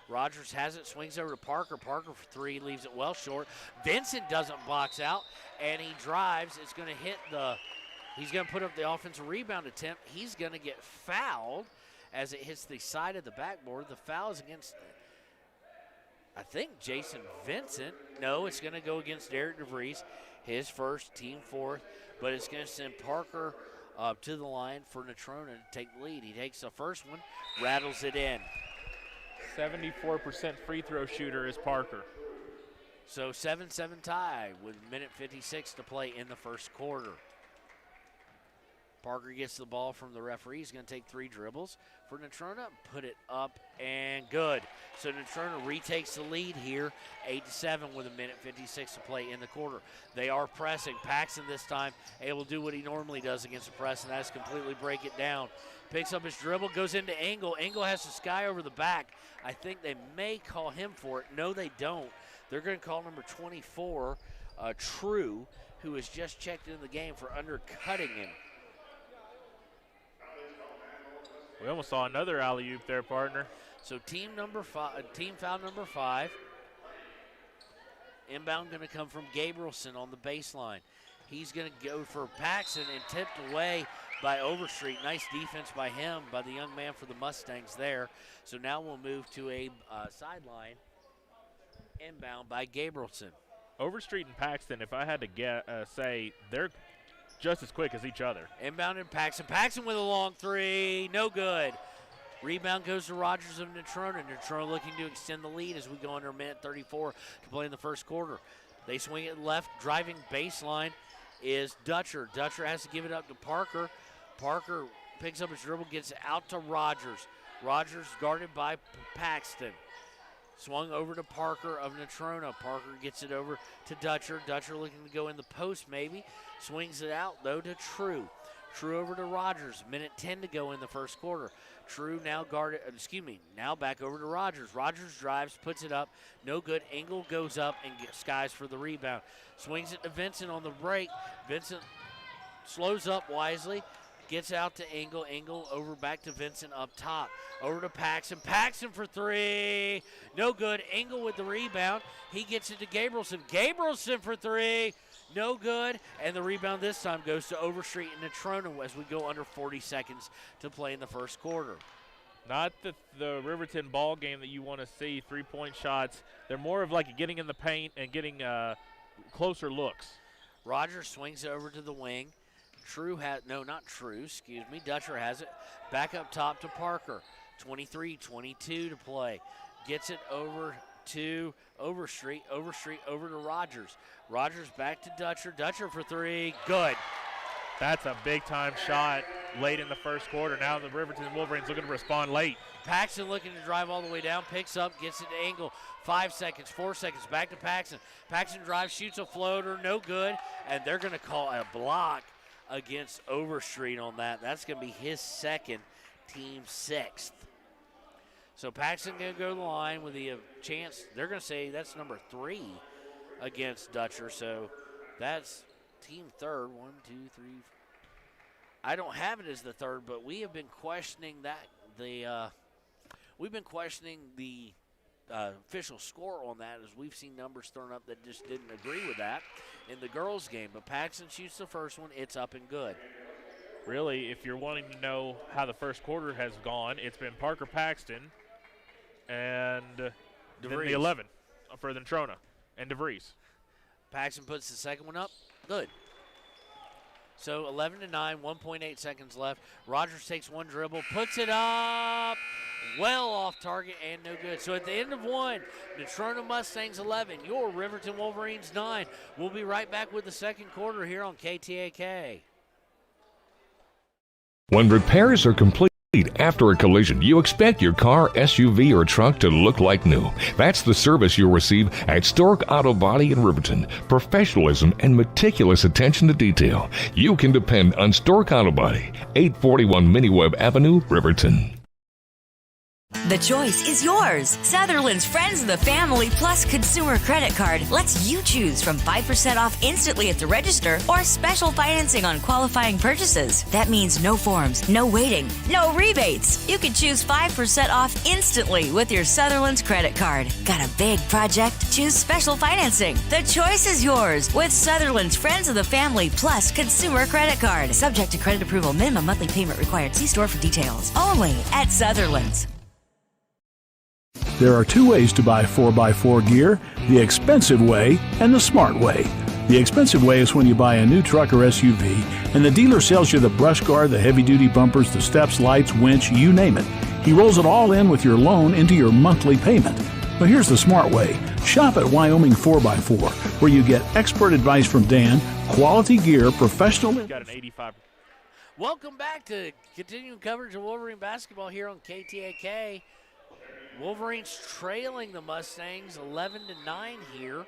Rogers has it, swings over to Parker. Parker for 3, leaves it well short. Vincent doesn't box out, and he drives. It's going to hit he's going to put up the offensive rebound attempt. He's going to get fouled as it hits the side of the backboard. The foul is against, I think, Jason Vincent. No, it's going to go against Derek DeVries, his first, team fourth, but it's going to send Parker to the line for Natrona to take the lead. He takes the first one, rattles it in. 74% free throw shooter is Parker. So 7-7 tie with minute 56 to play in the first quarter. Parker gets the ball from the referee. He's going to take 3 dribbles for Natrona, put it up, and good. So Natrona retakes the lead here, 8-7 with a minute 56 to play in the quarter. They are pressing. Paxton this time able to do what he normally does against the press, and that's completely break it down. Picks up his dribble, goes into Engel. Engel has the sky over the back. I think they may call him for it. No, they don't. They're going to call number 24, True, who has just checked into the game for undercutting him. We almost saw another alley-oop there, partner. So team foul number 5. Inbound going to come from Gabrielson on the baseline. He's going to go for Paxton and tipped away by Overstreet. Nice defense by him, by the young man for the Mustangs there. So now we'll move to a sideline inbound by Gabrielson. Overstreet and Paxton, if I had to say, they're just as quick as each other. Inbound in Paxton. Paxton with a long 3. No good. Rebound goes to Rogers of Natrona. Natrona looking to extend the lead as we go under minute 34 to play in the first quarter. They swing it left. Driving baseline is Dutcher. Dutcher has to give it up to Parker. Parker picks up his dribble, gets it out to Rogers. Rogers guarded by Paxton. Swung over to Parker of Natrona. Parker gets it over to Dutcher. Dutcher looking to go in the post maybe. Swings it out, though, to True. True over to Rogers. Minute 10 to go in the first quarter. True now now back over to Rogers. Rogers drives, puts it up. No good. Engel goes up and skies for the rebound. Swings it to Vincent on the break. Vincent slows up wisely. Gets out to Engel. Engel over back to Vincent up top. Over to Paxton. Paxton for 3. No good. Engel with the rebound. He gets it to Gabrielson. Gabrielson for 3. No good. And the rebound this time goes to Overstreet and Natrona as we go under 40 seconds to play in the first quarter. Not the Riverton ball game that you want to see, 3-point shots. They're more of like getting in the paint and getting closer looks. Rogers swings it over to the wing. Dutcher has it back up top to Parker. 23-22 to play. Gets it over to Overstreet. Overstreet over to Rogers. Rogers back to Dutcher. Dutcher for 3. Good. That's a big-time shot late in the first quarter. Now the Riverton Wolverines looking to respond late. Paxton looking to drive all the way down. Picks up, gets it to Engel. 5 seconds, 4 seconds. Back to Paxton. Paxton drives, shoots a floater. No good. And they're going to call a block against Overstreet on that. That's going to be his second, team 6th. So Paxton going to go to the line with the chance. They're going to say that's number 3 against Dutcher. So that's team 3rd. 1, 2, 3. I don't have it as the 3rd, but we have been questioning we've been questioning the official score on that, as we've seen numbers thrown up that just didn't agree with that in the girls' game. But Paxton shoots the first one. It's up and good. really, if you're wanting to know how the first quarter has gone, it's been Parker Paxton and then the 11 for the Natrona and DeVries. Paxton puts the second one up. Good. So 11-9, 1.8 seconds left. Rogers takes one dribble, puts it up, well off target and no good. So at the end of one, Natrona Mustangs 11, your Riverton Wolverines 9. We'll be right back with the second quarter here on KTAK. When repairs are complete after a collision, you expect your car, SUV, or truck to look like new. That's the service you'll receive at Stork Auto Body in Riverton. Professionalism and meticulous attention to detail. You can depend on Stork Auto Body, 841 Miniweb Avenue, Riverton. The choice is yours. Sutherland's Friends of the Family Plus Consumer Credit Card lets you choose from 5% off instantly at the register or special financing on qualifying purchases. That means no forms, no waiting, no rebates. You can choose 5% off instantly with your Sutherland's credit card. Got a big project? Choose special financing. The choice is yours with Sutherland's Friends of the Family Plus Consumer Credit Card. Subject to credit approval. Minimum monthly payment required. See store for details. Only at Sutherland's. There are two ways to buy 4x4 gear, the expensive way and the smart way. The expensive way is when you buy a new truck or SUV and the dealer sells you the brush guard, the heavy-duty bumpers, the steps, lights, winch, you name it. He rolls it all in with your loan into your monthly payment. But here's the smart way. Shop at Wyoming 4x4, where you get expert advice from Dan, quality gear, professional... Got an 85. Welcome back to continuing coverage of Wolverine basketball here on KTAK. Wolverines trailing the Mustangs 11-9 here.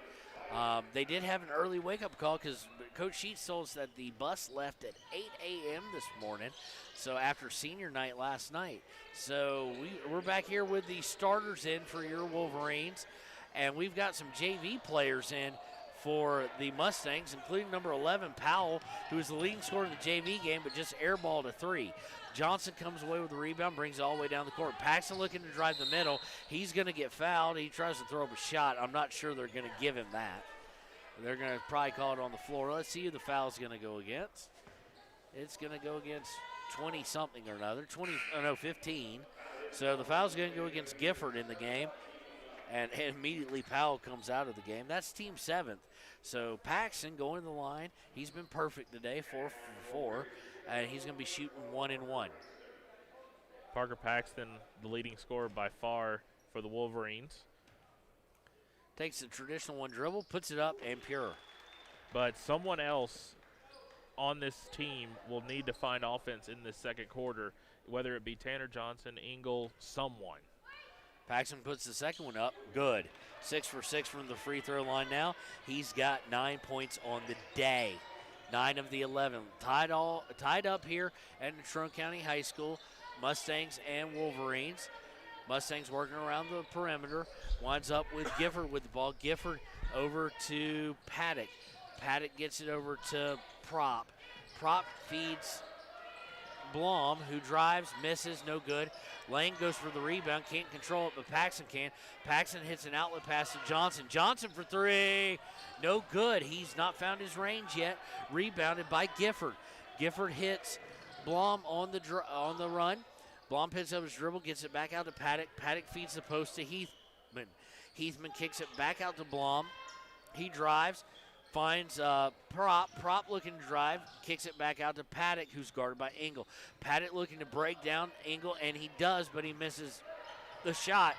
They did have an early wake-up call because Coach Sheets told us that the bus left at 8 a.m. this morning, so after senior night last night. So we're back here with the starters in for your Wolverines, and we've got some JV players in for the Mustangs, including number 11, Powell, who is the leading scorer in the JV game, but just airballed a three. Johnson comes away with the rebound, brings it all the way down the court. Paxton looking to drive the middle. He's going to get fouled. He tries to throw up a shot. I'm not sure they're going to give him that. They're going to probably call it on the floor. Let's see who the foul's going to go against. It's going to go against 20-something or another, 15. So the foul's going to go against Gifford in the game. And immediately Powell comes out of the game. That's team 7th. So Paxton going to the line. He's been perfect today, 4 for 4. And he's going to be shooting 1-1. Parker Paxton, the leading scorer by far for the Wolverines. Takes the traditional one dribble, puts it up, and pure. But someone else on this team will need to find offense in this second quarter, whether it be Tanner Johnson, Engel, someone. Paxton puts the second one up. Good. 6 for 6 from the free throw line now. He's got 9 points on the day. 9 of the 11. Tied up here at Natrona County High School. Mustangs and Wolverines. Mustangs working around the perimeter. Winds up with Gifford with the ball. Gifford over to Paddock. Paddock gets it over to Prop. Prop feeds Blom, who drives, misses, no good. Lane goes for the rebound, can't control it, but Paxton can. Paxton hits an outlet pass to Johnson. Johnson for 3, no good. He's not found his range yet. Rebounded by Gifford. Gifford hits Blom on the run. Blom picks up his dribble, gets it back out to Paddock. Paddock feeds the post to Heathman. Heathman kicks it back out to Blom. He drives. Finds Prop. Prop looking to drive. Kicks it back out to Paddock, who's guarded by Engel. Paddock looking to break down Engel, and he does, but he misses the shot.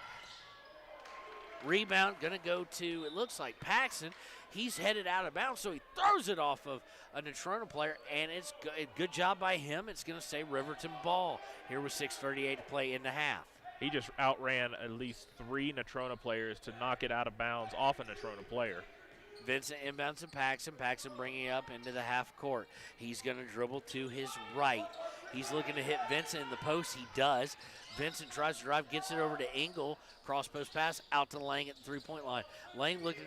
Rebound going to go to, it looks like Paxton. He's headed out of bounds, so he throws it off of a Natrona player, and it's a good job by him. It's going to stay Riverton ball here with 6:38 to play in the half. He just outran at least 3 Natrona players to knock it out of bounds off a Natrona player. Vincent inbounds to Paxton. Paxton bringing it up into the half court. He's going to dribble to his right. He's looking to hit Vincent in the post. He does. Vincent tries to drive, gets it over to Engel. Cross post pass out to Lang at the three-point line. Lang looking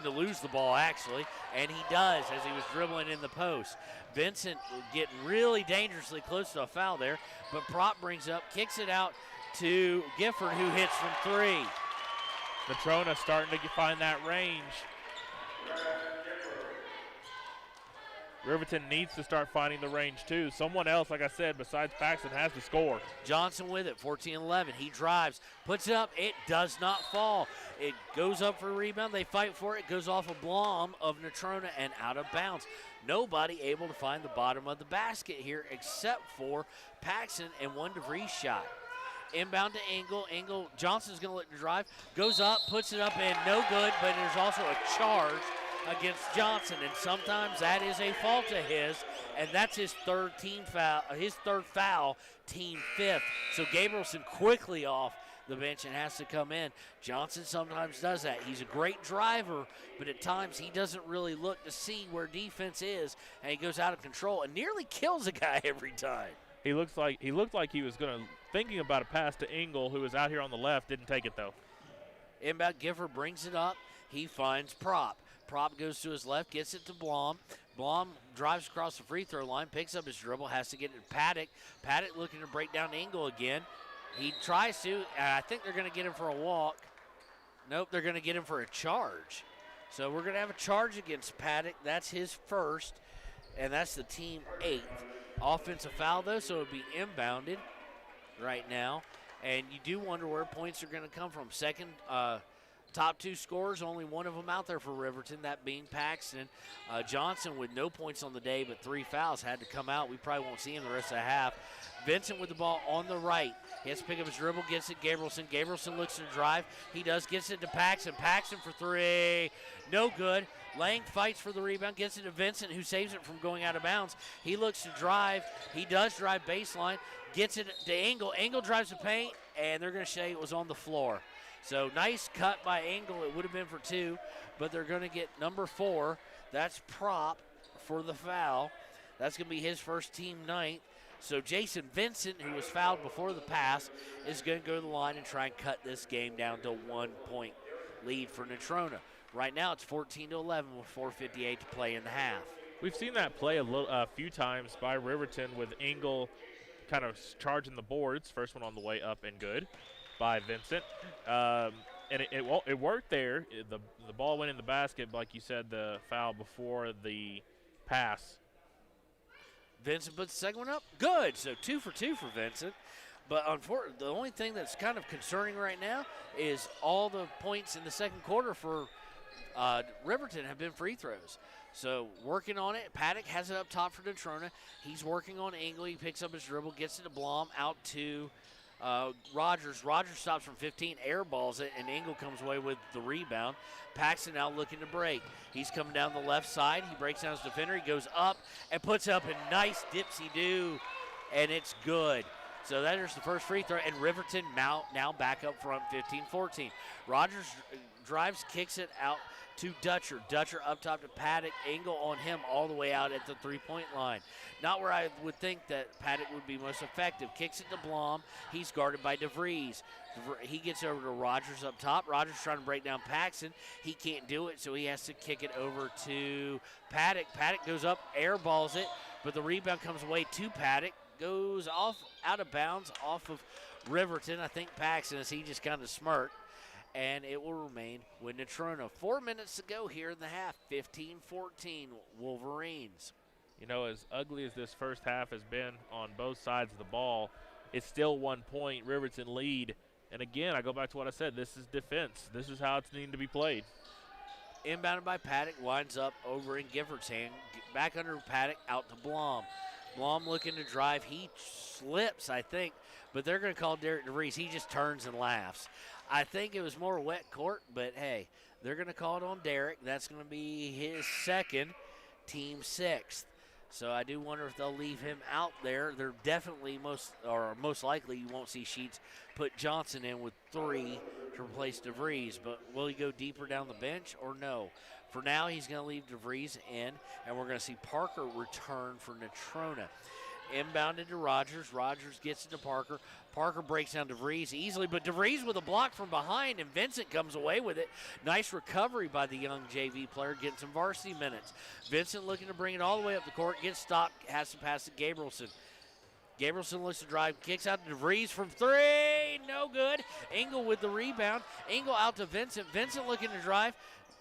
to lose the ball, actually, and he does as he was dribbling in the post. Vincent getting really dangerously close to a foul there, but Prop brings up, kicks it out to Gifford, who hits from 3. Natrona starting to find that range. Riverton needs to start finding the range too. Someone else, like I said, besides Paxton has to score. Johnson with it, 14-11. He drives, puts it up. It does not fall. It goes up for a rebound. They fight for it. It goes off a Blom of Natrona and out of bounds. Nobody able to find the bottom of the basket here except for Paxton and one DeVries shot. Inbound to Engel. Johnson's going to let the drive. Goes up, puts it up, and no good, but there's also a charge against Johnson, and sometimes that is a fault of his, and that's his third foul, team fifth. So Gabrielson quickly off the bench and has to come in. Johnson sometimes does that. He's a great driver, but at times he doesn't really look to see where defense is, and he goes out of control and nearly kills a guy every time. He looked like he was thinking about a pass to Engel, who was out here on the left, didn't take it though. Inbound, Gifford brings it up. He finds Prop. Prop goes to his left, gets it to Blom. Blom drives across the free throw line, picks up his dribble, has to get it to Paddock. Paddock looking to break down Engel again. He tries to, and I think they're going to get him for a walk. Nope, they're going to get him for a charge. So we're going to have a charge against Paddock. That's his first, and that's the team 8th. Offensive foul, though, so it would be inbounded right now. And you do wonder where points are going to come from. Second, top 2 scorers, only one of them out there for Riverton, that being Paxton. Johnson with no points on the day, but 3 fouls had to come out. We probably won't see him the rest of the half. Vincent with the ball on the right. He has to pick up his dribble, gets it Gabrielson. Gabrielson looks to drive. He does, gets it to Paxton. Paxton for 3, no good. Lang fights for the rebound, gets it to Vincent, who saves it from going out of bounds. He looks to drive. He does drive baseline, gets it to Engel. Engel drives the paint, and they're going to say it was on the floor. So nice cut by Engel. It would have been for 2, but they're going to get number 4. That's Prop for the foul. That's going to be his first, team 9th. So Jason Vincent, who was fouled before the pass, is going to go to the line and try and cut this game down to 1-point lead for Natrona. Right now it's 14-11 with 4:58 to play in the half. We've seen that play a few times by Riverton with Engel kind of charging the boards. First one on the way up and good by Vincent. And it worked there. The ball went in the basket, but like you said, the foul before the pass. Vincent puts the second one up. Good. So 2 for 2 for Vincent. But unfortunately, the only thing that's kind of concerning right now is all the points in the second quarter for Riverton have been free throws. So working on it. Paddock has it up top for Natrona. He's working on Engel. He picks up his dribble, gets it to Blom, out to Rogers. Rogers stops from 15, airballs it, and Engel comes away with the rebound. Paxton now looking to break. He's coming down the left side. He breaks down his defender. He goes up and puts up a nice dipsy-do, and it's good. So that is the first free throw, and Riverton now back up front, 15-14. Rogers drives, kicks it out to Dutcher. Dutcher up top to Paddock. Engel on him all the way out at the three-point line. Not where I would think that Paddock would be most effective. Kicks it to Blom. He's guarded by DeVries. He gets over to Rogers up top. Rogers trying to break down Paxton. He can't do it, so he has to kick it over to Paddock. Paddock goes up, airballs it, but the rebound comes away to Paddock. Goes off out of bounds off of Riverton. I think Paxton, as he just kind of smirked. And it will remain with Natrona. 4 minutes to go here in the half. 15-14 Wolverines. You know, as ugly as this first half has been on both sides of the ball, it's still 1 point. Riverton lead. And again, I go back to what I said. This is defense. This is how it's needing to be played. Inbounded by Paddock. Winds up over in Gifford's hand. Back under Paddock. Out to Blom. Blom looking to drive. He slips, I think. But they're going to call Derek DeVries. He just turns and laughs. I think it was more wet court, but hey, they're going to call it on Derek. That's going to be his second, team 6th. So I do wonder if they'll leave him out there. They're definitely most likely you won't see Sheets put Johnson in with 3 to replace DeVries. But will he go deeper down the bench or no? For now, he's going to leave DeVries in, and we're going to see Parker return for Natrona. Inbounded to Rogers. Rogers gets it to Parker. Parker breaks down DeVries easily, but DeVries with a block from behind, and Vincent comes away with it. Nice recovery by the young JV player, getting some varsity minutes. Vincent looking to bring it all the way up the court, gets stopped, has to pass to Gabrielson. Gabrielson looks to drive, kicks out to DeVries from 3, no good. Engel with the rebound. Engel out to Vincent. Vincent looking to drive,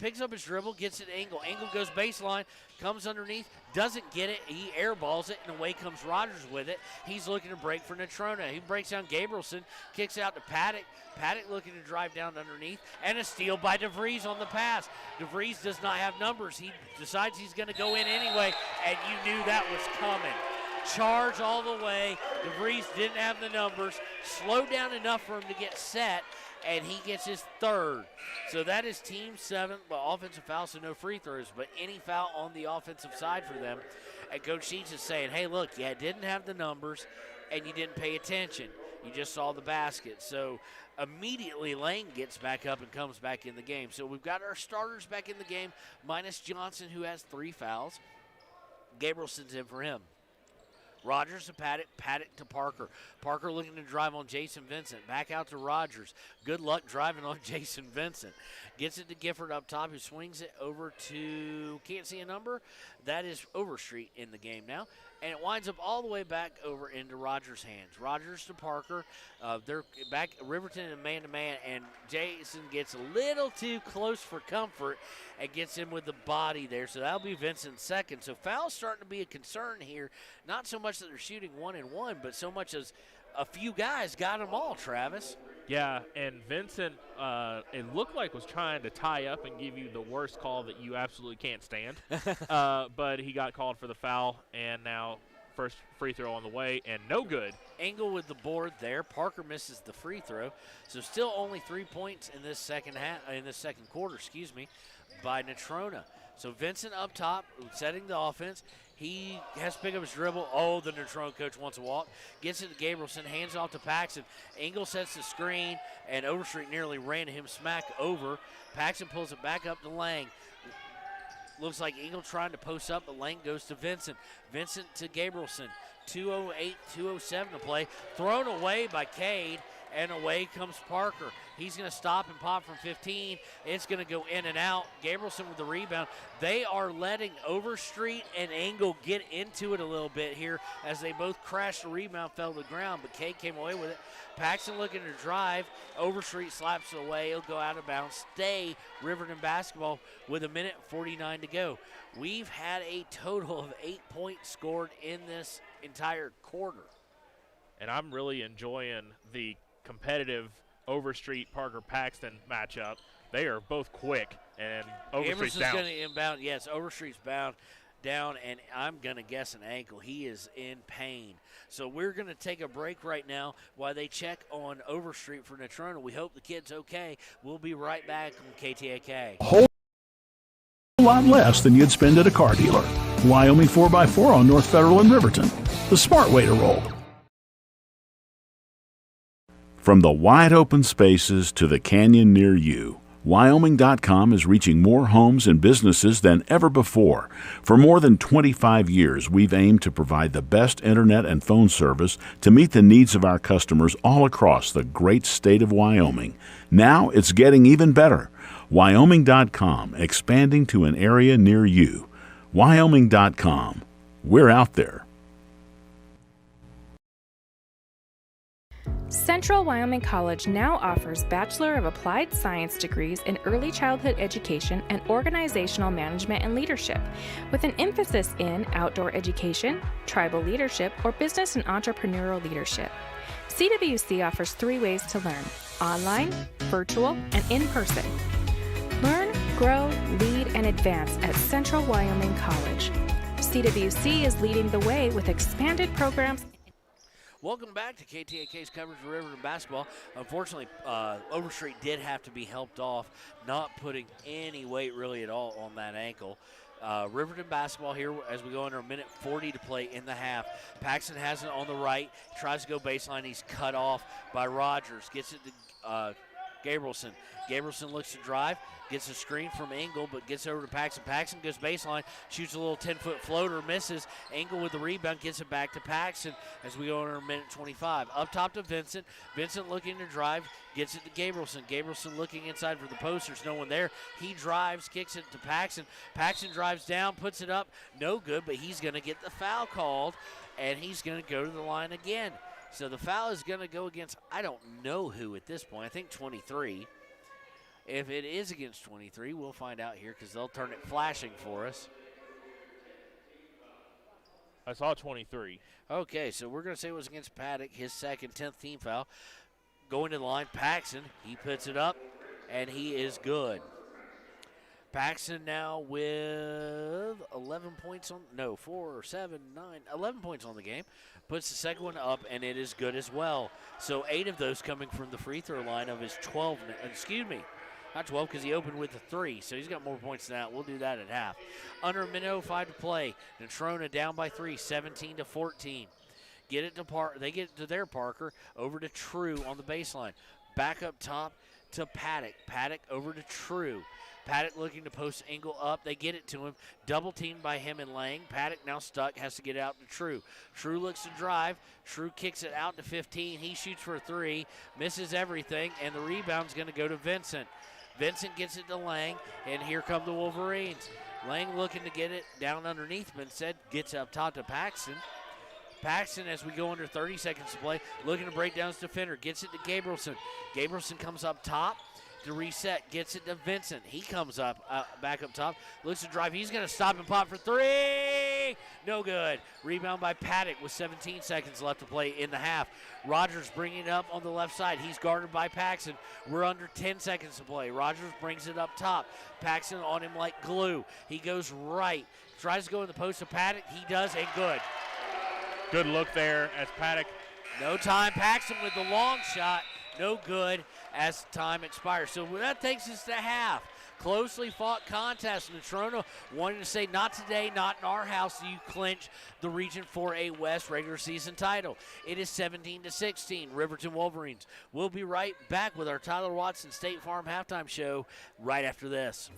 picks up his dribble, gets it to Engel. Engel goes baseline, comes underneath, doesn't get it. He airballs it, and away comes Rogers with it. He's looking to break for Natrona. He breaks down Gabrielson, kicks out to Paddock. Paddock looking to drive down underneath, and a steal by DeVries on the pass. DeVries does not have numbers. He decides he's going to go in anyway, and you knew that was coming. Charge all the way. DeVries didn't have the numbers. Slowed down enough for him to get set, and he gets his third. So that is team 7, but offensive foul, so no free throws, but any foul on the offensive side for them. And Coach Sheets is saying, hey, look, you didn't have the numbers, and you didn't pay attention. You just saw the basket. So immediately Lane gets back up and comes back in the game. So we've got our starters back in the game, minus Johnson, who has 3 fouls. Gabrielson's in for him. Rogers to Paddock, Paddock to Parker. Parker looking to drive on Jason Vincent. Back out to Rogers. Good luck driving on Jason Vincent. Gets it to Gifford up top, who swings it over to, can't see a number. That is Overstreet in the game now. And it winds up all the way back over into Rogers' hands. Rogers to Parker. They're back, Riverton and man-to-man, and Jason gets a little too close for comfort and gets him with the body there. So that'll be Vincent's second. So foul's starting to be a concern here. Not so much that they're shooting 1-and-1, but so much as a few guys got them all, Travis. Yeah, and Vincent, it looked like was trying to tie up and give you the worst call that you absolutely can't stand. But he got called for the foul, and now first free throw on the way, and no good. Engel with the board there. Parker misses the free throw. So still only 3 points in this second quarter, by Natrona. So Vincent up top, setting the offense. He has to pick up his dribble. Oh, the Natrona coach wants a walk. Gets it to Gabrielson, hands off to Paxton. Engel sets the screen, and Overstreet nearly ran him smack over. Paxton pulls it back up to Lang. Looks like Engel trying to post up, but Lang goes to Vincent. Vincent to Gabrielson. 2:08, 2:07 to play. Thrown away by Cade, and away comes Parker. He's going to stop and pop from 15. It's going to go in and out. Gabrielson with the rebound. They are letting Overstreet and Engel get into it a little bit here as they both crashed the rebound, fell to the ground, but Cade came away with it. Paxton looking to drive. Overstreet slaps it away. He'll go out of bounds. Stay Riverton basketball with 1:49 to go. We've had a total of 8 points scored in this entire quarter. And I'm really enjoying the competitive Overstreet Parker Paxton matchup. They are both quick, and Overstreet's down. Going to inbound. Yes, Overstreet's down, and I'm going to guess an ankle. He is in pain. So we're going to take a break right now while they check on Overstreet for Natrona. We hope the kid's okay. We'll be right back on KTAK. Whole lot less than you'd spend at a car dealer. Wyoming 4x4 on North Federal in Riverton. The smart way to roll. From the wide open spaces to the canyon near you, Wyoming.com is reaching more homes and businesses than ever before. For more than 25 years, we've aimed to provide the best internet and phone service to meet the needs of our customers all across the great state of Wyoming. Now it's getting even better. Wyoming.com, expanding to an area near you. Wyoming.com. We're out there. Central Wyoming College now offers Bachelor of Applied Science degrees in Early Childhood Education and Organizational Management and Leadership, with an emphasis in outdoor education, tribal leadership, or business and entrepreneurial leadership. CWC offers 3 ways to learn: online, virtual, and in person. Learn, grow, lead, and advance at Central Wyoming College. CWC is leading the way with expanded programs. Welcome back to KTAK's coverage of Riverton basketball. Unfortunately, Overstreet did have to be helped off, not putting any weight really at all on that ankle. Riverton basketball here as we go under 1:40 to play in the half. Paxton has it on the right, tries to go baseline. He's cut off by Rogers. Gets it to Gabrielson. Gabrielson looks to drive, gets a screen from Engel, but gets over to Paxton. Paxton goes baseline, shoots a little 10-foot floater, misses. Engel with the rebound, gets it back to Paxton as we go under 1:25. Up top to Vincent. Vincent looking to drive, gets it to Gabrielson. Gabrielson looking inside for the post. There's no one there. He drives, kicks it to Paxton. Paxton drives down, puts it up. No good, but he's going to get the foul called, and he's going to go to the line again. So the foul is going to go against, I don't know who at this point. I think 23. If it is against 23, we'll find out here because they'll turn it flashing for us. I saw 23. Okay, so we're going to say it was against Paddock, his second, 10th team foul. Going to the line, Paxson, he puts it up, and he is good. Paxson now with 11 points 11 points on the game. Puts the second one up, and it is good as well. So 8 of those coming from the free throw line of his 12, not 12 because he opened with a 3, so he's got more points than that. We'll do that at half. Under a minute 05 to play. Natrona down by 3, 17-14. Get it to they get it to their Parker, over to True on the baseline. Back up top to Paddock. Paddock over to True. Paddock looking to post Engel up. They get it to him. Double teamed by him and Lang. Paddock now stuck, has to get out to True. True looks to drive. True kicks it out to 15. He shoots for a 3, misses everything, and the rebound's going to go to Vincent. Vincent gets it to Lang, and here come the Wolverines. Lang looking to get it down underneath, but instead gets up top to Paxson. Paxson, as we go under 30 seconds to play, looking to break down his defender, gets it to Gabrielson. Gabrielson comes up top to reset, gets it to Vincent. He comes up, back up top, looks to drive. He's going to stop and pop for 3. No good. Rebound by Paddock with 17 seconds left to play in the half. Rogers bringing it up on the left side. He's guarded by Paxson. We're under 10 seconds to play. Rogers brings it up top. Paxson on him like glue. He goes right. Tries to go in the post to Paddock. He does, and good. Good look there as Paddock. No time. Paxson with the long shot. No good as time expires. So that takes us to half. Closely fought contest. Natrona wanting to say, not today, not in our house, do you clinch the Region 4A West regular season title. It is 17-16, Riverton Wolverines. We'll be right back with our Tyler Watson State Farm halftime show right after this.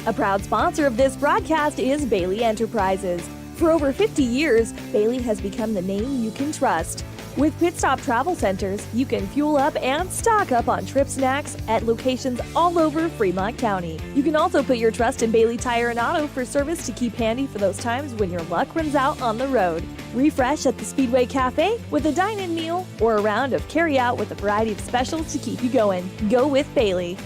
A proud sponsor of this broadcast is Bailey Enterprises. For over 50 years, Bailey has become the name you can trust. With Pit Stop Travel Centers, you can fuel up and stock up on trip snacks at locations all over Fremont County. You can also put your trust in Bailey Tire and Auto for service to keep handy for those times when your luck runs out on the road. Refresh at the Speedway Cafe with a dine-in meal or a round of carry-out with a variety of specials to keep you going. Go with Bailey.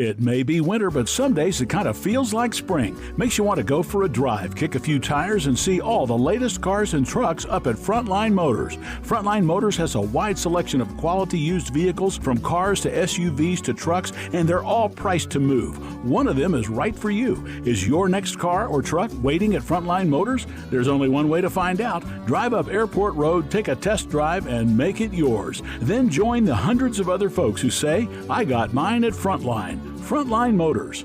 It may be winter, but some days it kind of feels like spring. Makes you want to go for a drive, kick a few tires, and see all the latest cars and trucks up at Frontline Motors. Frontline Motors has a wide selection of quality used vehicles, from cars to SUVs to trucks, and they're all priced to move. One of them is right for you. Is your next car or truck waiting at Frontline Motors? There's only one way to find out. Drive up Airport Road, take a test drive, and make it yours. Then join the hundreds of other folks who say, I got mine at Frontline. Frontline Motors.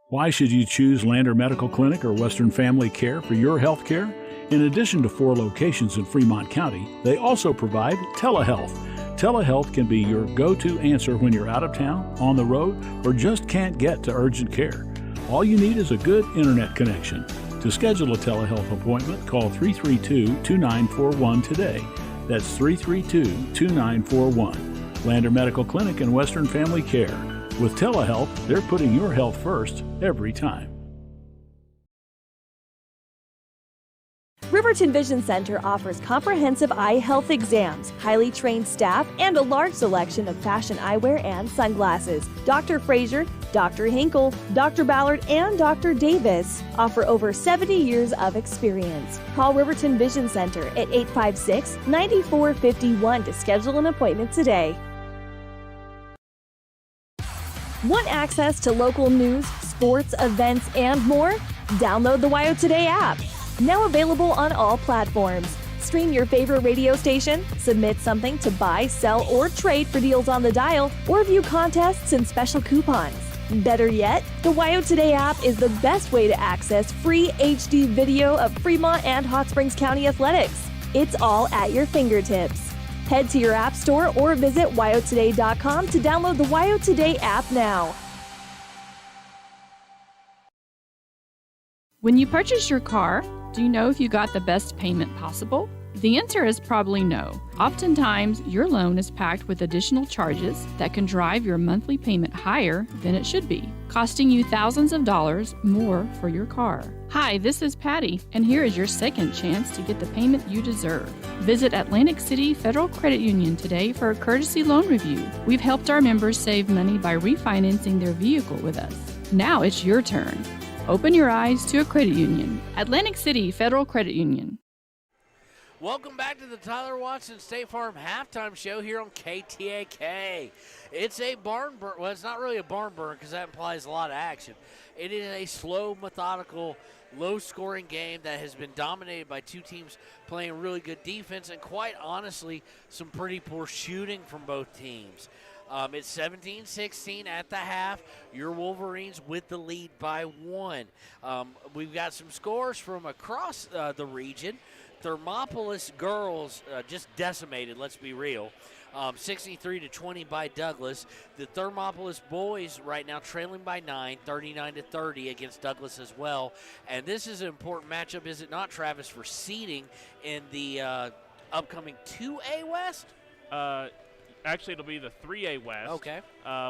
Why should you choose Lander Medical Clinic or Western Family Care for your health care? In addition to 4 locations in Fremont County, they also provide telehealth. Telehealth can be your go-to answer when you're out of town, on the road, or just can't get to urgent care. All you need is a good internet connection. To schedule a telehealth appointment, call 332-2941 today. That's 332-2941. Lander Medical Clinic and Western Family Care. With telehealth, they're putting your health first every time. Riverton Vision Center offers comprehensive eye health exams, highly trained staff, and a large selection of fashion eyewear and sunglasses. Dr. Frazier, Dr. Hinkle, Dr. Ballard, and Dr. Davis offer over 70 years of experience. Call Riverton Vision Center at 856-9451 to schedule an appointment today. Want access to local news, sports, events, and more? Download the WyoToday app. Now available on all platforms. Stream your favorite radio station, submit something to buy, sell, or trade for deals on the dial, or view contests and special coupons. Better yet, the WyoToday app is the best way to access free HD video of Fremont and Hot Springs County athletics. It's all at your fingertips. Head to your app store or visit WyoToday.com to download the WyoToday app now. When you purchase your car, Do you know if you got the best payment possible? The answer is probably no. Oftentimes, your loan is packed with additional charges that can drive your monthly payment higher than it should be, costing you thousands of dollars more for your car. Hi, this is Patty, and here is your second chance to get the payment you deserve. Visit Atlantic City Federal Credit Union today for a courtesy loan review. We've helped our members save money by refinancing their vehicle with us. Now it's your turn. Open your eyes to a credit union. Atlantic City Federal Credit Union. Welcome back to the Tyler Watson State Farm Halftime Show here on KTAK. It's a barn burn. Well, it's not really a barn burn because that implies a lot of action. It is a slow, methodical, low-scoring game that has been dominated by two teams playing really good defense and, quite honestly, some pretty poor shooting from both teams. It's 17-16 at the half. Your Wolverines with the lead by 1. We've got some scores from across the region. Thermopolis girls just decimated, let's be real. 63-20 by Douglas. The Thermopolis boys right now trailing by 9, 39-30 against Douglas as well. And this is an important matchup, is it not, Travis, for seeding in the upcoming 2A West? Actually, it'll be the 3A West. Okay.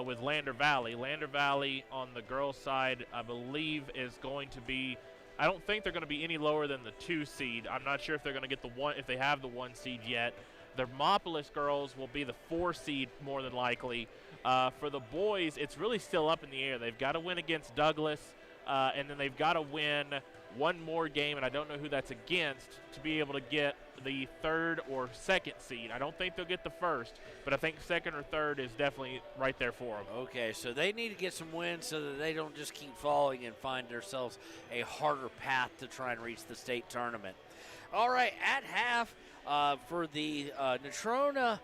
With Lander Valley. Lander Valley on the girls' side, I believe, is going to be. I don't think they're going to be any lower than the 2 seed. I'm not sure if they're going to get the 1, if they have the 1 seed yet. The Thermopolis girls will be the 4 seed more than likely. For the boys, it's really still up in the air. They've got to win against Douglas, and then they've got to win one more game, and I don't know who that's against, to be able to get the 3rd or 2nd seed. I don't think they'll get the 1st, but I think 2nd or 3rd is definitely right there for them. Okay, so they need to get some wins so that they don't just keep falling and find themselves a harder path to try and reach the state tournament. All right, at half for the Natrona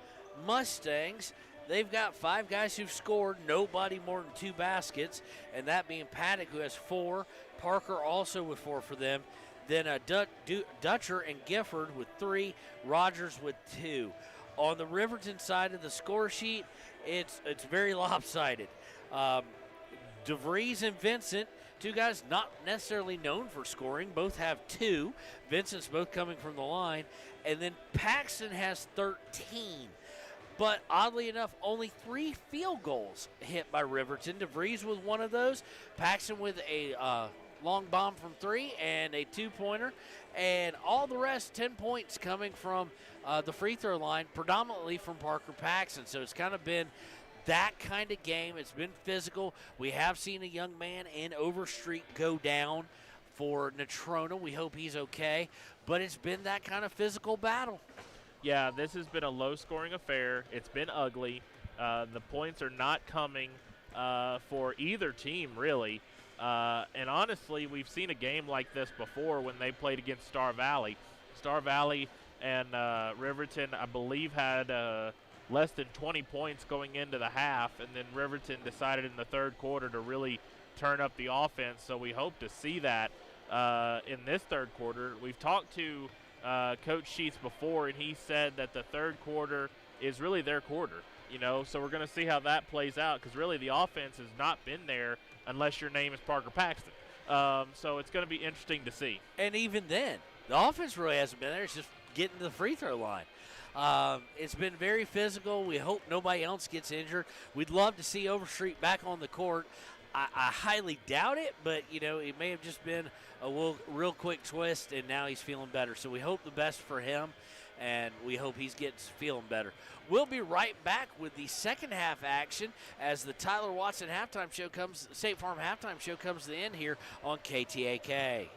Mustangs, they've got 5 guys who've scored, nobody more than 2 baskets, and that being Paddock, who has 4, Parker also with 4 for them. Then Dutcher and Gifford with 3, Rogers with 2. On the Riverton side of the score sheet, it's very lopsided. DeVries and Vincent, 2 guys not necessarily known for scoring, both have 2. Vincent's both coming from the line. And then Paxton has 13. But oddly enough, only 3 field goals hit by Riverton. DeVries with one of those. Paxton with a long bomb from 3 and a 2-pointer. And all the rest, 10 points coming from the free throw line, predominantly from Parker Paxton. So it's kind of been that kind of game. It's been physical. We have seen a young man in Overstreet go down for Natrona. We hope he's okay. But it's been that kind of physical battle. Yeah, this has been a low-scoring affair. It's been ugly. The points are not coming for either team, really. And honestly, we've seen a game like this before when they played against Star Valley. Star Valley and Riverton, I believe, had less than 20 points going into the half, and then Riverton decided in the 3rd quarter to really turn up the offense. So we hope to see that in this 3rd quarter. We've talked to Coach Sheets before, and he said that the 3rd quarter is really their quarter, you know, so we're going to see how that plays out, because really the offense has not been there unless your name is Parker Paxton. So it's going to be interesting to see. And even then, the offense really hasn't been there. It's just getting to the free throw line. It's been very physical. We hope nobody else gets injured. We'd love to see Overstreet back on the court. I highly doubt it, but, you know, it may have just been a real quick twist, and now he's feeling better. So we hope the best for him, and we hope he gets feeling better. We'll be right back with the second half action as the Tyler Watson halftime show comes, State Farm halftime show comes to the end here on KTAK.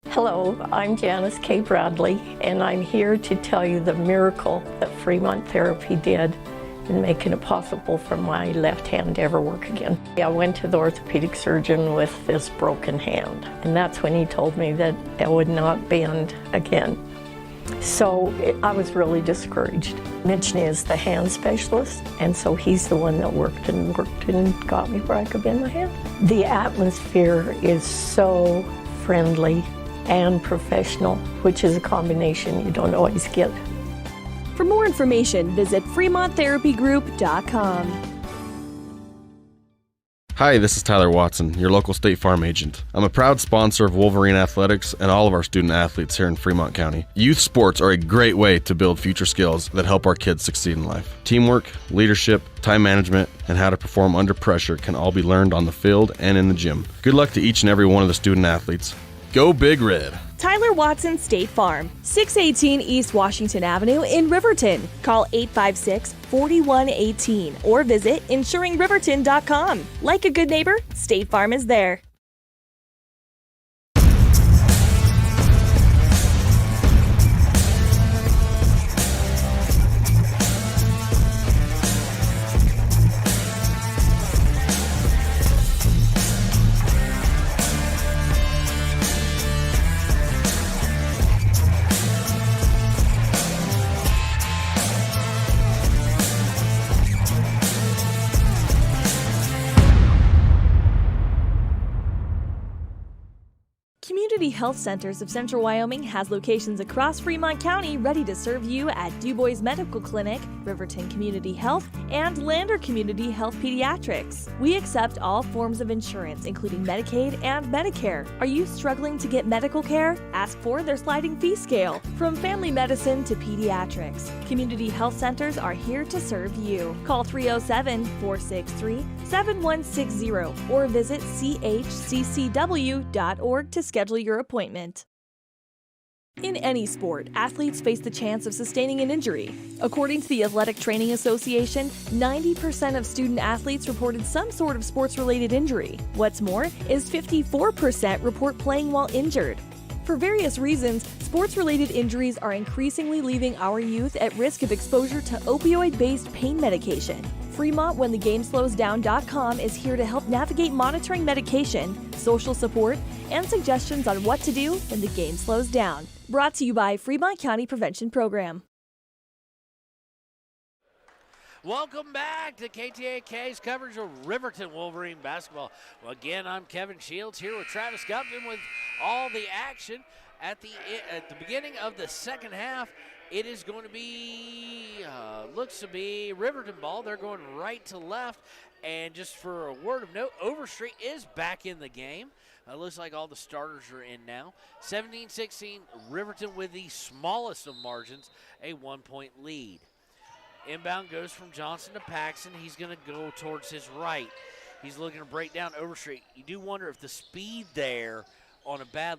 Hello, I'm Janice K. Bradley, and I'm here to tell you the miracle that Fremont Therapy did in making it possible for my left hand to ever work again. I went to the orthopedic surgeon with this broken hand, and that's when he told me that it would not bend again. So I was really discouraged. Mitchell is the hand specialist, and so he's the one that worked and got me where I could bend my hand. The atmosphere is so friendly and professional, which is a combination you don't always get. For more information, visit FremontTherapyGroup.com. Hi, this is Tyler Watson, your local State Farm agent. I'm a proud sponsor of Wolverine Athletics and all of our student athletes here in Fremont County. Youth sports are a great way to build future skills that help our kids succeed in life. Teamwork, leadership, time management, and how to perform under pressure can all be learned on the field and in the gym. Good luck to each and every one of the student athletes. Go Big Red! Tyler Watson State Farm, 618 East Washington Avenue in Riverton. Call 856-4118 or visit insuringriverton.com. Like a good neighbor, State Farm is there. Community Health Centers of Central Wyoming has locations across Fremont County ready to serve you at Du Bois Medical Clinic, Riverton Community Health, and Lander Community Health Pediatrics. We accept all forms of insurance, including Medicaid and Medicare. Are you struggling to get medical care? Ask for their sliding fee scale. From family medicine to pediatrics, Community Health Centers are here to serve you. Call 307-463-7160 or visit chccw.org to schedule your appointment. In any sport, athletes face the chance of sustaining an injury. According to the Athletic Training Association, 90% of student athletes reported some sort of sports-related injury. What's more is 54% report playing while injured. For various reasons, sports-related injuries are increasingly leaving our youth at risk of exposure to opioid-based pain medication. Fremont WhenTheGameSlowsDown.com is here to help navigate monitoring medication, social support, and suggestions on what to do when the game slows down. Brought to you by Fremont County Prevention Program. Welcome back to KTAK's coverage of Riverton Wolverine basketball. Well, again, I'm Kevin Shields here with Travis Gupton with all the action at the beginning of the second half. It is going to be, looks to be Riverton ball. They're going right to left. And just for a word of note, Overstreet is back in the game. Looks like all the starters are in now. 17-16, Riverton with the smallest of margins, a 1-point lead. Inbound goes from Johnson to Paxson. He's going to go towards his right. He's looking to break down Overstreet. You do wonder if the speed there on a bad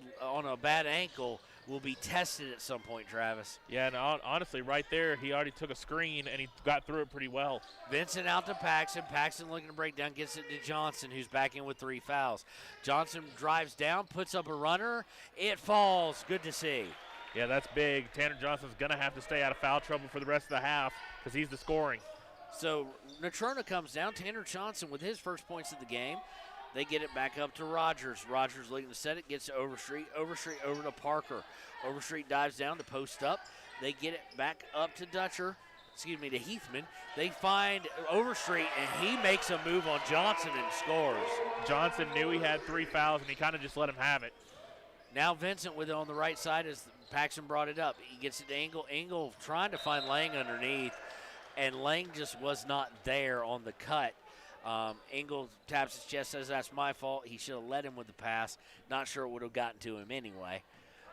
ankle will be tested at some point, Travis. Yeah, and honestly, right there, he already took a screen, and he got through it pretty well. Vincent out to Paxson. Paxson looking to break down, gets it to Johnson, who's back in with 3 fouls. Johnson drives down, puts up a runner. It falls. Good to see. Yeah, that's big. Tanner Johnson's going to have to stay out of foul trouble for the rest of the half because he's the scoring. So Natrona comes down. Tanner Johnson with his first points of the game. They get it back up to Rogers. Rogers looking to set it, gets to Overstreet. Overstreet over to Parker. Overstreet dives down to post up. They get it back up to to Heathman. They find Overstreet, and he makes a move on Johnson and scores. Johnson knew he had 3 fouls, and he kind of just let him have it. Now Vincent with it on the right side as Paxson brought it up. He gets it to Engel. Engel trying to find Lang underneath, and Lang just was not there on the cut. Engel taps his chest, says that's my fault. He should have led him with the pass. Not sure it would have gotten to him anyway.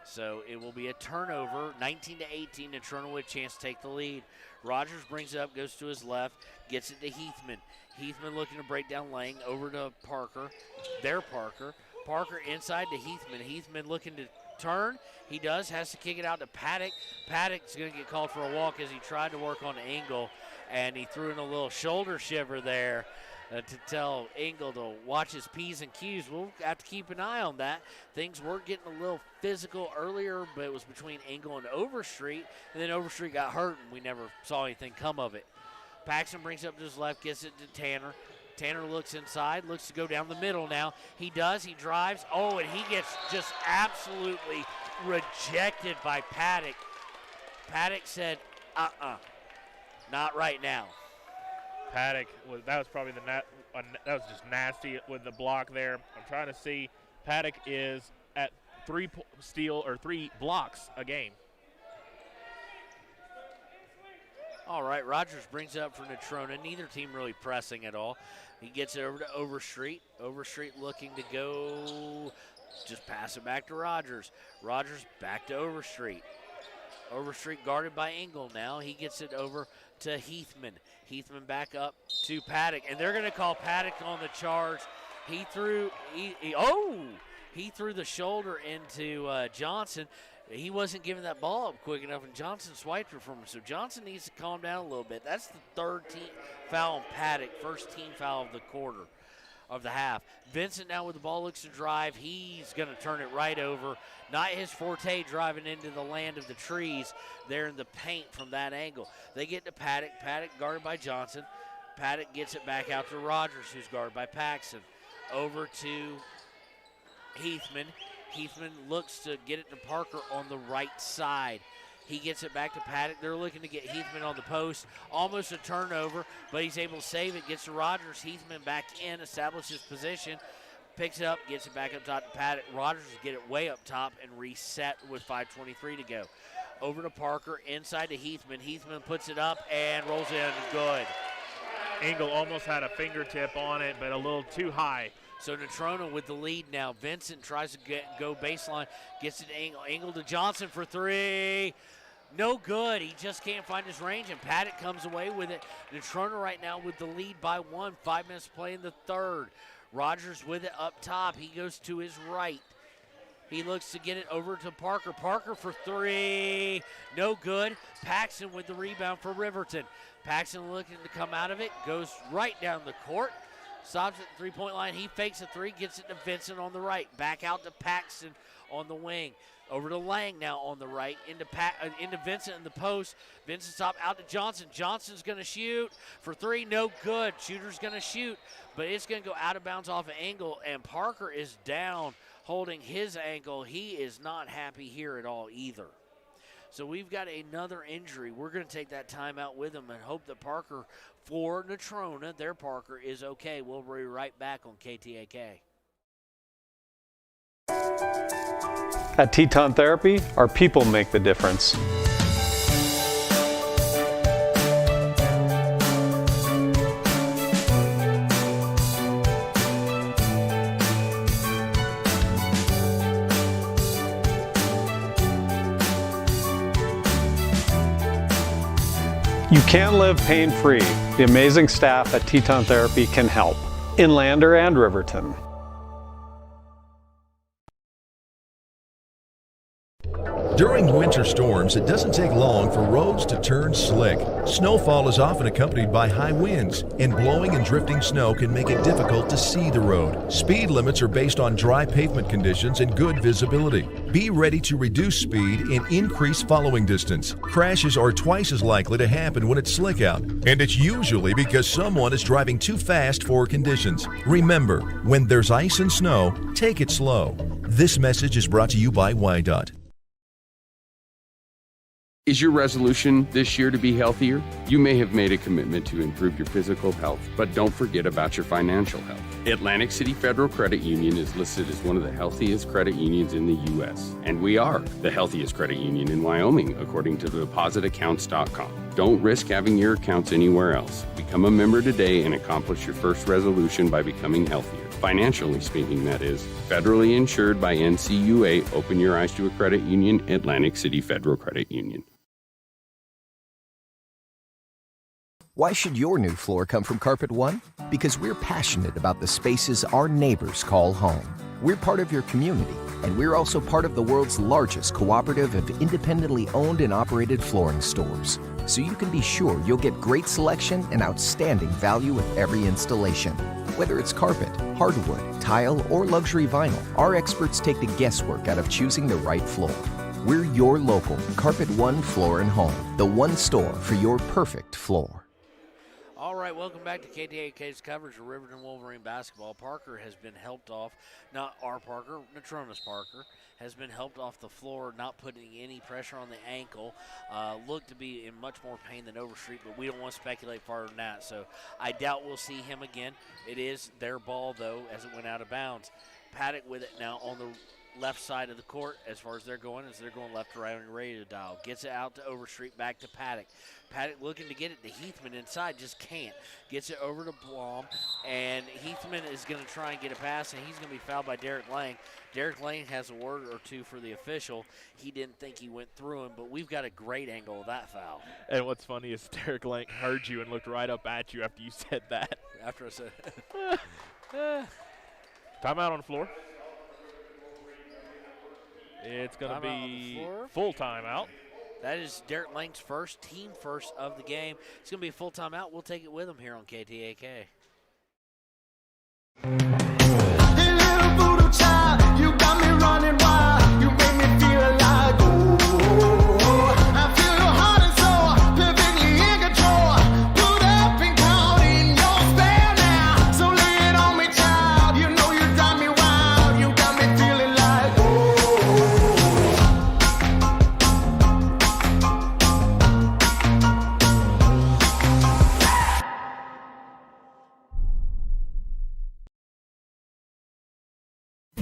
So it will be a turnover, 19-18. Natrona with a chance to take the lead. Rogers brings it up, goes to his left, gets it to Heathman. Heathman looking to break down Lang over to Parker. Parker. Parker inside to Heathman. Heathman looking to turn. He does, has to kick it out to Paddock. Paddock's going to get called for a walk as he tried to work on Engel, and he threw in a little shoulder shiver there to tell Engel to watch his P's and Q's. We'll have to keep an eye on that. Things were getting a little physical earlier, but it was between Engel and Overstreet, and then Overstreet got hurt, and we never saw anything come of it. Paxson brings it up to his left, gets it to Tanner. Tanner looks inside, looks to go down the middle now. He does, he drives. Oh, and he gets just absolutely rejected by Paddock. Paddock said, not right now. Paddock, that was probably that was just nasty with the block there. I'm trying to see. Paddock is at 3 blocks a game. All right, Rogers brings it up for Natrona. Neither team really pressing at all. He gets it over to Overstreet. Overstreet looking to go, just pass it back to Rogers. Rogers back to Overstreet. Overstreet guarded by Engel now. He gets it over to Heathman. Heathman back up to Paddock, and they're going to call Paddock on the charge. He threw the shoulder into Johnson. He wasn't giving that ball up quick enough, and Johnson swiped it from him. So Johnson needs to calm down a little bit. That's the third team foul on Paddock, first team foul of the quarter, of the half. Vincent now with the ball looks to drive. He's going to turn it right over. Not his forte, driving into the land of the trees there in the paint from that angle. They get to Paddock. Paddock guarded by Johnson. Paddock gets it back out to Rogers, who's guarded by Paxson. Over to Heathman. Heathman looks to get it to Parker on the right side. He gets it back to Paddock. They're looking to get Heathman on the post. Almost a turnover, but he's able to save it. Gets to Rogers. Heathman back in, establishes position. Picks it up, gets it back up top to Paddock. Rogers will get it way up top and reset with 5:23 to go. Over to Parker, inside to Heathman. Heathman puts it up and rolls it in. Good. Engel almost had a fingertip on it, but a little too high. So Natrona with the lead now. Vincent tries to go baseline, gets it to Engel. Engel to Johnson for three. No good. He just can't find his range, and Paddock comes away with it. Natrona right now with the lead by 1. 5 minutes to play in the third. Rogers with it up top. He goes to his right. He looks to get it over to Parker. Parker for three. No good. Paxson with the rebound for Riverton. Paxson looking to come out of it. Goes right down the court. Stops at the three-point line. He fakes a three, gets it to Vincent on the right. Back out to Paxson on the wing. Over to Lang now on the right. Into Vincent in the post. Vincent stop out to Johnson. Johnson's going to shoot for three. No good. Shooter's going to shoot, but it's going to go out of bounds off of Engel, and Parker is down holding his ankle. He is not happy here at all either. So we've got another injury. We're going to take that timeout with him and hope that Parker, for Natrona, their Parker, is okay. We'll be right back on KTAK. At Teton Therapy, our people make the difference. You can live pain-free. The amazing staff at Teton Therapy can help in Lander and Riverton. During winter storms, it doesn't take long for roads to turn slick. Snowfall is often accompanied by high winds, and blowing and drifting snow can make it difficult to see the road. Speed limits are based on dry pavement conditions and good visibility. Be ready to reduce speed and increase following distance. Crashes are twice as likely to happen when it's slick out, and it's usually because someone is driving too fast for conditions. Remember, when there's ice and snow, take it slow. This message is brought to you by WyoToday. Is your resolution this year to be healthier? You may have made a commitment to improve your physical health, but don't forget about your financial health. Atlantic City Federal Credit Union is listed as one of the healthiest credit unions in the U.S., and we are the healthiest credit union in Wyoming, according to depositaccounts.com. Don't risk having your accounts anywhere else. Become a member today and accomplish your first resolution by becoming healthier. Financially speaking, that is. Federally insured by NCUA. Open your eyes to a credit union. Atlantic City Federal Credit Union. Why should your new floor come from Carpet One? Because we're passionate about the spaces our neighbors call home. We're part of your community, and we're also part of the world's largest cooperative of independently owned and operated flooring stores. So you can be sure you'll get great selection and outstanding value with every installation. Whether it's carpet, hardwood, tile, or luxury vinyl, our experts take the guesswork out of choosing the right floor. We're your local Carpet One Floor and Home, the one store for your perfect floor. All right, welcome back to KTAK's coverage of Riverton Wolverine basketball. Parker has been helped off, not our Parker, Natrona's Parker, has been helped off the floor, not putting any pressure on the ankle. Looked to be in much more pain than Overstreet, but we don't want to speculate farther than that, so I doubt we'll see him again. It is their ball, though, as it went out of bounds. Paddock with it now on the left side of the court as far as they're going left to right on your radio dial. Gets it out to Overstreet, back to Paddock. Paddock looking to get it to Heathman inside, just can't. Gets it over to Blom, and Heathman is going to try and get a pass, and he's going to be fouled by Derek Lang. Derek Lang has a word or two for the official. He didn't think he went through him, but we've got a great angle of that foul. And what's funny is Derek Lang heard you and looked right up at you after you said that. After I said Timeout on the floor. It's going to be full timeout. That is Derek Lang's first, team first of the game. It's going to be a full timeout. We'll take it with him here on KTAK. You got me running wild. You make me feel alive. I feel your heart and soul, perfectly in control. Put up and count in your spell now. So lay it on me, child. You know you drive me wild. You got me feeling like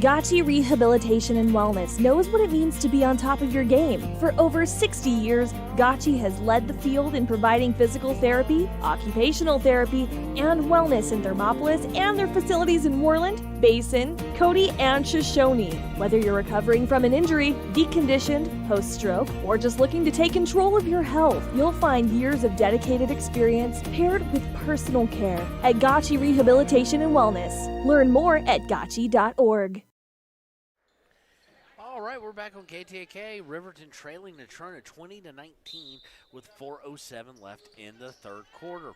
Gotchi Rehabilitation and Wellness knows what it means to be on top of your game. For over 60 years, Gotchi has led the field in providing physical therapy, occupational therapy, and wellness in Thermopolis and their facilities in Worland, Basin, Cody, and Shoshone. Whether you're recovering from an injury, deconditioned, post-stroke, or just looking to take control of your health, you'll find years of dedicated experience paired with personal care at Gotchi Rehabilitation and Wellness. Learn more at gotchi.org. All right, we're back on KTAK. Riverton trailing Natrona 20-19 with 4:07 left in the third quarter.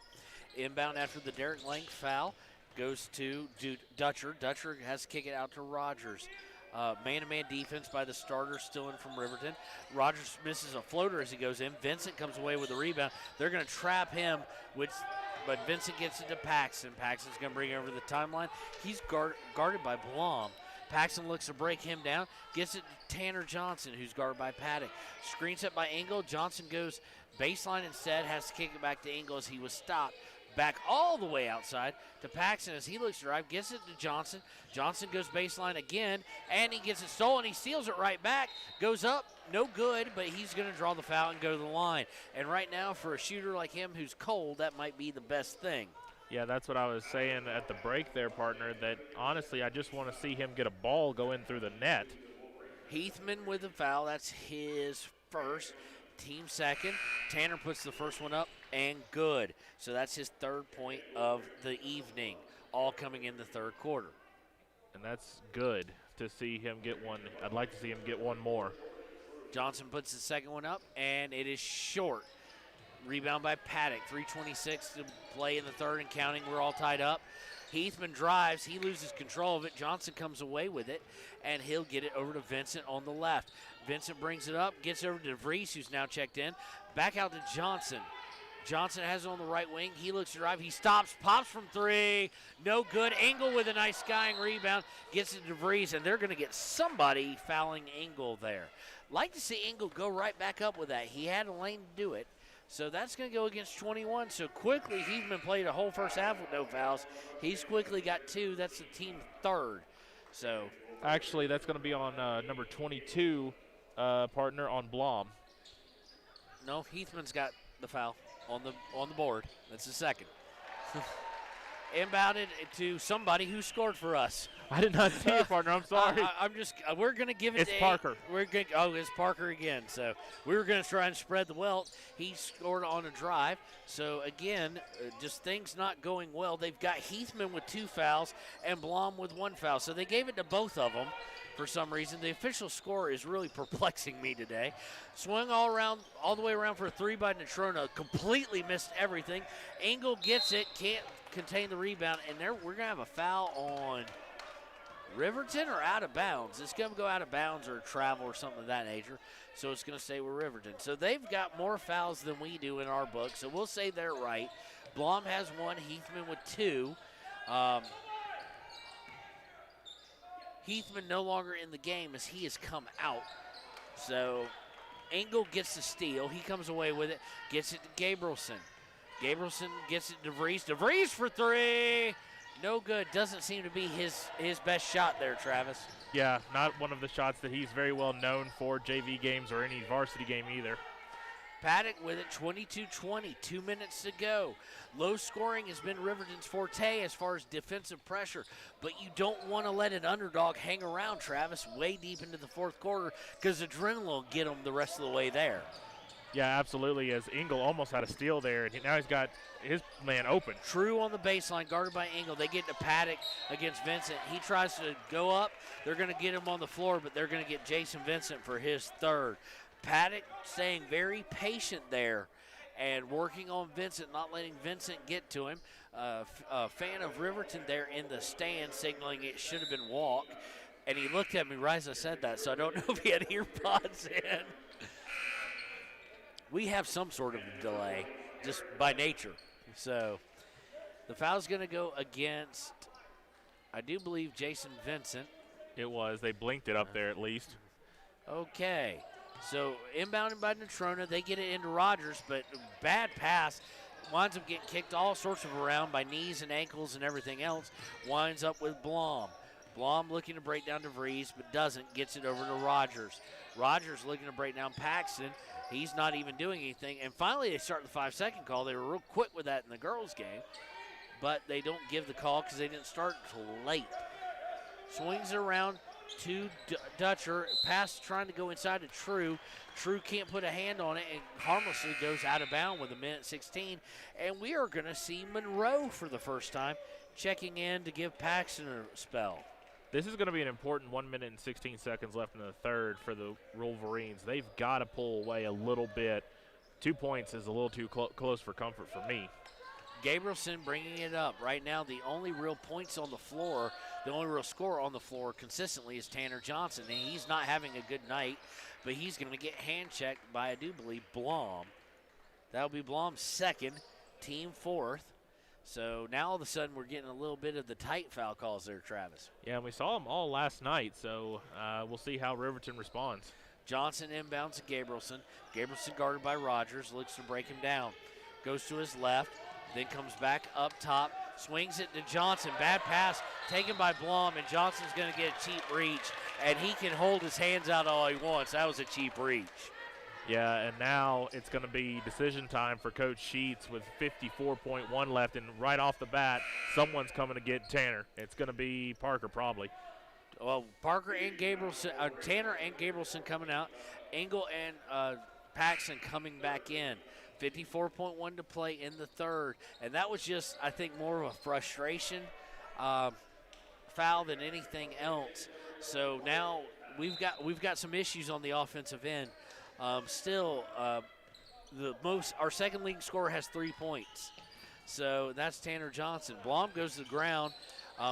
Inbound after the Derek Lang foul goes to Dutcher. Dutcher has to kick it out to Rogers. Man-to-man defense by the starter, still in from Riverton. Rogers misses a floater as he goes in. Vincent comes away with the rebound. They're going to trap him, but Vincent gets it to Paxton. Paxton's going to bring it over the timeline. He's guarded by Blom. Paxton looks to break him down, gets it to Tanner Johnson, who's guarded by Paddock. Screen set by Engel. Johnson goes baseline instead, has to kick it back to Engel as he was stopped. Back all the way outside to Paxton as he looks to drive, gets it to Johnson. Johnson goes baseline again, and he gets it stolen. He steals it right back, goes up, no good, but he's going to draw the foul and go to the line. And right now, for a shooter like him who's cold, that might be the best thing. Yeah, that's what I was saying at the break there, partner, that honestly I just want to see him get a ball go in through the net. Heathman with the foul. That's his first. Team second. Tanner puts the first one up and good. So that's his third point of the evening, all coming in the third quarter. And that's good to see him get one. I'd like to see him get one more. Johnson puts the second one up, and it is short. Rebound by Paddock. 3:26 to play in the third and counting. We're all tied up. Heathman drives. He loses control of it. Johnson comes away with it, and he'll get it over to Vincent on the left. Vincent brings it up, gets over to DeVries, who's now checked in. Back out to Johnson. Johnson has it on the right wing. He looks to drive. He stops, pops from three. No good. Engel with a nice skying rebound. Gets it to DeVries, and they're going to get somebody fouling Engel there. Like to see Engel go right back up with that. He had a lane to do it. So that's going to go against 21. So quickly, Heathman played a whole first half with no fouls. He's quickly got two. That's the team third. So actually, that's going to be on number 22, partner, on Blom. No, Heathman's got the foul on the board. That's the second. Inbounded to somebody who scored for us. I did not see it, partner. I'm sorry. We're going to give it it's Parker. It's Parker again. So we were going to try and spread the wealth. He scored on a drive. So, again, just things not going well. They've got Heathman with 2 fouls and Blom with 1 foul. So they gave it to both of them for some reason. The official score is really perplexing me today. Swung all the way around for a 3 by Natrona. Completely missed everything. Engel gets it, can't contain the rebound, and we're going to have a foul on Riverton or out of bounds. It's going to go out of bounds or travel or something of that nature, so it's going to stay with Riverton. So they've got more fouls than we do in our book, so we'll say they're right. Blom has 1, Heathman with 2. Heathman no longer in the game as he has come out. So Engel gets the steal. He comes away with it, gets it to Gabrielson. Gabrielson gets it to DeVries. DeVries for 3. No good. Doesn't seem to be his best shot there, Travis. Yeah, not one of the shots that he's very well known for, JV games or any varsity game either. Paddock with it, 22-20, 2 minutes to go. Low scoring has been Riverton's forte as far as defensive pressure, but you don't want to let an underdog hang around, Travis, way deep into the fourth quarter because adrenaline will get them the rest of the way there. Yeah, absolutely, as Engel almost had a steal there, and now he's got his man open. True on the baseline, guarded by Engel. They get to Paddock against Vincent. He tries to go up. They're going to get him on the floor, but they're going to get Jason Vincent for his third. Paddock staying very patient there and working on Vincent, not letting Vincent get to him. A fan of Riverton there in the stand signaling it should have been walk. And he looked at me right as I said that, so I don't know if he had ear pods in. We have some sort of delay just by nature. So the foul's going to go against, I do believe, Jason Vincent. It was. They blinked it up there at least. Okay. So inbounded by Natrona, they get it into Rogers, but bad pass. Winds up getting kicked all sorts of around by knees and ankles and everything else. Winds up with Blom. Blom looking to break down DeVries, but doesn't. Gets it over to Rogers. Rogers looking to break down Paxton. He's not even doing anything. And finally they start the 5-second call. They were real quick with that in the girls' game, but they don't give the call because they didn't start until late. Swings it around to Dutcher, pass trying to go inside to True. True can't put a hand on it and harmlessly goes out of bounds with 1:16. And we are going to see Monroe for the first time checking in to give Paxton a spell. This is going to be an important 1 minute and 16 seconds left in the third for the Wolverines. They've got to pull away a little bit. 2 points is a little too close for comfort for me. Gabrielson bringing it up. Right now, the only real points on the floor, the only real scorer on the floor consistently is Tanner Johnson. And he's not having a good night, but he's going to get hand-checked by, I do believe, Blom. That'll be Blom's second, team fourth. So now all of a sudden we're getting a little bit of the tight foul calls there, Travis. Yeah, and we saw them all last night, so we'll see how Riverton responds. Johnson inbounds to Gabrielson. Gabrielson guarded by Rogers, looks to break him down. Goes to his left. Then comes back up top, swings it to Johnson. Bad pass taken by Blom, and Johnson's going to get a cheap reach, and he can hold his hands out all he wants. That was a cheap reach. Yeah, and now it's going to be decision time for Coach Sheets with 54.1 left, and right off the bat, someone's coming to get Tanner. It's going to be Parker probably. Well, Parker and Gabrielson, Tanner and Gabrielson coming out. Engel and Paxton coming back in. 54.1 to play in the third, and that was just, I think, more of a frustration foul than anything else. So now we've got some issues on the offensive end. Still, our second leading scorer has 3 points, so that's Tanner Johnson. Blom goes to the ground,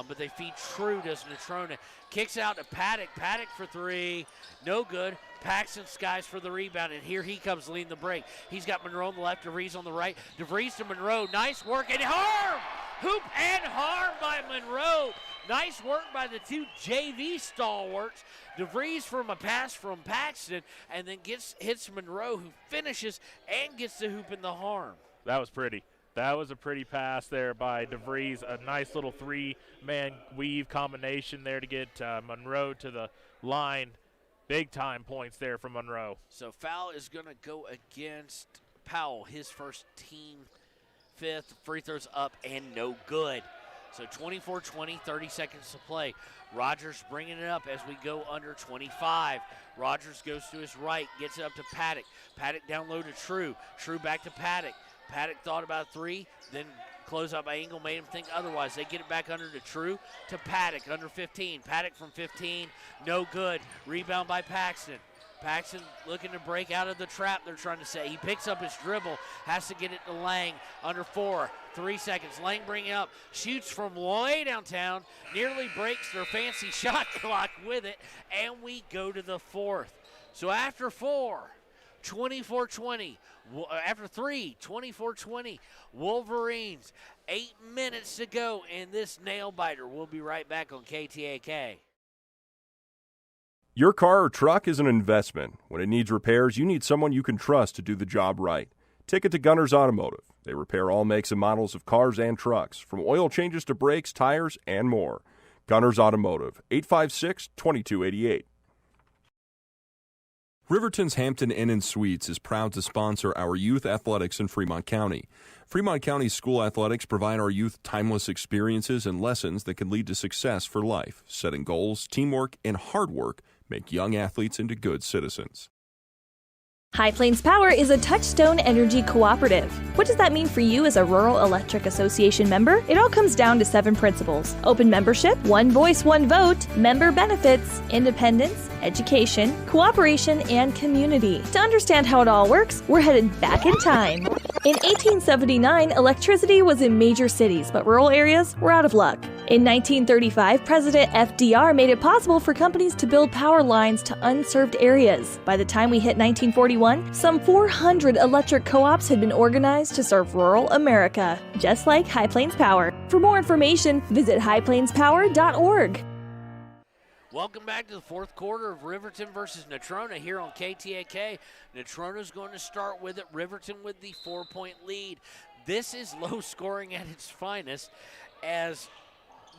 but they feed True to Natrona. Kicks out to Paddock. Paddock for three, no good. Paxton skies for the rebound, and here he comes leading the break. He's got Monroe on the left, DeVries on the right. DeVries to Monroe, nice work, and harm! Hoop and harm by Monroe. Nice work by the two JV stalwarts. DeVries from a pass from Paxton, and then hits Monroe, who finishes and gets the hoop in the harm. That was pretty. That was a pretty pass there by DeVries. A nice little three-man weave combination there to get Monroe to the line. Big-time points there from Monroe. So foul is going to go against Powell, his first team fifth. Free throws up and no good. So 24-20, 30 seconds to play. Rogers bringing it up as we go under 25. Rogers goes to his right, gets it up to Paddock. Paddock down low to True. True back to Paddock. Paddock thought about three, then close out by Engel made him think otherwise. They get it back under to True, to Paddock, under 15. Paddock from 15, no good. Rebound by Paxton. Paxton looking to break out of the trap they're trying to set. He picks up his dribble, has to get it to Lang, under 4, 3 seconds. Lang bringing it up, shoots from way downtown, nearly breaks their fancy shot clock with it, and we go to the fourth. So after 4, 24-20. After 3, 24-20. Wolverines, 8 minutes to go in this nail biter. We'll be right back on KTAK. Your car or truck is an investment. When it needs repairs, you need someone you can trust to do the job right. Take it to Gunner's Automotive. They repair all makes and models of cars and trucks, from oil changes to brakes, tires, and more. Gunners Automotive, 856-2288. Riverton's Hampton Inn & Suites is proud to sponsor our youth athletics in Fremont County. Fremont County school athletics provide our youth timeless experiences and lessons that can lead to success for life. Setting goals, teamwork, and hard work make young athletes into good citizens. High Plains Power is a Touchstone Energy cooperative. What does that mean for you as a Rural Electric Association member? It all comes down to 7 principles: open membership, one voice, one vote, member benefits, independence, education, cooperation, and community. To understand how it all works, we're headed back in time. In 1879, electricity was in major cities, but rural areas were out of luck. In 1935, President FDR made it possible for companies to build power lines to unserved areas. By the time we hit 1941, some 400 electric co-ops had been organized to serve rural America, just like High Plains Power. For more information, visit highplainspower.org. Welcome back to the fourth quarter of Riverton versus Natrona here on KTAK. Natrona's going to start with it. Riverton with the 4-point lead. This is low scoring at its finest, as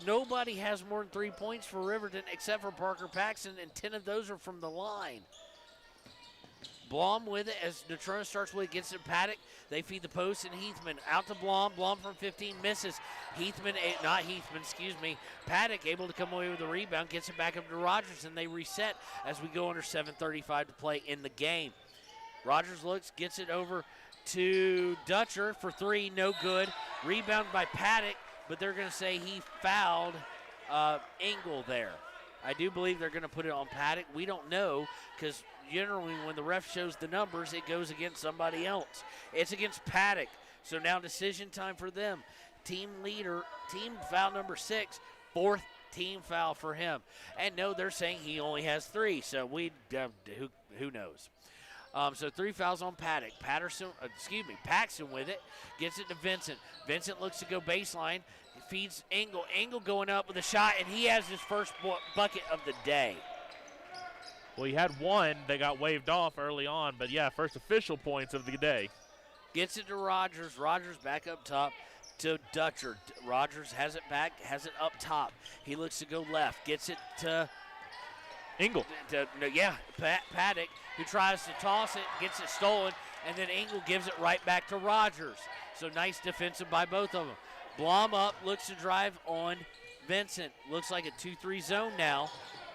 nobody has more than 3 points for Riverton except for Parker Paxton, and 10 of those are from the line. Blom with it as Natrona starts with it, gets it to Paddock. They feed the post, and Heathman out to Blom. Blom from 15 misses. Paddock able to come away with the rebound, gets it back up to Rogers, and they reset as we go under 7:35 to play in the game. Rogers looks, gets it over to Dutcher for 3, no good. Rebound by Paddock, but they're going to say he fouled Engel there. I do believe they're going to put it on Paddock. We don't know, because generally when the ref shows the numbers, it goes against somebody else. It's against Paddock. So now decision time for them. Team leader, team foul number 6, 4th team foul for him. And no, they're saying he only has 3, so who knows. So 3 fouls on Paddock. Paxton with it, gets it to Vincent. Vincent looks to go baseline, feeds Engel. Engel going up with a shot, and he has his first bucket of the day. Well, he had one that got waved off early on, but yeah, first official points of the day. Gets it to Rogers. Rogers back up top to Dutcher. Rogers has it back, has it up top. He looks to go left, gets it to Engel. Paddock, who tries to toss it, gets it stolen, and then Engel gives it right back to Rogers. So nice defensive by both of them. Blom up, looks to drive on Vincent. Looks like a 2-3 zone now.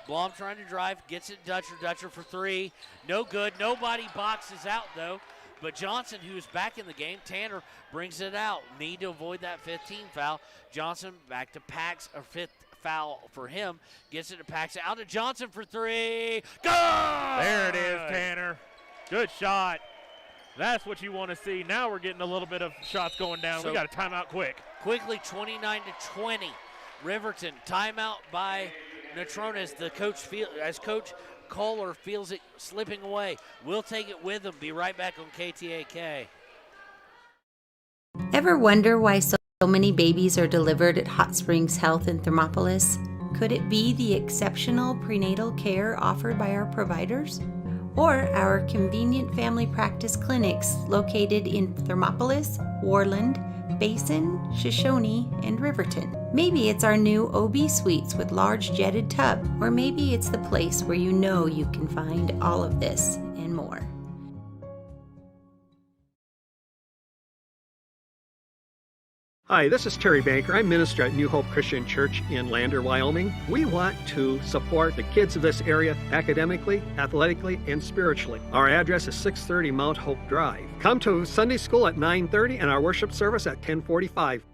Blom trying to drive, gets it Dutcher. Dutcher for 3. No good. Nobody boxes out, though. But Johnson, who is back in the game, Tanner brings it out. Need to avoid that 15 foul. Johnson back to Pax, or 5th foul for him. Gets it to Pax, out to Johnson for 3. Go! There it is, Tanner. Good shot. That's what you want to see. Now we're getting a little bit of shots going down. We got a timeout quick. Quickly, 29-20. Riverton, timeout by Natrona as Coach Kohler feels it slipping away. We'll take it with him. Be right back on KTAK. Ever wonder why so many babies are delivered at Hot Springs Health in Thermopolis? Could it be the exceptional prenatal care offered by our providers? Or our convenient family practice clinics located in Thermopolis, Warland, Basin, Shoshone, and Riverton? Maybe it's our new OB suites with large jetted tub, or maybe it's the place where you know you can find all of this and more. Hi, this is Terry Banker. I'm minister at New Hope Christian Church in Lander, Wyoming. We want to support the kids of this area academically, athletically, and spiritually. Our address is 630 Mount Hope Drive. Come to Sunday school at 9:30 and our worship service at 10:45.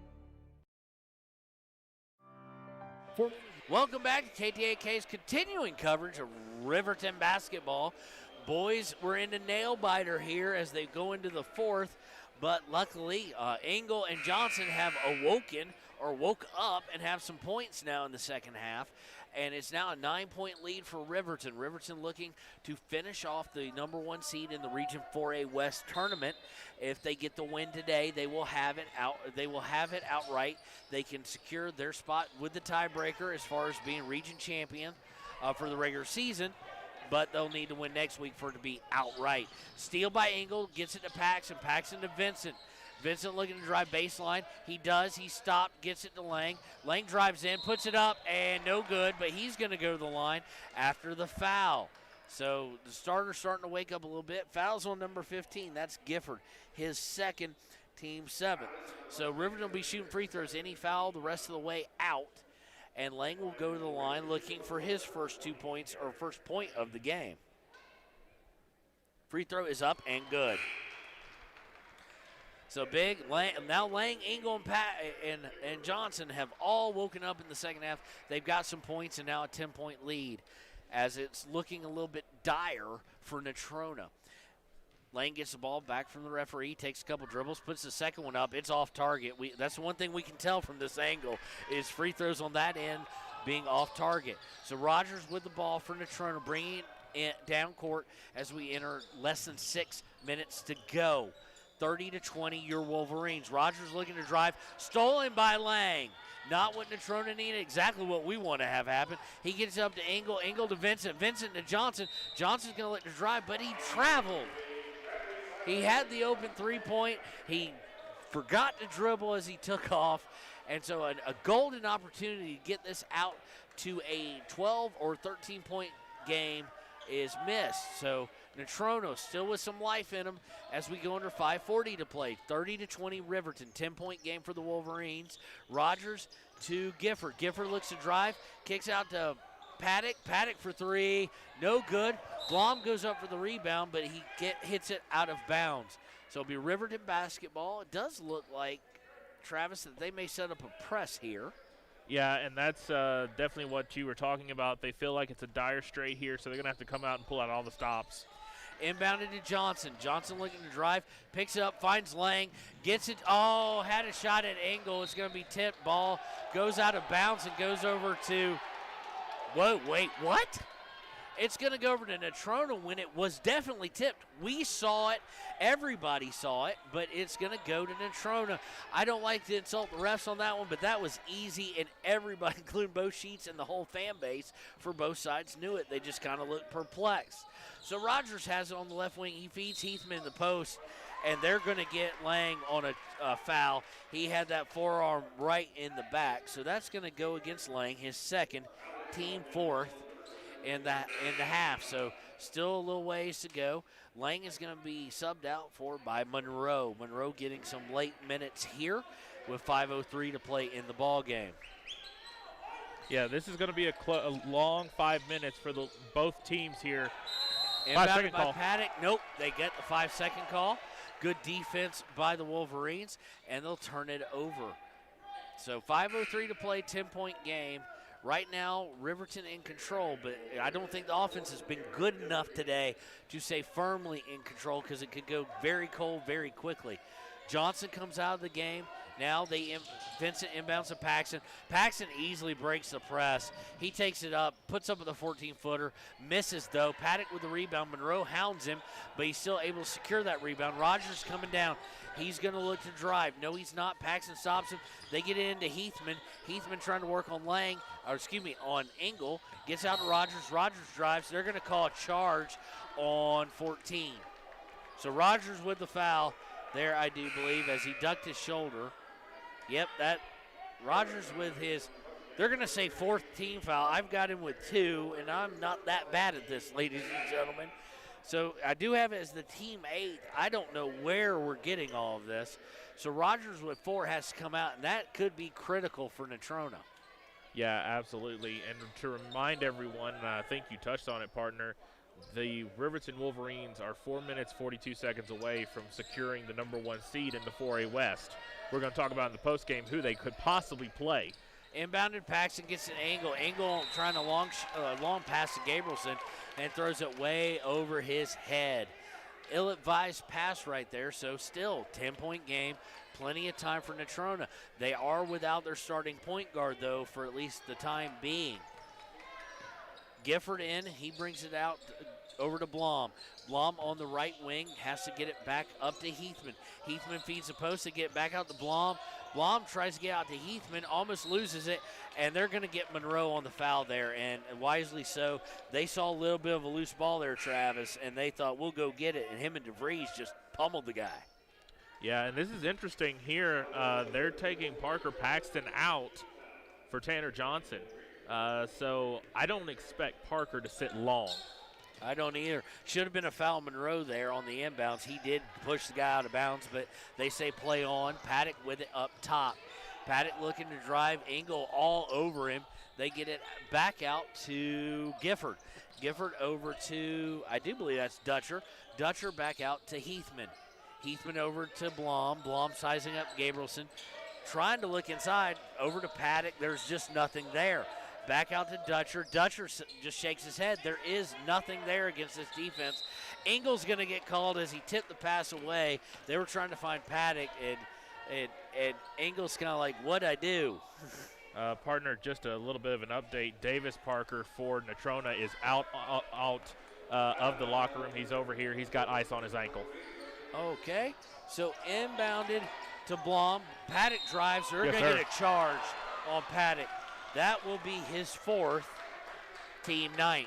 Welcome back to KTAK's continuing coverage of Riverton basketball. Boys were in a nail-biter here as they go into the 4th. But luckily, Engel and Johnson have woke up and have some points now in the second half. And it's now a 9-point lead for Riverton. Riverton looking to finish off the number 1 seed in the Region 4A West tournament. If they get the win today, they will have it out. They will have it outright. They can secure their spot with the tiebreaker as far as being region champion for the regular season. But they'll need to win next week for it to be outright. Steal by Engel, gets it to Paxton. Paxton to Vincent. Vincent looking to drive baseline. He does. He stopped, gets it to Lang. Lang drives in, puts it up, and no good, but he's going to go to the line after the foul. So the starter's starting to wake up a little bit. Fouls on number 15. That's Gifford, his second, team 7th. So Riverton will be shooting free throws. Any foul the rest of the way out. And Lang will go to the line looking for his first 2 points or first point of the game. Free throw is up and good. So big, now Lang, Engel, and Johnson have all woken up in the second half. They've got some points and now a 10-point lead as it's looking a little bit dire for Natrona. Lang gets the ball back from the referee, takes a couple dribbles, puts the second one up. It's off target. That's one thing we can tell from this angle is free throws on that end being off target. So Rogers with the ball for Natrona, bringing it down court as we enter less than 6 minutes to go. 30-20, your Wolverines. Rogers looking to drive, stolen by Lang. Not what Natrona needed, exactly what we want to have happen. He gets up to Engel, Engel to Vincent, Vincent to Johnson. Johnson's going to let the drive, but he traveled. He had the open three-point. He forgot to dribble as he took off. And so a golden opportunity to get this out to a 12 or 13-point game is missed. So Natrona still with some life in him as we go under 5:40 to play. 30-20 Riverton, 10-point game for the Wolverines. Rogers to Gifford. Gifford looks to drive, kicks out to Paddock. Paddock for three, no good. Blom goes up for the rebound, but he hits it out of bounds. So it'll be Riverton basketball. It does look like, Travis, that they may set up a press here. Yeah, and that's definitely what you were talking about. They feel like it's a dire strait here, so they're going to have to come out and pull out all the stops. Inbounded to Johnson. Johnson looking to drive, picks it up, finds Lang, gets it. Oh, had a shot at Engel. It's going to be tipped. Ball goes out of bounds and goes over to, whoa, wait, what? It's going to go over to Natrona when it was definitely tipped. We saw it. Everybody saw it, but it's going to go to Natrona. I don't like to insult the refs on that one, but that was easy, and everybody, including both sheets and the whole fan base for both sides, knew it. They just kind of looked perplexed. So Rogers has it on the left wing. He feeds Heathman in the post, and they're going to get Lang on a foul. He had that forearm right in the back, so that's going to go against Lang, his second, team fourth in the half. So still a little ways to go. Lang is going to be subbed out for by Monroe. Monroe getting some late minutes here with 5:03 to play in the ball game. Yeah, this is going to be a long 5 minutes for both teams here. Inbounded by Paddock. Nope, they get the 5-second call. Good defense by the Wolverines, and they'll turn it over. So 5:03 to play, 10-point game. Right now, Riverton in control, but I don't think the offense has been good enough today to stay firmly in control because it could go very cold very quickly. Johnson comes out of the game. Now Vincent inbounds to Paxton. Paxton easily breaks the press. He takes it up, puts up with a 14-footer, misses though. Paddock with the rebound. Monroe hounds him, but he's still able to secure that rebound. Rogers coming down. He's going to look to drive. No, he's not. Paxton stops him. They get it into Heathman. Heathman trying to work on on Engel. Gets out to Rogers. Rogers drives. They're going to call a charge on 14. So Rogers with the foul there, I do believe, as he ducked his shoulder. Yep, that Rogers with his, they're going to say fourth team foul. I've got him with 2, and I'm not that bad at this, ladies and gentlemen. So I do have it as the team 8. I don't know where we're getting all of this. So Rogers with 4 has to come out, and that could be critical for Natrona. Yeah, absolutely. And to remind everyone, I think you touched on it, partner, the Riverton Wolverines are 4 minutes, 42 seconds away from securing the number 1 seed in the 4A West. We're going to talk about in the postgame who they could possibly play. Inbounded, Paxton gets an Angle. Angle trying to long pass to Gabrielson and throws it way over his head. Ill-advised pass right there, so still 10-point game. Plenty of time for Natrona. They are without their starting point guard, though, for at least the time being. Gifford in, he brings it out over to Blom. Blom on the right wing has to get it back up to Heathman. Heathman feeds the post to get back out to Blom. Blom tries to get out to Heathman, almost loses it, and they're going to get Monroe on the foul there, and wisely so. They saw a little bit of a loose ball there, Travis, and they thought, we'll go get it, and him and DeVries just pummeled the guy. Yeah, and this is interesting here. They're taking Parker Paxton out for Tanner Johnson. So I don't expect Parker to sit long. I don't either. Should have been a foul Monroe there on the inbounds. He did push the guy out of bounds, but they say play on. Paddock with it up top. Paddock looking to drive. Engel all over him. They get it back out to Gifford. Gifford over to, I do believe that's Dutcher. Dutcher back out to Heathman. Heathman over to Blom. Blom sizing up Gabrielson. Trying to look inside. Over to Paddock. There's just nothing there. Back out to Dutcher. Dutcher just shakes his head. There is nothing there against this defense. Engel's going to get called as he tipped the pass away. They were trying to find Paddock, and Engel's kind of like, what'd I do? Partner, just a little bit of an update. Davis Parker for Natrona is out of the locker room. He's over here. He's got ice on his ankle. Okay, so inbounded to Blom. Paddock drives. They're going to get a charge on Paddock. That will be his 4th, team 9th.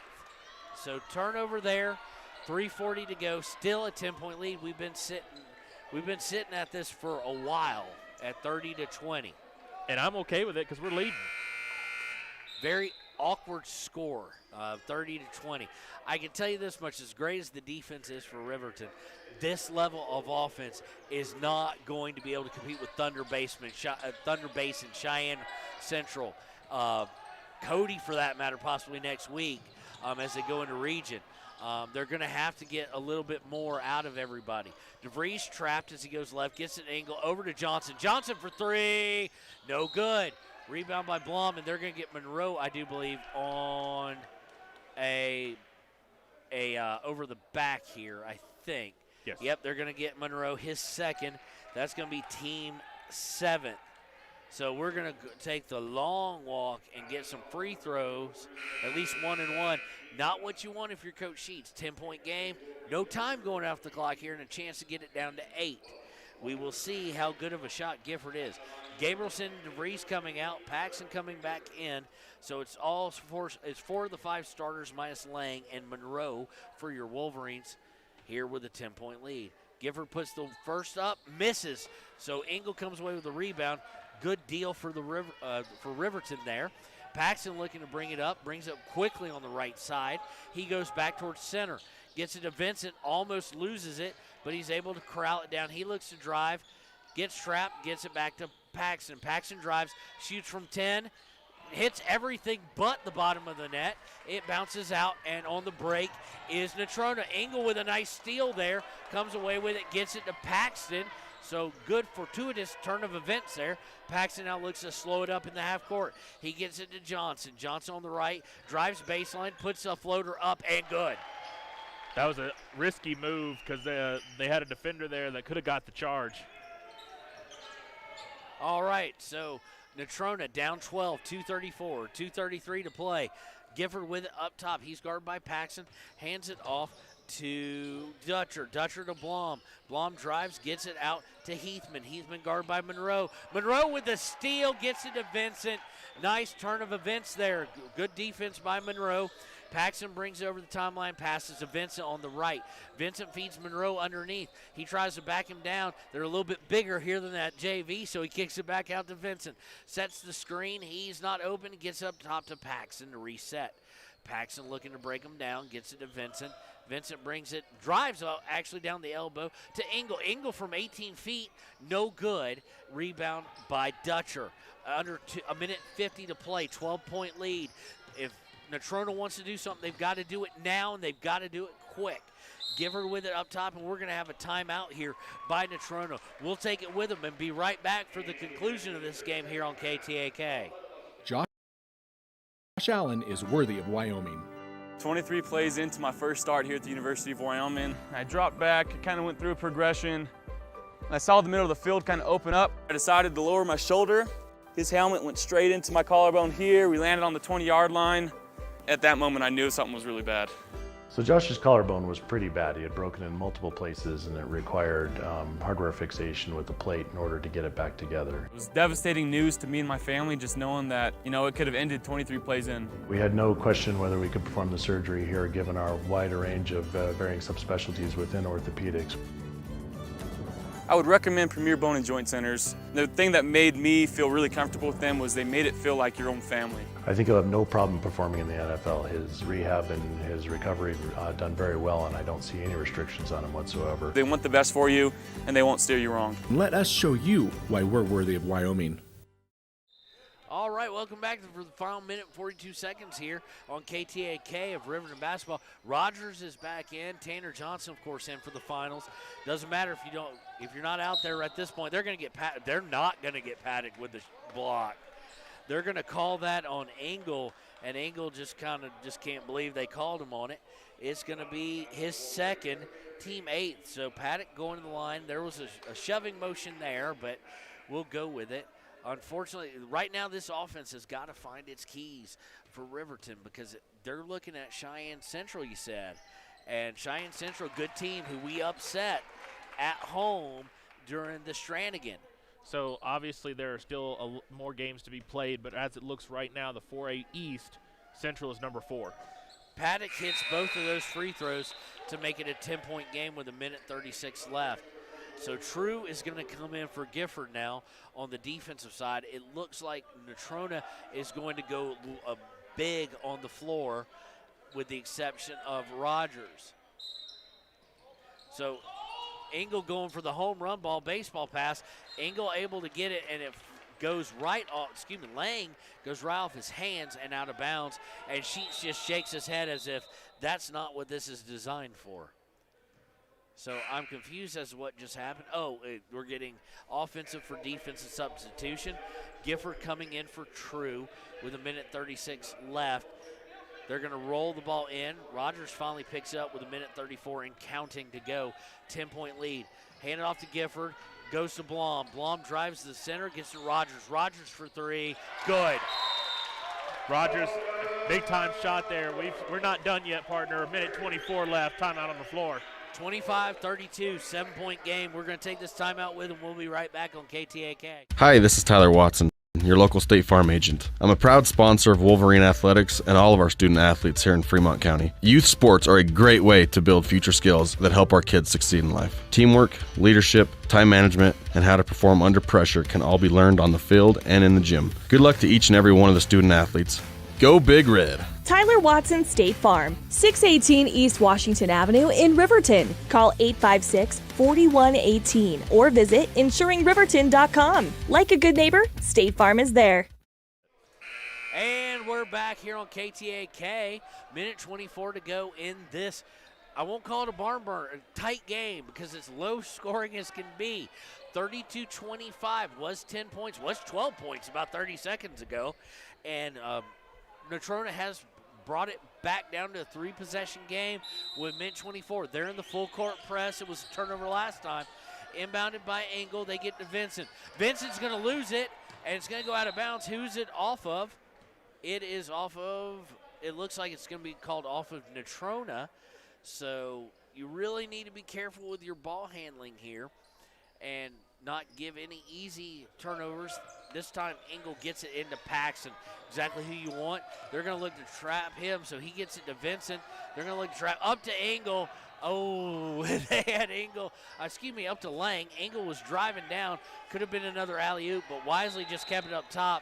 So turnover there, 3:40 to go, still a 10-point lead. We've been sitting at this for a while at 30-20. And I'm okay with it because we're leading. Very awkward score, 30-20. I can tell you this much, as great as the defense is for Riverton, this level of offense is not going to be able to compete with Thunder Basin, Cheyenne Central, Cody for that matter, possibly next week as they go into region. They're going to have to get a little bit more out of everybody. DeVries trapped as he goes left, gets an angle over to Johnson. Johnson for 3, no good. Rebound by Blom, and they're going to get Monroe, I do believe, on a over the back here, I think. Yes. Yep, they're going to get Monroe his 2nd. That's going to be team 7th. So we're going to take the long walk and get some free throws, at least 1 and 1. Not what you want if you're Coach Sheets. 10-point game, no time going off the clock here, and a chance to get it down to 8. We will see how good of a shot Gifford is. Gabrielson and DeVries coming out, Paxton coming back in. So it's four of the 5 starters minus Lang and Monroe for your Wolverines here with a 10-point lead. Gifford puts the first up, misses. So Engel comes away with the rebound. Good deal for for Riverton there. Paxton looking to bring it up, brings it up quickly on the right side. He goes back towards center, gets it to Vincent, almost loses it, but he's able to corral it down. He looks to drive, gets trapped, gets it back to Paxton. Paxton drives, shoots from 10, hits everything but the bottom of the net. It bounces out, and on the break is Natrona. Engel with a nice steal there, comes away with it, gets it to Paxton. So good fortuitous turn of events there. Paxton now looks to slow it up in the half court. He gets it to Johnson. Johnson on the right, drives baseline, puts a floater up, and good. That was a risky move because they had a defender there that could have got the charge. All right, so Natrona down 12, 2:34, 2:33 to play. Gifford with it up top. He's guarded by Paxton, hands it off to Dutcher. Dutcher to Blom. Blom drives, gets it out to Heathman. Heathman guarded by Monroe. Monroe with the steal, gets it to Vincent. Nice turn of events there. Good defense by Monroe. Paxton brings it over the timeline, passes to Vincent on the right. Vincent feeds Monroe underneath. He tries to back him down. They're a little bit bigger here than that JV, so he kicks it back out to Vincent. Sets the screen. He's not open. Gets up top to Paxton to reset. Paxton looking to break him down, gets it to Vincent. Vincent brings it, drives actually down the elbow to Engel. Engel from 18 feet, no good. Rebound by Dutcher. Under a minute 50 to play, 12-point lead. If Natrona wants to do something, they've got to do it now, and they've got to do it quick. Gifford with it up top, and we're going to have a timeout here by Natrona. We'll take it with them and be right back for the conclusion of this game here on KTAK. Josh Allen is worthy of Wyoming. 23 plays into my first start here at the University of Wyoming. I dropped back, kind of went through a progression. I saw the middle of the field kind of open up. I decided to lower my shoulder. His helmet went straight into my collarbone here. We landed on the 20-yard line. At that moment, I knew something was really bad. So Josh's collarbone was pretty bad. He had broken in multiple places, and it required hardware fixation with the plate in order to get it back together. It was devastating news to me and my family, just knowing that, it could have ended 23 plays in. We had no question whether we could perform the surgery here, given our wide range of varying subspecialties within orthopedics. I would recommend Premier Bone and Joint Centers. The thing that made me feel really comfortable with them was they made it feel like your own family. I think he'll have no problem performing in the NFL. His rehab and his recovery done very well, and I don't see any restrictions on him whatsoever. They want the best for you, and they won't steer you wrong. Let us show you why we're worthy of Wyoming. All right, welcome back for the final minute and 42 seconds here on KTAK of Riverton Basketball. Rogers is back in. Tanner Johnson, of course, in for the finals. Doesn't matter if you're not out there at this point. They're not going to get Paddock with the block. They're going to call that on Engel, and Engel just can't believe they called him on it. It's going to be his second, team 8th. So Paddock going to the line. There was a shoving motion there, but we'll go with it. Unfortunately, right now this offense has got to find its keys for Riverton because they're looking at Cheyenne Central, you said. And Cheyenne Central, good team who we upset at home during the Stranigan. So obviously there are still more games to be played, but as it looks right now, the 4A East, Central is number 4. Paddock hits both of those free throws to make it a 10-point game with 1:36 left. So True is going to come in for Gifford now on the defensive side. It looks like Natrona is going to go big on the floor with the exception of Rogers. So Engel going for the home run ball, baseball pass. Engel able to get it, and it goes right off, Lang goes right off his hands and out of bounds, and Sheets just shakes his head as if that's not what this is designed for. So I'm confused as to what just happened. We're getting offensive for defensive substitution. Gifford coming in for True with 1:36 left. They're going to roll the ball in. Rogers finally picks it up with 1:34 and counting to go. 10-point lead. Hand it off to Gifford. Goes to Blom. Blom drives to the center. Gets to Rogers. Rogers for 3. Good. Rogers, big time shot there. We're not done yet, partner. 1:24 left. Timeout on the floor. 25-32, 7-point game. We're going to take this timeout with them. We'll be right back on KTAK. Hi, this is Tyler Watson, your local State Farm agent. I'm a proud sponsor of Wolverine Athletics and all of our student athletes here in Fremont County. Youth sports are a great way to build future skills that help our kids succeed in life. Teamwork, leadership, time management, and how to perform under pressure can all be learned on the field and in the gym. Good luck to each and every one of the student athletes. Go Big Red! Tyler Watson State Farm, 618 East Washington Avenue in Riverton. Call 856-4118 or visit insuringriverton.com. Like a good neighbor, State Farm is there. And we're back here on KTAK. 1:24 to go in this, I won't call it a barn burner, a tight game because it's low scoring as can be. 32-25 was 10 points, was 12 points about 30 seconds ago. And Natrona has brought it back down to a 3-possession game with 1:24. They're in the full court press. It was a turnover last time. Inbounded by Engel. They get to Vincent. Vincent's going to lose it, and it's going to go out of bounds. Who's it off of? It is off of, it looks like it's going to be called off of Natrona. So you really need to be careful with your ball handling here and not give any easy turnovers. This time Engel gets it into Paxton, exactly who you want. They're going to look to trap him, so he gets it to Vincent. They're going to look to trap up to Engel. Oh, they had up to Lang. Engel was driving down. Could have been another alley-oop, but wisely just kept it up top.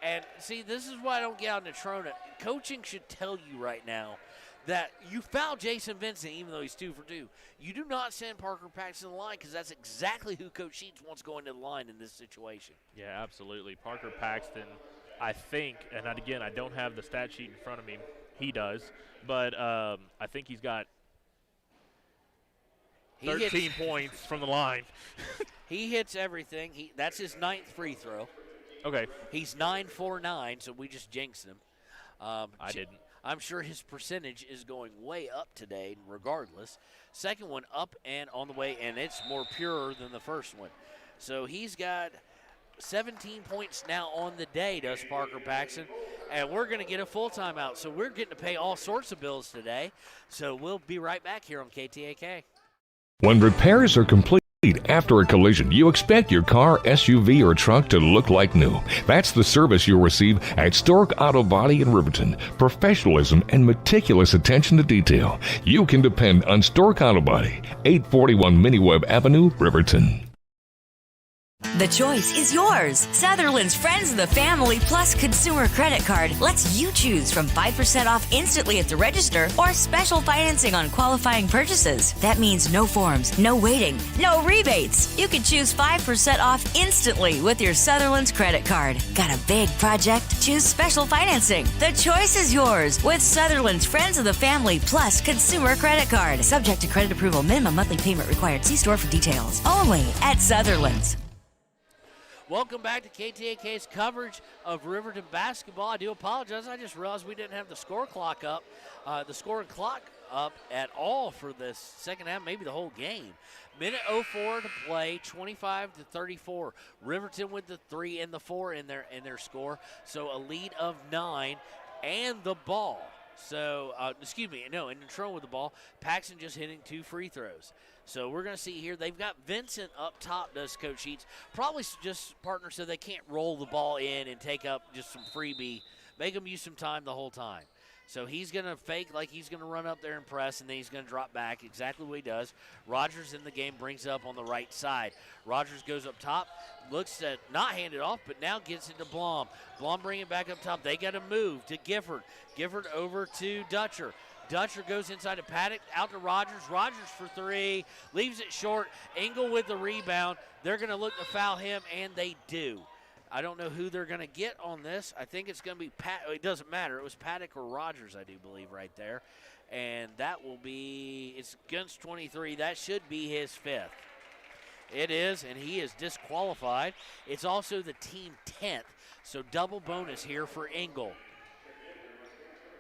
And see, this is why I don't get out in Natrona. Coaching should tell you right now that you foul Jason Vincent even though he's 2 for 2. You do not send Parker Paxton to the line because that's exactly who Coach Sheets wants going to the line in this situation. Yeah, absolutely. Parker Paxton, I think, and again, I don't have the stat sheet in front of me. He does. But I think he's got 13 points from the line. He hits everything. That's his 9th free throw. Okay. He's 9-4-9, so we just jinxed him. I didn't. I'm sure his percentage is going way up today regardless. Second one up and on the way, and it's more pure than the first one. So he's got 17 points now on the day, does Parker Paxton. And we're going to get a full timeout. So we're getting to pay all sorts of bills today. So we'll be right back here on KTAK. When repairs are complete after a collision, you expect your car, SUV, or truck to look like new. That's the service you'll receive at Stork Auto Body in Riverton. Professionalism and meticulous attention to detail. You can depend on Stork Auto Body, 841 Miniweb Avenue, Riverton. The choice is yours. Sutherland's Friends of the Family Plus Consumer Credit Card lets you choose from 5% off instantly at the register or special financing on qualifying purchases. That means no forms, no waiting, no rebates. You can choose 5% off instantly with your Sutherland's credit card. Got a big project? Choose special financing. The choice is yours with Sutherland's Friends of the Family Plus Consumer Credit Card. Subject to credit approval. Minimum monthly payment required. See store for details. Only at Sutherland's. Welcome back to KTAK's coverage of Riverton basketball. I do apologize. I just realized we didn't have the scoring clock up at all for this second half, maybe the whole game. Minute 04 to play, 25-34. Riverton with the 3 and the 4 in their score, so a lead of 9 and the ball. So, in Natrona with the ball. Paxton just hitting 2 free throws. So we're going to see here. They've got Vincent up top, does Coach Sheets. Probably just partner so they can't roll the ball in and take up just some freebie. Make them use some time the whole time. So he's going to fake like he's going to run up there and press, and then he's going to drop back, exactly what he does. Rogers in the game brings it up on the right side. Rogers goes up top, looks at not hand it off, but now gets into Blom. Blom bringing it back up top. They got to move to Gifford. Gifford over to Dutcher. Dutcher goes inside to Paddock, out to Rogers. Rogers for 3, leaves it short. Engel with the rebound. They're going to look to foul him, and they do. I don't know who they're going to get on this. I think it's going to be it doesn't matter. It was Paddock or Rogers, I do believe, right there. And that will be, it's against 23. That should be his 5th. It is, and he is disqualified. It's also the team 10th, so double bonus here for Engel.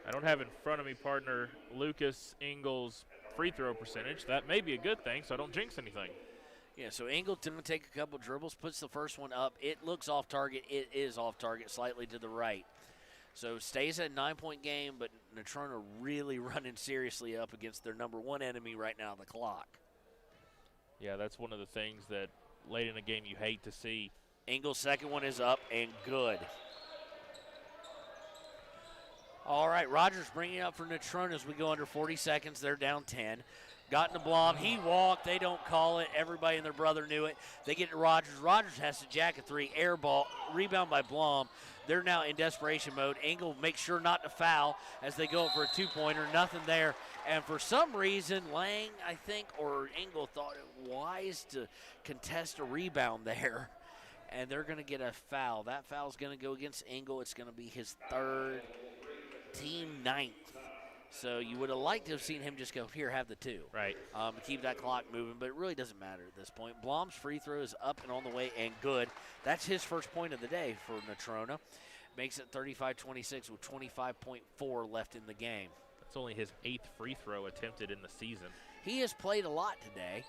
I don't have in front of me, partner, Lucas Engel's free throw percentage. That may be a good thing, so I don't jinx anything. Yeah, so Engel going to take a couple dribbles, puts the first one up. It looks off target. It is off target, slightly to the right. So stays at a 9-point game, but Natrona really running seriously up against their number 1 enemy right now, the clock. Yeah, that's one of the things that late in a game you hate to see. Engel's second one is up and good. All right, Rogers bringing it up for Natrona as we go under 40 seconds. They're down 10. Got into Blom. He walked. They don't call it. Everybody and their brother knew it. They get to Rogers. Rogers has to jack a 3. Air ball. Rebound by Blom. They're now in desperation mode. Engel makes sure not to foul as they go for a 2-pointer. Nothing there. And for some reason, Lang, I think, or Engel thought it wise to contest a rebound there. And they're going to get a foul. That foul is going to go against Engel. It's going to be his 3rd, team 9th. So you would have liked to have seen him just go, here, have the 2. Right. To keep that clock moving, but it really doesn't matter at this point. Blom's free throw is up and on the way and good. That's his first point of the day for Natrona. Makes it 35-26 with 25.4 left in the game. That's only his 8th free throw attempted in the season. He has played a lot today.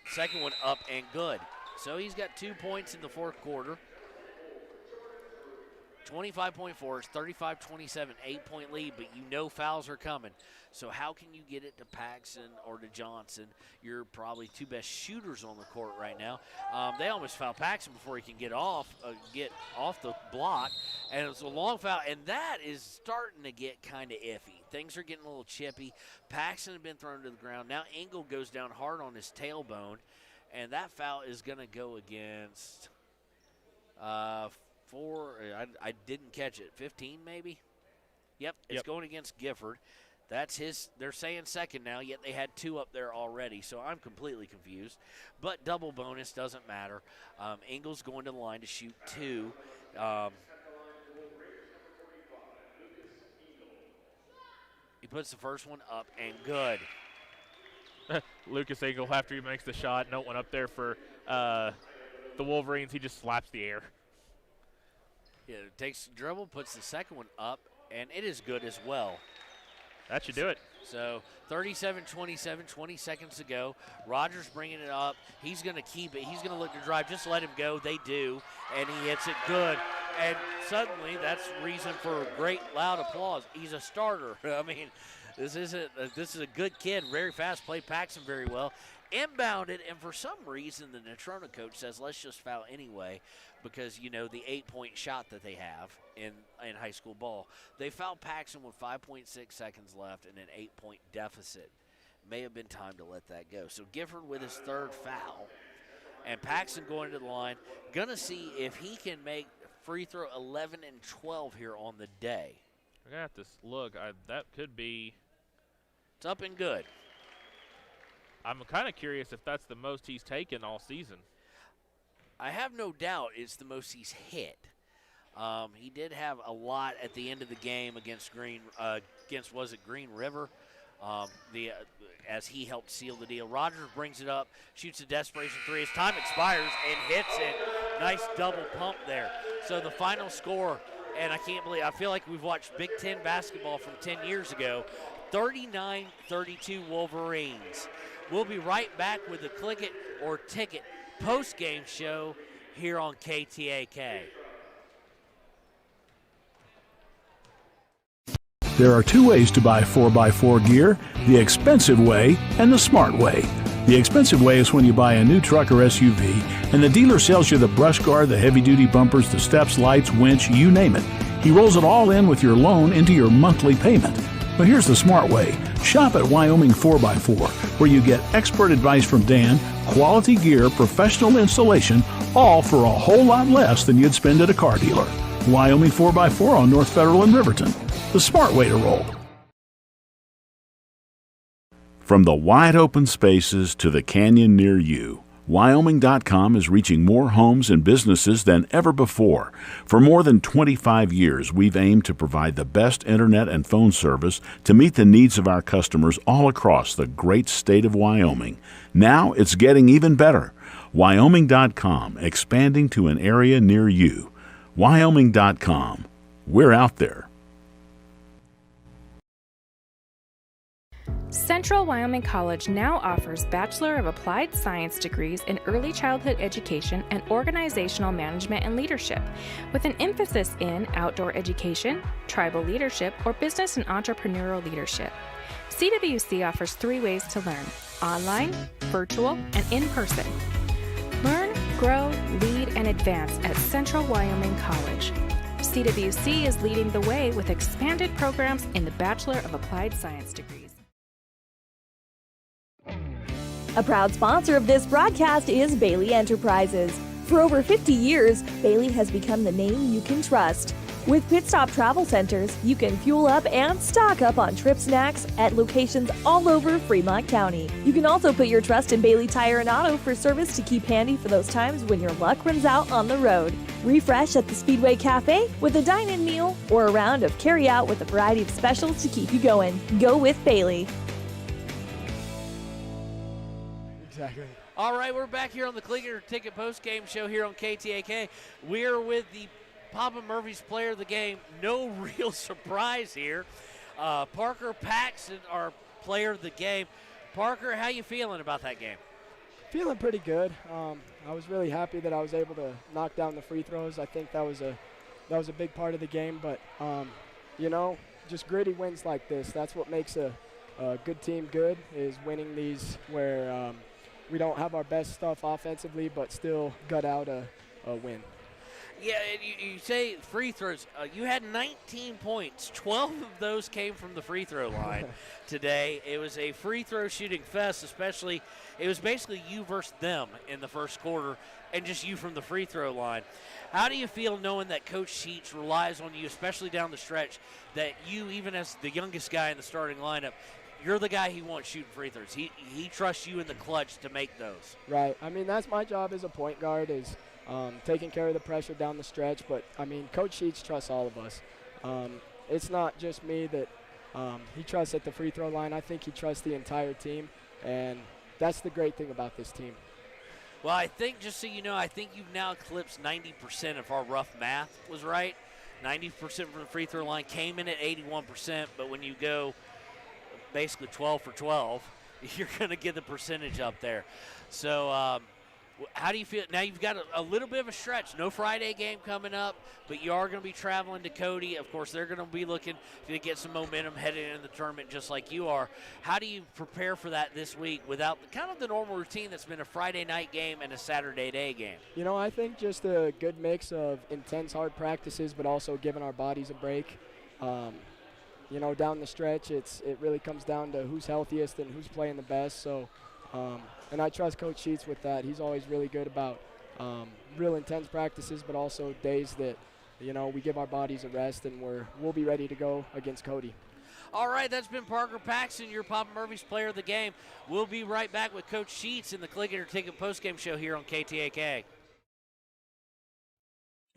Second one up and good. So he's got 2 points in the 4th quarter. 25.4 is 35-27, 8-point lead, but you know fouls are coming. So how can you get it to Paxton or to Johnson? You're probably 2 best shooters on the court right now. They almost foul Paxton before he can get off the block, and it's a long foul, and that is starting to get kind of iffy. Things are getting a little chippy. Paxton had been thrown to the ground. Now Engel goes down hard on his tailbone, and that foul is going to go against I didn't catch it. 15 maybe? Yep, it's going against Gifford. That's his. They're saying second now, yet they had 2 up there already, so I'm completely confused. But double bonus doesn't matter. Engel's going to the line to shoot 2. He puts the first one up and good. Lucas Engel, after he makes the shot, no one up there for the Wolverines. He just slaps the air. Yeah, takes the dribble, puts the second one up, and it is good as well. That should do it. So 37-27, 20 seconds to go. Rogers bringing it up. He's going to keep it. He's going to look to drive. Just let him go. They do, and he hits it good. And suddenly, that's reason for great loud applause. He's a starter. I mean, this is a good kid. Very fast. Played Paxton very well. Inbounded, and for some reason, the Natrona coach says, let's just foul anyway, because, you know, the 8-point shot that they have in high school ball. They fouled Paxton with 5.6 seconds left and an 8-point deficit. May have been time to let that go. So Gifford with his 3rd foul. And Paxton going to the line, going to see if he can make free throw 11 and 12 here on the day. I got this look. That could be. It's up and good. I'm kind of curious if that's the most he's taken all season. I have no doubt it's the most he's hit. He did have a lot at the end of the game against Green River? As he helped seal the deal. Rogers brings it up, shoots a desperation three. His time expires and hits it. Nice double pump there. So the final score, and I feel like we've watched Big Ten basketball from 10 years ago, 39-32 Wolverines. We'll be right back with the Click It or Ticket post-game show here on KTAK. There are two ways to buy 4x4 gear, the expensive way and the smart way. The expensive way is when you buy a new truck or SUV and the dealer sells you the brush guard, the heavy-duty bumpers, the steps, lights, winch, you name it. He rolls it all in with your loan into your monthly payment. But here's the smart way. Shop at Wyoming 4x4, where you get expert advice from Dan, quality gear, professional installation, all for a whole lot less than you'd spend at a car dealer. Wyoming 4x4 on North Federal in Riverton. The smart way to roll. From the wide open spaces to the canyon near you, Wyoming.com is reaching more homes and businesses than ever before. For more than 25 years, we've aimed to provide the best internet and phone service to meet the needs of our customers all across the great state of Wyoming. Now it's getting even better. Wyoming.com, expanding to an area near you. Wyoming.com. We're out there. Central Wyoming College now offers Bachelor of Applied Science degrees in Early Childhood Education and Organizational Management and Leadership, with an emphasis in outdoor education, tribal leadership, or business and entrepreneurial leadership. CWC offers 3 ways to learn: online, virtual, and in person. Learn, grow, lead, and advance at Central Wyoming College. CWC is leading the way with expanded programs in the Bachelor of Applied Science degrees. A proud sponsor of this broadcast is Bailey Enterprises. For over 50 years, Bailey has become the name you can trust. With Pit Stop Travel Centers, you can fuel up and stock up on trip snacks at locations all over Fremont County. You can also put your trust in Bailey Tire and Auto for service to keep handy for those times when your luck runs out on the road. Refresh at the Speedway Cafe with a dine-in meal or a round of carry-out with a variety of specials to keep you going. Go with Bailey. Exactly. All right, we're back here on the Click It or Ticket post-game show here on KTAK. We're with the Papa Murphy's player of the game. No real surprise here. Parker Paxton, our player of the game. Parker, how you feeling about that game? Feeling pretty good. I was really happy that I was able to knock down the free throws. I think that was a big part of the game. But you know, just gritty wins like this. That's what makes a good team good, is winning these where we don't have our best stuff offensively, but still gut out a win. Yeah, and you say free throws. You had 19 points. 12 of those came from the free throw line today. It was a free throw shooting fest, especially. It was basically you versus them in the first quarter and just you from the free throw line. How do you feel knowing that Coach Sheets relies on you, especially down the stretch, that you, even as the youngest guy in the starting lineup, you're the guy he wants shooting free throws. He trusts you in the clutch to make those. Right. I mean, that's my job as a point guard, is taking care of the pressure down the stretch. But, I mean, Coach Sheets trusts all of us. It's not just me that he trusts at the free throw line. I think he trusts the entire team, and that's the great thing about this team. Well, I think, just so you know, I think you've now eclipsed 90% if our rough math was right. 90% from the free throw line, came in at 81%, but when you go basically 12 for 12, you're going to get the percentage up there. So how do you feel? Now you've got a little bit of a stretch. No Friday game coming up, but you are going to be traveling to Cody. Of course, they're going to be looking to get some momentum heading into the tournament just like you are. How do you prepare for that this week without kind of the normal routine that's been a Friday night game and a Saturday day game? You know, I think just a good mix of intense, hard practices, but also giving our bodies a break. You know, down the stretch, it really comes down to who's healthiest and who's playing the best. So And I trust Coach Sheets with that. He's always really good about real intense practices, but also days that, we give our bodies a rest and we'll be ready to go against Cody. All right, that's been Parker Paxton, your Papa Murphy's player of the game. We'll be right back with Coach Sheets in the Click It or Ticket postgame show here on KTAK.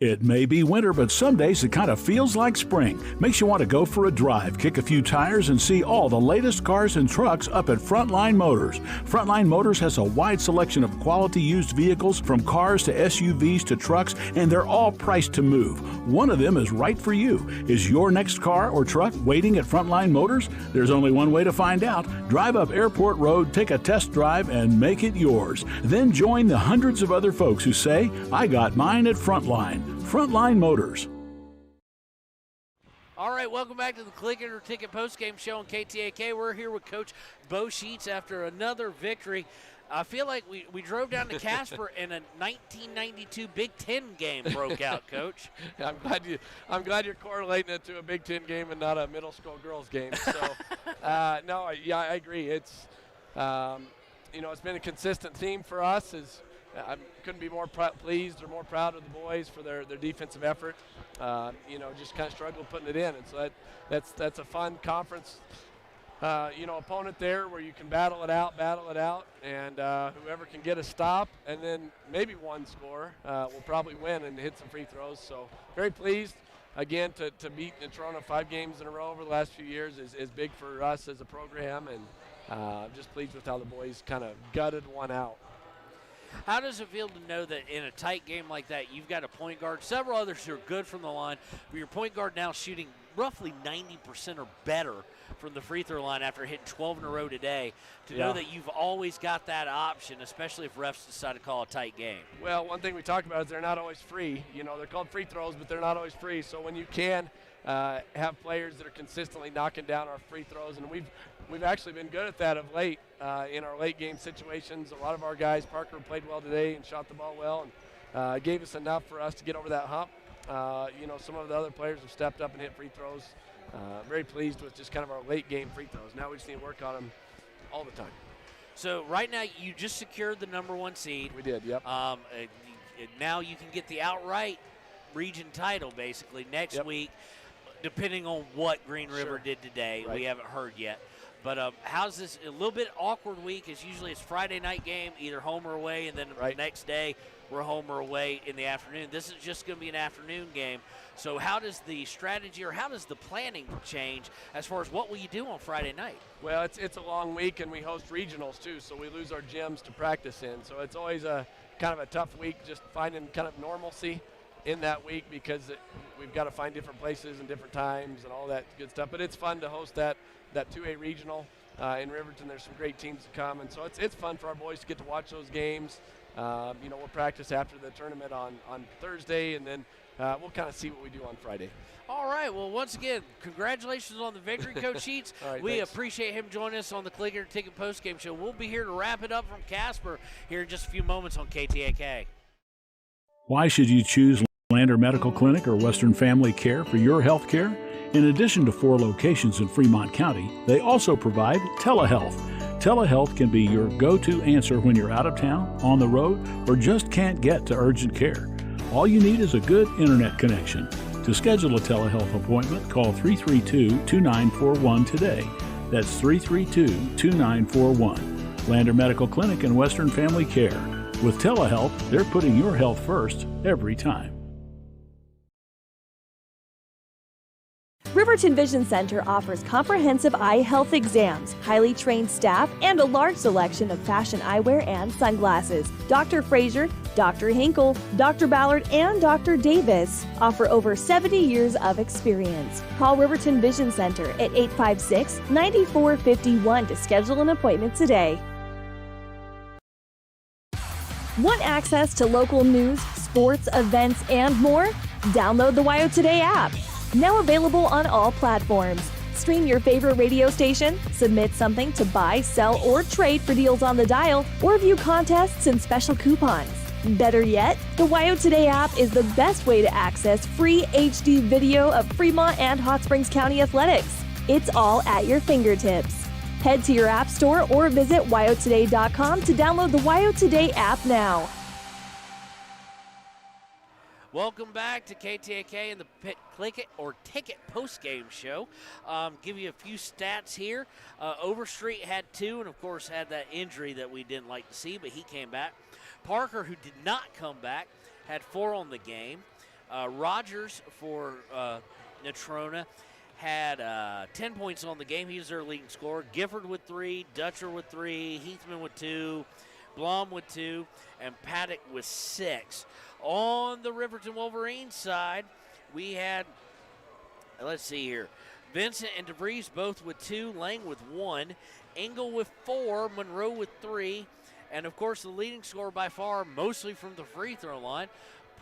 It may be winter, but some days it kind of feels like spring. Makes you want to go for a drive, kick a few tires, and see all the latest cars and trucks up at Frontline Motors. Frontline Motors has a wide selection of quality used vehicles, from cars to SUVs to trucks, and they're all priced to move. One of them is right for you. Is your next car or truck waiting at Frontline Motors? There's only one way to find out. Drive up Airport Road, take a test drive, and make it yours. Then join the hundreds of other folks who say, I got mine at Frontline. Frontline Motors. All right, welcome back to the Click It or Ticket postgame show on KTAK. We're here with Coach Bo Sheets after another victory. I feel like we drove down to Casper and a 1992 Big Ten game broke out, Coach. I'm glad you're correlating it to a Big Ten game and not a middle school girls game. So, I agree. It's it's been a consistent theme for us. I couldn't be more pleased or more proud of the boys for their defensive effort. Just kind of struggled putting it in, and so that's a fun conference. Opponent there where you can battle it out, and whoever can get a stop and then maybe one score will probably win and hit some free throws. So very pleased. Again, to beat Natrona 5 games in a row over the last few years is big for us as a program, and I'm just pleased with how the boys kind of gutted one out. How does it feel to know that in a tight game like that, you've got a point guard, several others who are good from the line, but your point guard now shooting roughly 90% or better from the free throw line after hitting 12 in a row today, to know that you've always got that option, especially if refs decide to call a tight game? Well, one thing we talked about is they're not always free. They're called free throws, but they're not always free. So when you can have players that are consistently knocking down our free throws, and we've actually been good at that of late in our late game situations. A lot of our guys, Parker played well today and shot the ball well, and gave us enough for us to get over that hump. Some of the other players have stepped up and hit free throws. Very pleased with just kind of our late game free throws. Now we just need to work on them all the time. So right now you just secured the #1 seed. We did, yep. Now you can get the outright region title basically next week, depending on what Green River did today. Right. We haven't heard yet. But how's this a little bit awkward week? Is usually it's Friday night game, either home or away, and then the next day we're home or away in the afternoon. This is just going to be an afternoon game. So how does the strategy or how does the planning change as far as what will you do on Friday night? Well, it's a long week, and we host regionals too, so we lose our gyms to practice in. So it's always a kind of a tough week just finding kind of normalcy in that week, because we've got to find different places and different times and all that good stuff. But it's fun to host that 2A regional in Riverton. There's some great teams that come, and so it's fun for our boys to get to watch those games. We'll practice after the tournament on Thursday, and then we'll kind of see what we do on Friday. All right. Well, once again, congratulations on the victory, Coach Sheets. Right, we thanks. appreciate him joining us on the Click It or Ticket postgame show. We'll be here to wrap it up from Casper here in just a few moments on KTAK. Why should you choose Lander Medical Clinic or Western Family Care for your health care? In addition to 4 locations in Fremont County, they also provide telehealth. Telehealth can be your go-to answer when you're out of town, on the road, or just can't get to urgent care. All you need is a good internet connection. To schedule a telehealth appointment, call 332-2941 today. That's 332-2941. Lander Medical Clinic and Western Family Care. With telehealth, they're putting your health first every time. Riverton Vision Center offers comprehensive eye health exams, highly trained staff, and a large selection of fashion eyewear and sunglasses. Dr. Frazier, Dr. Hinkle, Dr. Ballard, and Dr. Davis offer over 70 years of experience. Call Riverton Vision Center at 856-9451 to schedule an appointment today. Want access to local news, sports, events, and more? Download the WyoToday app. Now available on all platforms. Stream your favorite radio station, submit something to buy, sell, or trade for deals on the dial, or view contests and special coupons. Better yet, the WyoToday app is the best way to access free HD video of Fremont and Hot Springs County athletics. It's all at your fingertips. Head to your app store or visit WyoToday.com to download the WyoToday app now. Welcome back to KTAK and the Click It or Ticket post-game show. Give you a few stats here. Overstreet had 2 and, of course, had that injury that we didn't like to see, but he came back. Parker, who did not come back, had 4 on the game. Rogers for Natrona had 10 points on the game. He was their leading scorer. Gifford with 3, Dutcher with 3, Heathman with 2, Blom with 2, and Paddock with 6. On the Riverton Wolverines side, we had, let's see here, Vincent and DeVries both with 2, Lang with 1, Engel with 4, Monroe with 3, and of course the leading scorer by far, mostly from the free throw line,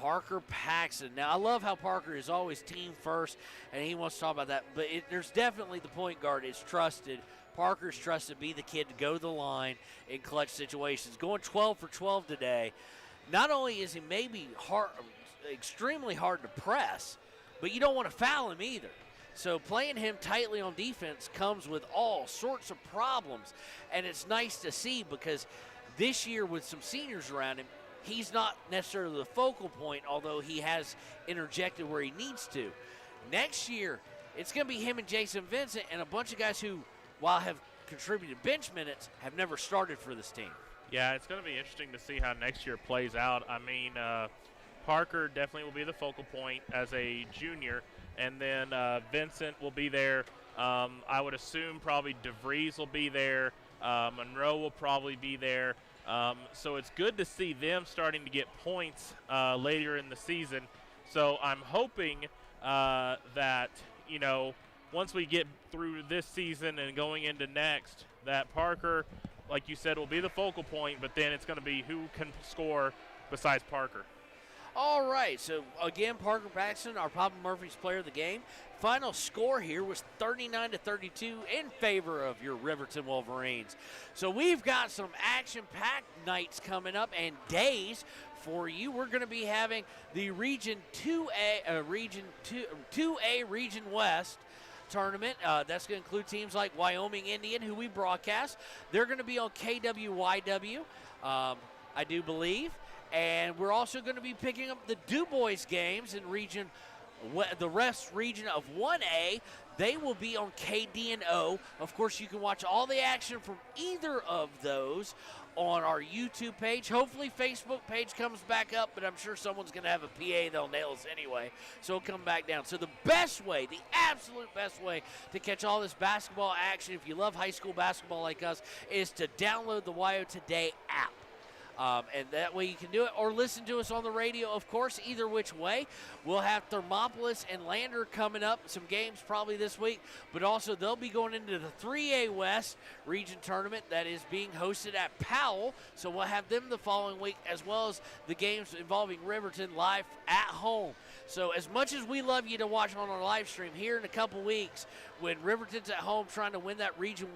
Parker Paxton. Now, I love how Parker is always team first, and he wants to talk about that, but there's definitely the point guard is trusted. Parker's trusted to be the kid to go to the line in clutch situations. Going 12 for 12 today. Not only is he maybe extremely hard to press, but you don't want to foul him either. So playing him tightly on defense comes with all sorts of problems, and it's nice to see because this year with some seniors around him, he's not necessarily the focal point, although he has interjected where he needs to. Next year, it's going to be him and Jason Vincent and a bunch of guys who, while have contributed bench minutes, have never started for this team. Yeah, it's going to be interesting to see how next year plays out. I mean, Parker definitely will be the focal point as a junior, and then Vincent will be there. I would assume probably DeVries will be there. Monroe will probably be there. So it's good to see them starting to get points later in the season. So I'm hoping that, you know, once we get through this season and going into next, that Parker, like you said, will be the focal point, but then it's going to be who can score besides Parker. All right, so again, Parker Paxton, our Papa Murphy's player of the game. Final score here was 39-32 in favor of your Riverton Wolverines. So we've got some action-packed nights coming up and days for you. We're going to be having the Region 2A, Region West tournament. That's going to include teams like Wyoming Indian, who we broadcast. They're going to be on KWYW, I do believe. And we're also going to be picking up the Du Bois games in the rest region of 1A. They will be on KDNO. Of course, you can watch all the action from either of those on our YouTube page. Hopefully, Facebook page comes back up, but I'm sure someone's going to have a PA. They'll nail us anyway, so it'll come back down. So the best way, the absolute best way to catch all this basketball action, if you love high school basketball like us, is to download the WyoToday app. And that way you can do it, or listen to us on the radio, of course, either which way. We'll have Thermopolis and Lander coming up, some games probably this week, but also they'll be going into the 3A West region tournament that is being hosted at Powell, so we'll have them the following week, as well as the games involving Riverton live at home. So as much as we love you to watch on our live stream, here in a couple weeks when Riverton's at home trying to win that Region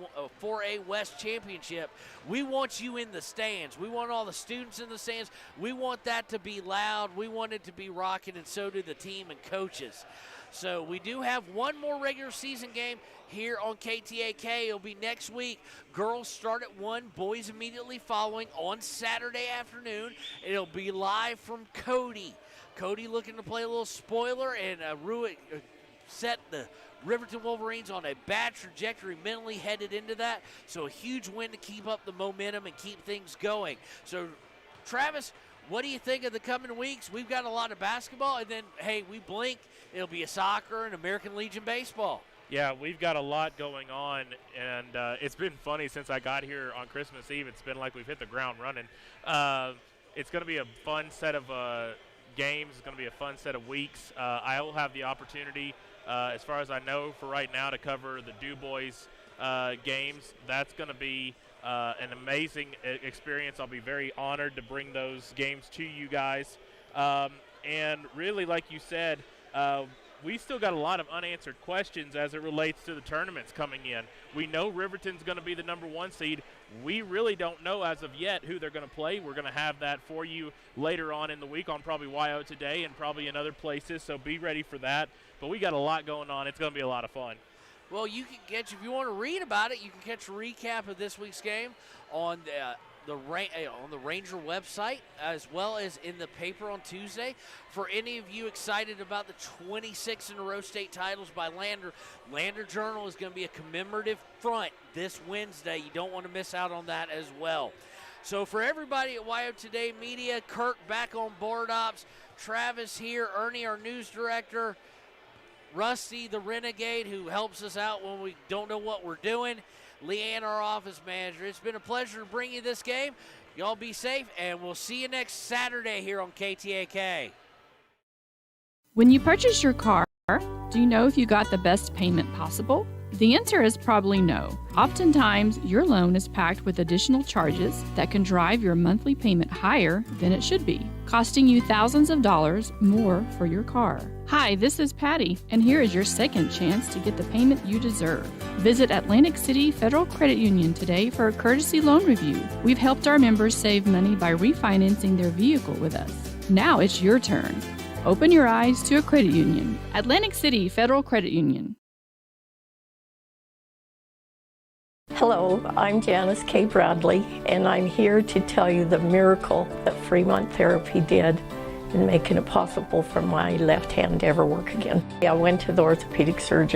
4A West championship, we want you in the stands. We want all the students in the stands. We want that to be loud. We want it to be rocking, and so do the team and coaches. So we do have one more regular season game here on KTAK. It'll be next week. Girls start at 1, boys immediately following on Saturday afternoon. It'll be live from Cody. Cody looking to play a little spoiler and set the Riverton Wolverines on a bad trajectory mentally headed into that. So a huge win to keep up the momentum and keep things going. So, Travis, what do you think of the coming weeks? We've got a lot of basketball, and then, hey, we blink, it'll be a soccer and American Legion baseball. Yeah, we've got a lot going on, and it's been funny since I got here on Christmas Eve. It's been like we've hit the ground running. It's going to be a fun set of games. It's going to be a fun set of weeks. I will have the opportunity, as far as I know for right now, to cover the Du Bois games. That's going to be an amazing experience. I'll be very honored to bring those games to you guys. And really, like you said, we still got a lot of unanswered questions as it relates to the tournaments coming in. We know Riverton's going to be the #1 seed. We really don't know as of yet who they're going to play. We're going to have that for you later on in the week on probably WyoToday and probably in other places, so be ready for that. But we got a lot going on. It's going to be a lot of fun. Well, you can catch, if you want to read about it, you can catch a recap of this week's game on the Ranger website, as well as in the paper on Tuesday. For any of you excited about the 26 in a row state titles by Lander, Lander Journal is going to be a commemorative front this Wednesday. You don't want to miss out on that as well. So for everybody at WyoToday Media, Kirk back on board ops, Travis here, Ernie, our news director, Rusty, the Renegade, who helps us out when we don't know what we're doing, Leanne, our office manager. It's been a pleasure to bring you this game. Y'all be safe, and we'll see you next Saturday here on KTAK. When you purchase your car, do you know if you got the best payment possible? The answer is probably no. Oftentimes, your loan is packed with additional charges that can drive your monthly payment higher than it should be, costing you thousands of dollars more for your car. Hi, this is Patty, and here is your second chance to get the payment you deserve. Visit Atlantic City Federal Credit Union today for a courtesy loan review. We've helped our members save money by refinancing their vehicle with us. Now it's your turn. Open your eyes to a credit union. Atlantic City Federal Credit Union. Hello, I'm Janice K. Bradley, and I'm here to tell you the miracle that Fremont Therapy did in making it possible for my left hand to ever work again. I went to the orthopedic surgeon